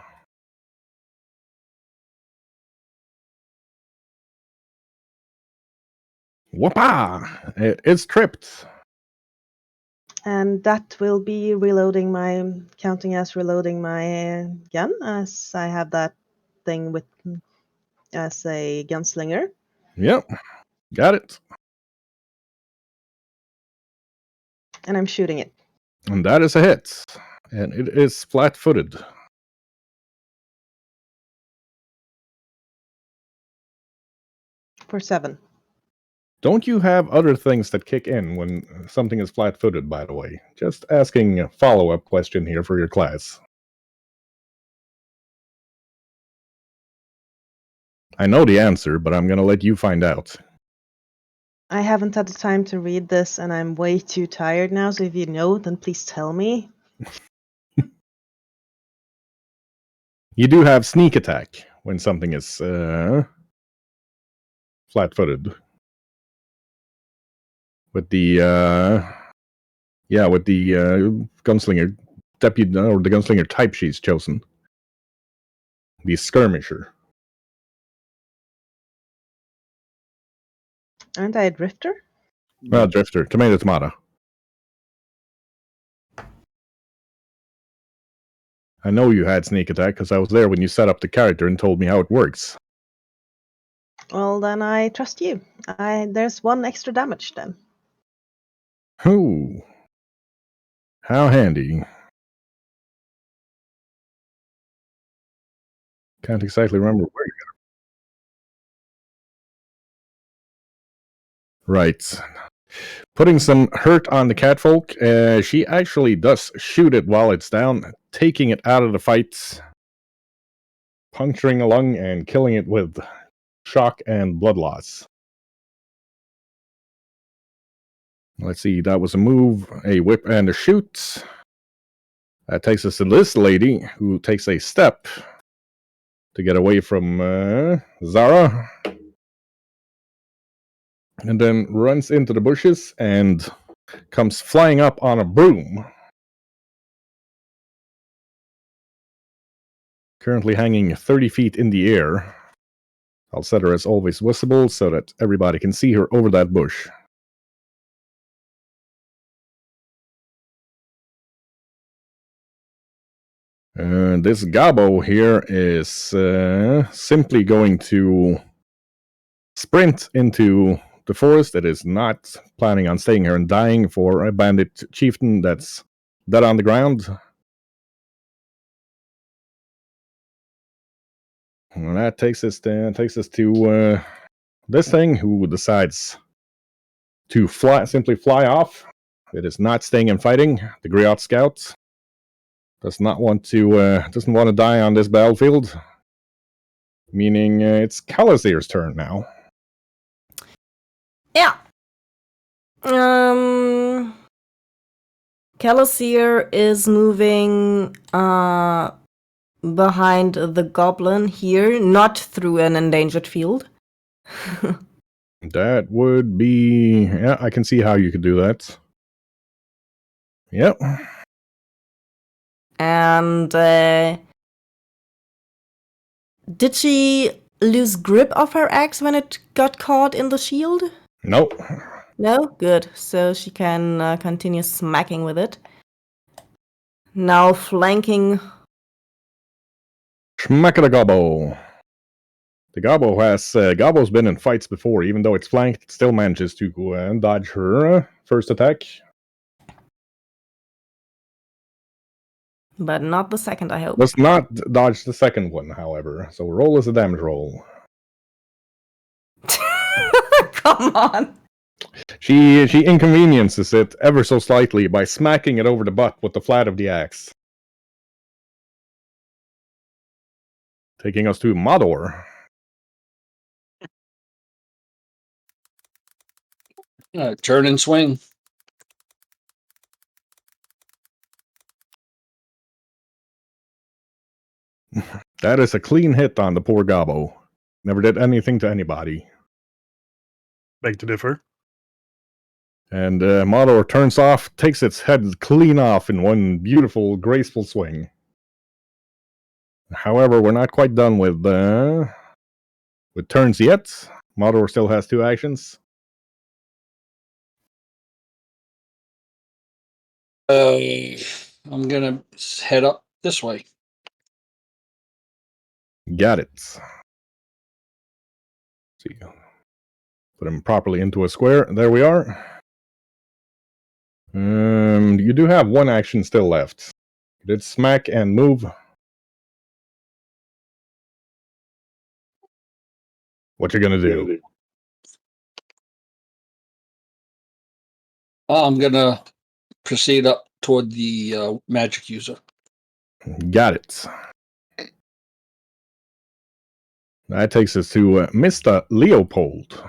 Whoopah! It's tripped. And that will be counting as reloading my gun, as I have that thing with as a gunslinger. Yep. Got it. And I'm shooting it. And that is a hit. And it is flat-footed. For 7. Don't you have other things that kick in when something is flat-footed, by the way? Just asking a follow-up question here for your class. I know the answer, but I'm going to let you find out. I haven't had the time to read this, and I'm way too tired now, so if you know, then please tell me. You do have sneak attack when something is flat-footed. With the gunslinger deputy or the gunslinger type she's chosen. The skirmisher. Aren't I a drifter? Well, drifter. Tomato, tomato. I know you had sneak attack because I was there when you set up the character and told me how it works. Well, then I trust you. There's 1 extra damage then. Ooh. How handy. Can't exactly remember where you got it. Right. Putting some hurt on the catfolk, she actually does shoot it while it's down, taking it out of the fight, puncturing a lung and killing it with shock and blood loss. Let's see, that was a move, a whip, and a shoot. That takes us to this lady, who takes a step to get away from Zara. And then runs into the bushes and comes flying up on a broom. Currently hanging 30 feet in the air. I'll set her as always visible so that everybody can see her over that bush. This gobbo here is simply going to sprint into the forest. It is not planning on staying here and dying for a bandit chieftain that's dead on the ground. And that takes us to this thing, who decides to simply fly off. It is not staying and fighting. The Griot Scout doesn't want to die on this battlefield. Meaning it's Kalasir's turn now. Yeah. Kalasir is moving behind the goblin here, not through an endangered field. That would be... Yeah, I can see how you could do that. Yep. And did she lose grip of her axe when it got caught in the shield? Nope. No? Good. So she can continue smacking with it. Now flanking. Schmack of the gobbo. The gobbo's been in fights before. Even though it's flanked, it still manages to dodge her first attack. But not the second, I hope. Does not dodge the second one, however. So roll as a damage roll. Come on. She inconveniences it ever so slightly by smacking it over the butt with the flat of the axe. Taking us to Mador. Turn and swing. That is a clean hit on the poor gobbo. Never did anything to anybody. Beg to differ. And Mador takes its head clean off in one beautiful, graceful swing. However, we're not quite done with turns yet. Mador still has 2 actions. I'm gonna head up this way. Got it. See. Put him properly into a square. There we are. You do have 1 action still left. You did smack and move. What you gonna do? I'm gonna proceed up toward the magic user. Got it. That takes us to Mr. Leopold.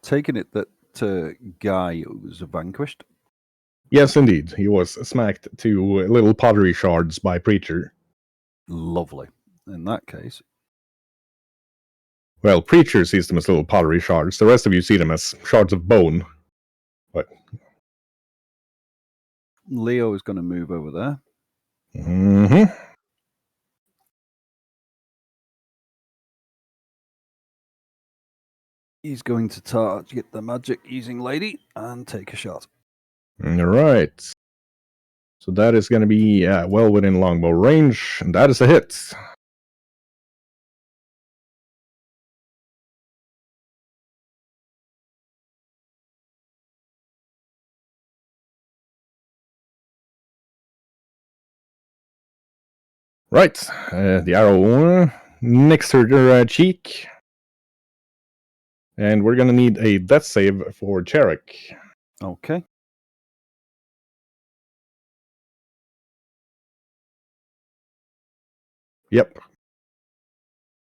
Taking it that Guy was vanquished. Yes, indeed. He was smacked to little pottery shards by Preacher. Lovely. In that case, Well, Preacher sees them as little pottery shards. The rest of you see them as shards of bone. But Leo is going to move over there. Mm-hmm. He's going to target the magic using lady and take a shot. All right. So that is going to be well within longbow range, and that is a hit. Right. The arrow nicks her cheek. And we're going to need a death save for Cherik. Okay. Yep.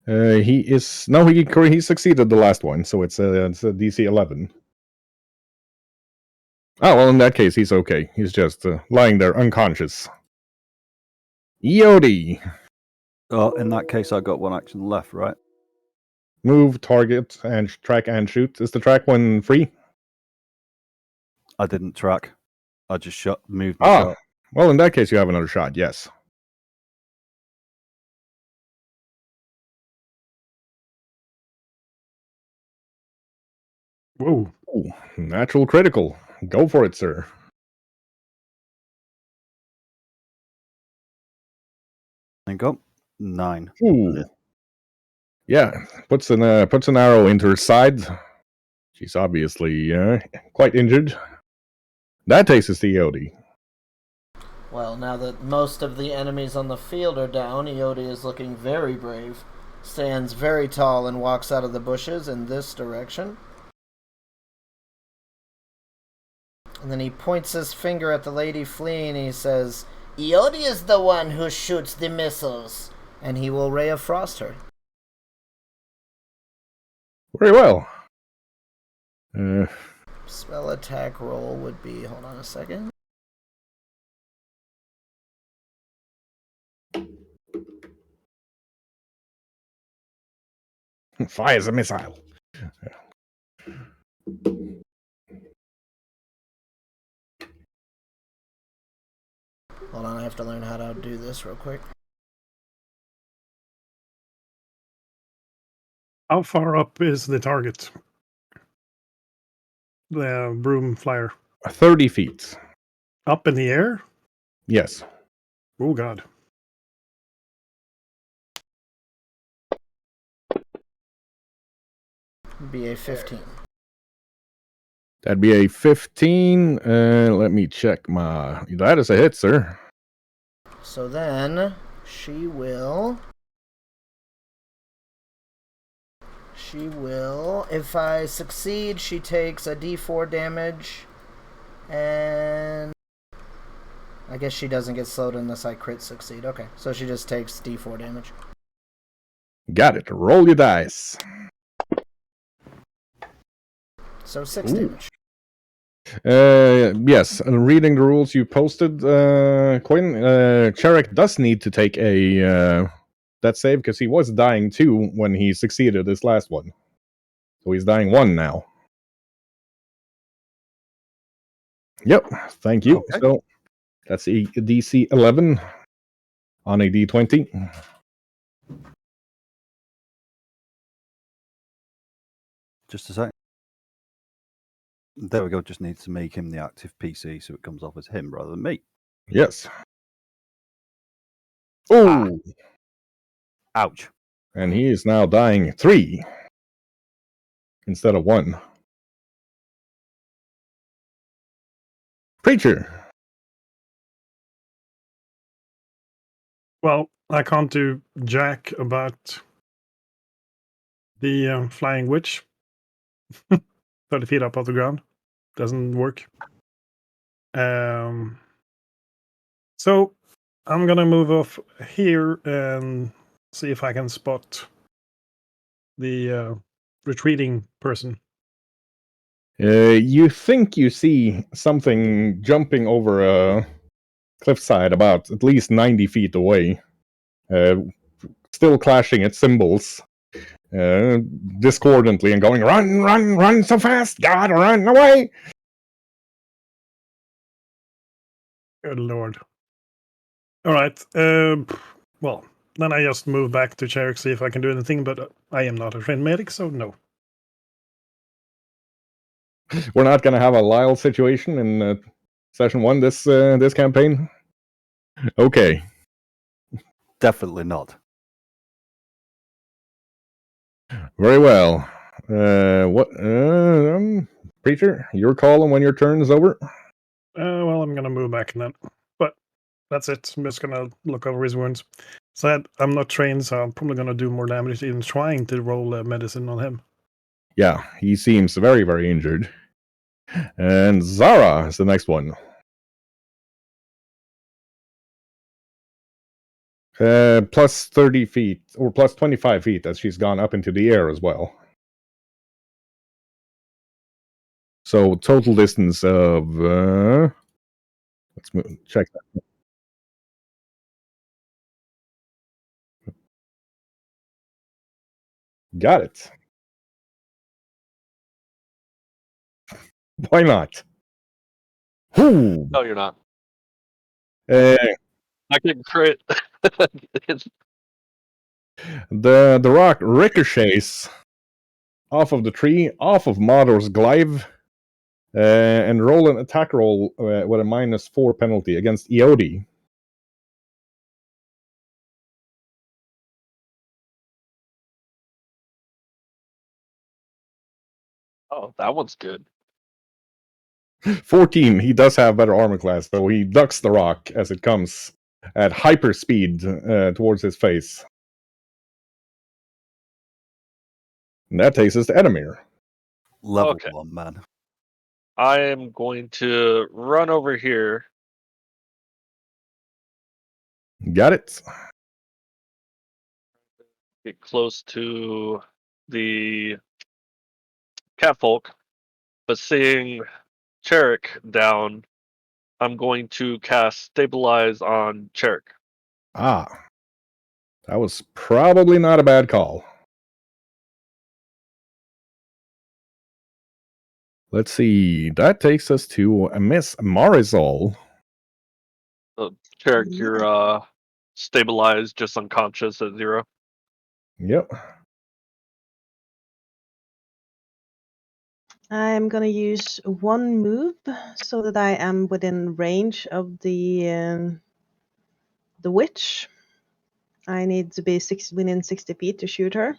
He succeeded the last one, so it's a DC 11. Oh, well, in that case, he's okay. He's just lying there unconscious. Yodi! Oh, in that case, I got 1 action left, right? Move, target, and track and shoot. Is the track one free? I didn't track. I just moved my shot. Well, in that case, you have another shot, yes. Whoa. Ooh, natural critical. Go for it, sir. And go 9. Ooh. Yeah, puts an arrow into her side. She's obviously quite injured. That takes us to Iodi. Well, now that most of the enemies on the field are down, Iodi is looking very brave, stands very tall, and walks out of the bushes in this direction. And then he points his finger at the lady fleeing, and he says, Iodi is the one who shoots the missiles, and he will Ray of Frost her. Very well. Spell attack roll would be, hold on a second. Fires a missile. Hold on, I have to learn how to do this real quick. How far up is the target? The broom flyer. 30 feet. Up in the air? Yes. Oh, God. Be a 15. That'd be a 15. Let me check my... That is a hit, sir. So then, she will... If I succeed, she takes a d4 damage, and I guess she doesn't get slowed unless I crit succeed. Okay, so she just takes d4 damage. Got it. Roll your dice. So 6 damage. Yes, reading the rules you posted, Quinn, Charek does need to take a that save because he was dying 2 when he succeeded this last one. So he's dying 1 now. Yep, thank you. Okay. So that's a DC 11 on a D20. Just a sec. There we go. Just need to make him the active PC so it comes off as him rather than me. Yes. Oh! Ouch. And he is now dying 3 instead of 1. Preacher. Well, I can't do jack about the flying witch. 30 feet up off the ground. Doesn't work. So I'm gonna move off here and see if I can spot the retreating person. You think you see something jumping over a cliffside about at least 90 feet away, still clashing its cymbals discordantly and going, run, run, run so fast, gotta run away. Good lord. All right. Well, then I just move back to Cherok, see if I can do anything, but I am not a trained medic, so no. We're not going to have a Lyle situation in session 1 this campaign. Okay. Definitely not. Very well. Preacher, your call on when your turn is over. Well, I'm gonna move back then. But that's it. I'm just gonna look over his wounds. So I'm not trained, so I'm probably gonna do more damage even trying to roll medicine on him. Yeah, he seems very, very injured. And Zara is the next one. Plus 30 feet, or plus 25 feet, as she's gone up into the air as well. So total distance of... let's check that. Got it. Why not? Ooh. No, you're not. Uh, I can crit. the rock ricochets off of the tree, off of Modor's glaive, and roll an attack roll with a -4 penalty against Iodi. Oh, that one's good. 14. He does have better armor class, so he ducks the rock as it comes at hyper speed towards his face. And that takes us to Edamir. Level Okay. 1, man. I am going to run over here. Got it. Get close to the catfolk, but seeing Cherik down, I'm going to cast Stabilize on Cherik. Ah. That was probably not a bad call. Let's see. That takes us to Miss Marisol. So, Cherik, you're stabilized, just unconscious at 0. Yep. I'm gonna use one move so that I am within range of the witch. I need to be within 60 feet to shoot her.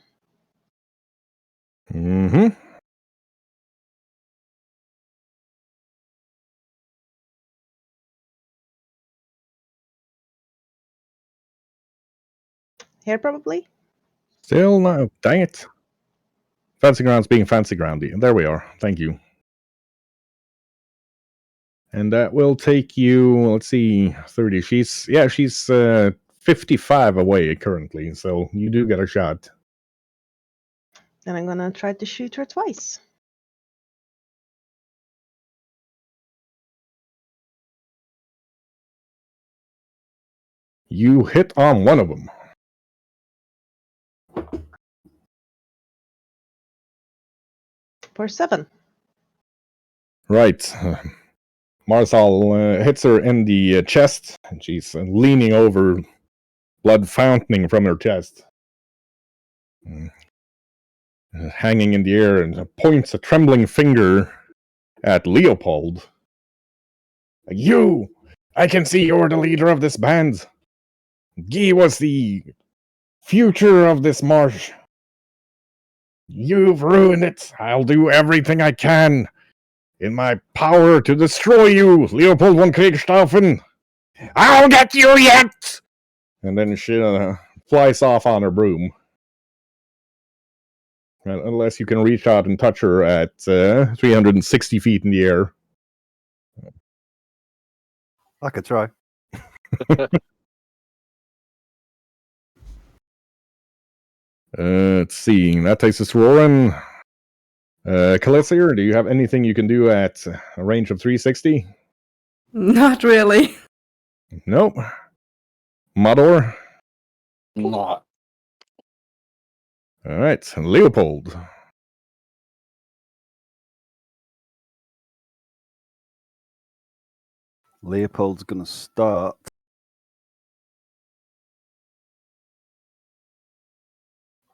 Mm-hmm. Here, probably. Still no. Dang it. Fancy grounds being fancy groundy. There we are. Thank you. And that will take you, let's see, 30. She's 55 away currently, so you do get a shot. Then I'm gonna try to shoot her twice. You hit on one of them. For 7. Right. Marsal hits her in the chest, and she's leaning over, blood fountaining from her chest. Hanging in the air, and points a trembling finger at Leopold. You! I can see you're the leader of this band. He was the future of this marsh. You've ruined it. I'll do everything I can in my power to destroy you, Leopold von Kriegstaufen. I'll get you yet! And then she flies off on her broom. Unless you can reach out and touch her at 360 feet in the air. I could try. Let's see. That takes us to Roran. Kalissir, do you have anything you can do at a range of 360? Not really. Nope. Mador? Not. All right. Leopold. Leopold's going to start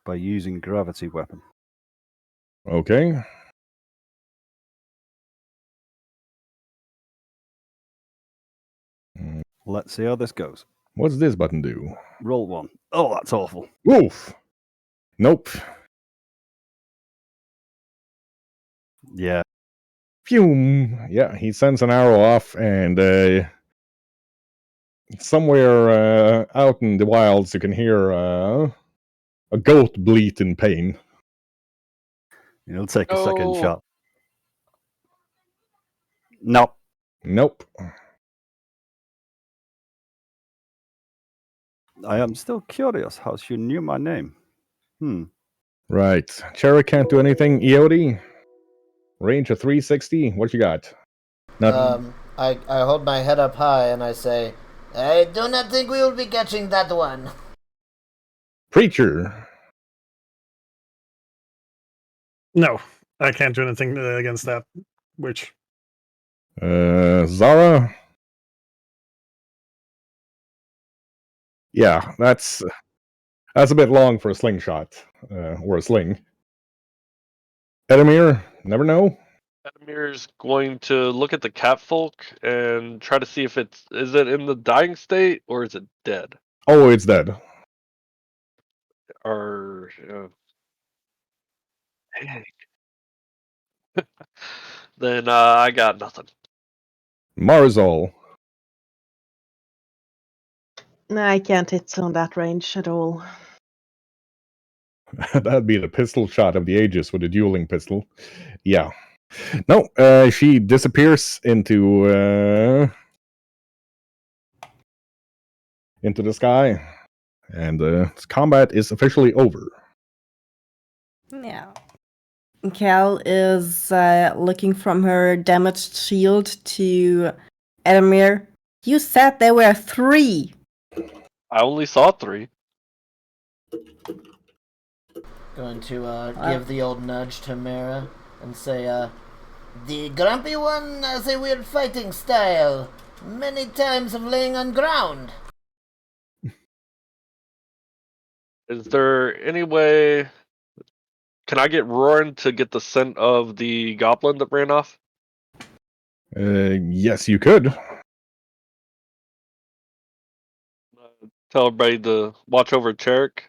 by using gravity weapon. Okay. Let's see how this goes. What's this button do? Roll 1. Oh, that's awful. Oof. Nope. Yeah. Fume. Yeah, he sends an arrow off, and somewhere out in the wilds, you can hear a goat bleat in pain. It'll take a second No. shot. Nope. Nope. I am still curious how she knew my name. Right. Chera can't do anything. Eody? Range of 360? What you got? Nothing. I hold my head up high and I say, I do not think we will be catching that one. Preacher. No, I can't do anything against that witch. Zara? Yeah, that's a bit long for a slingshot. Or a sling. Edamir? Never know. Adamir's going to look at the catfolk and try to see if is it in the dying state or is it dead? Oh, it's dead. Or dang. Then I got nothing. Marzal. I can't hit on that range at all. That'd be the pistol shot of the ages with a dueling pistol. Yeah. No, she disappears into the sky, and combat is officially over. Yeah. Cal is looking from her damaged shield to Edamir. You said there were 3. I only saw 3. Going to give the old nudge to Mara and say, the grumpy one has a weird fighting style. Many times of laying on ground. Is there any way? Can I get Roaring to get the scent of the goblin that ran off? Yes, you could. Tell everybody to watch over Cherrick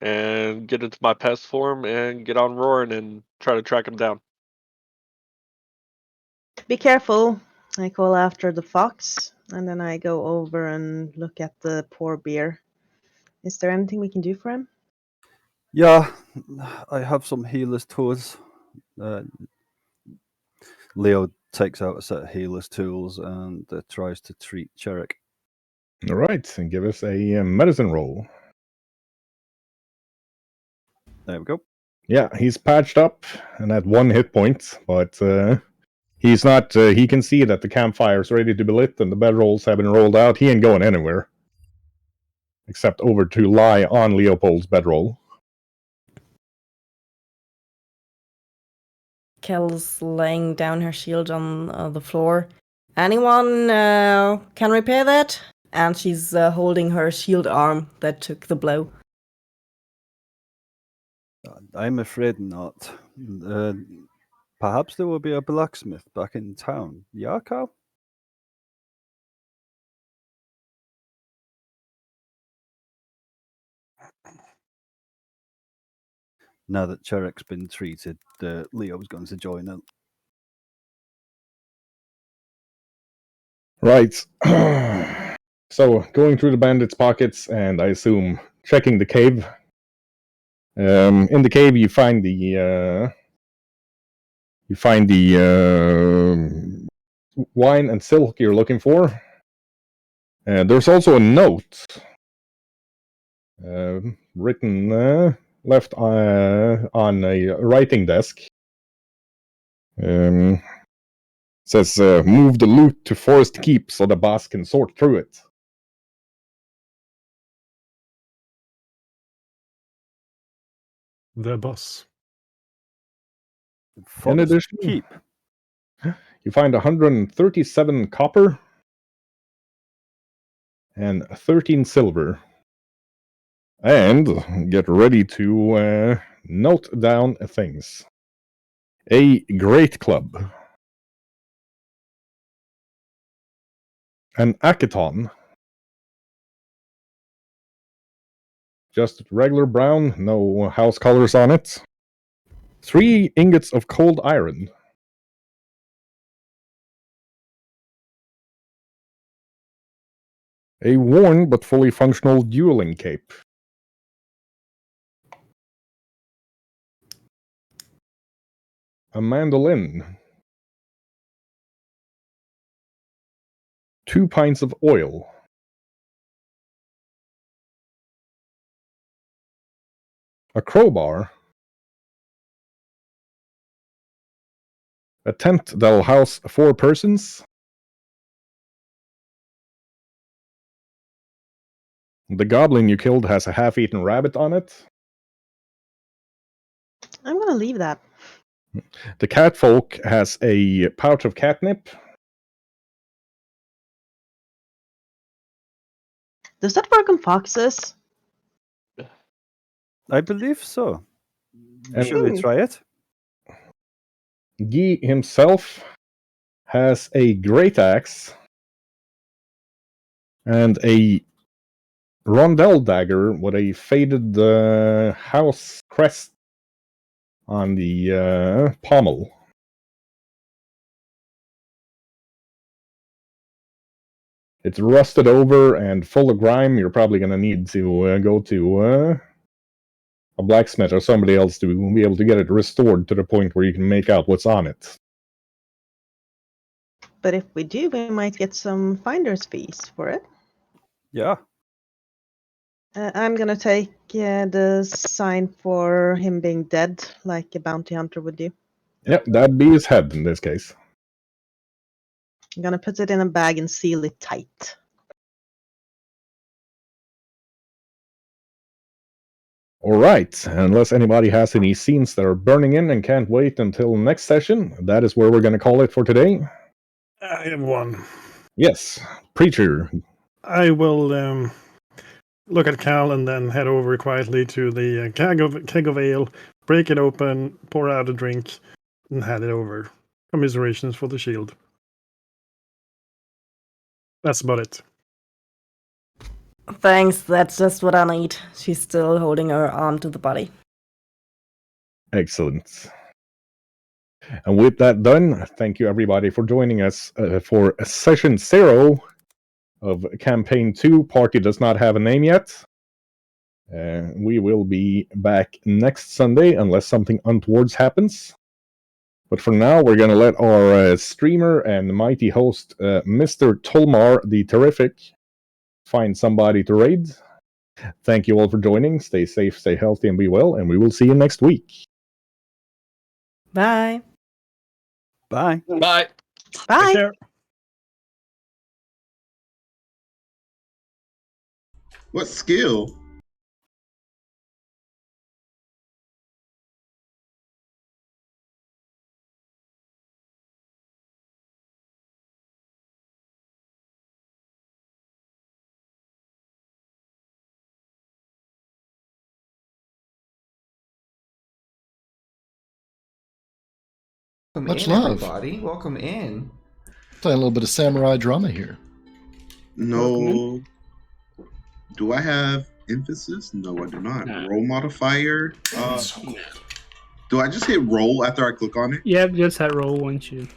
and get into my pest form and get on Roaring and try to track him down. Be careful, I call after the fox, and then I go over and look at the poor bear. Is there anything we can do for him? Yeah, I have some healer's tools. Leo takes out a set of healer's tools and tries to treat Cherrick. All right, and give us a medicine roll. There we go. Yeah, he's patched up and at 1 hit point, but he's not. He can see that the campfire's ready to be lit and the bedrolls have been rolled out. He ain't going anywhere, except over to lie on Leopold's bedroll. Kel's laying down her shield on the floor. Anyone can repair that? And she's holding her shield arm that took the blow. I'm afraid not. Perhaps there will be a blacksmith back in town. Yeah, Carl? Now that Cherrick's been treated, Leo's going to join in. Right. So, going through the bandits' pockets and I assume checking the cave. In the cave, you find the wine and silk you're looking for. There's also a note written left on a writing desk. Says, move the loot to Forest Keep so the boss can sort through it. The boss. In addition, Keep. you find 137 copper and 13 silver. And get ready to note down things. A great club. An akiton. Just regular brown, no house colors on it. 3 ingots of cold iron. A worn but fully functional dueling cape. A mandolin. 2 pints of oil. A crowbar. A tent that'll house 4 persons. The goblin you killed has a half-eaten rabbit on it. I'm gonna leave that. The catfolk has a pouch of catnip. Does that work on foxes? I believe so. And- Should we try it? Guy himself has a great axe and a rondel dagger with a faded house crest on the pommel. it's rusted over and full of grime, you're probably going to need to go to a blacksmith or somebody else to be able to get it restored to the point where you can make out what's on it. But if we do, we might get some finder's fees for it. Yeah. I'm gonna take the sign for him being dead, like a bounty hunter would do. Yep, that'd be his head in this case. I'm gonna put it in a bag and seal it tight. All right, unless anybody has any scenes that are burning in and can't wait until next session, that is where we're going to call it for today. I have one. Yes, Preacher. I will look at Cal and then head over quietly to the keg of ale, break it open, pour out a drink, and hand it over. Commiserations for the shield. That's about it. Thanks, that's just what I need. She's still holding her arm to the body. Excellent. And with that done, thank you everybody for joining us for session 0 of campaign 2. Party does not have a name yet. We will be back next Sunday unless something untoward happens. But for now, we're going to let our streamer and mighty host, Mr. Tolmar the Terrific, find somebody to raid. Thank you all for joining. Stay safe, stay healthy, and be well. And we will see you next week. Bye. Bye. Bye. Bye. Take care. What skill? Much love. Everybody. Welcome in. Playing a little bit of samurai drama here. No. Do I have emphasis? No, I do not. No. Roll modifier. Do I just hit roll after I click on it? Yep, just hit roll once you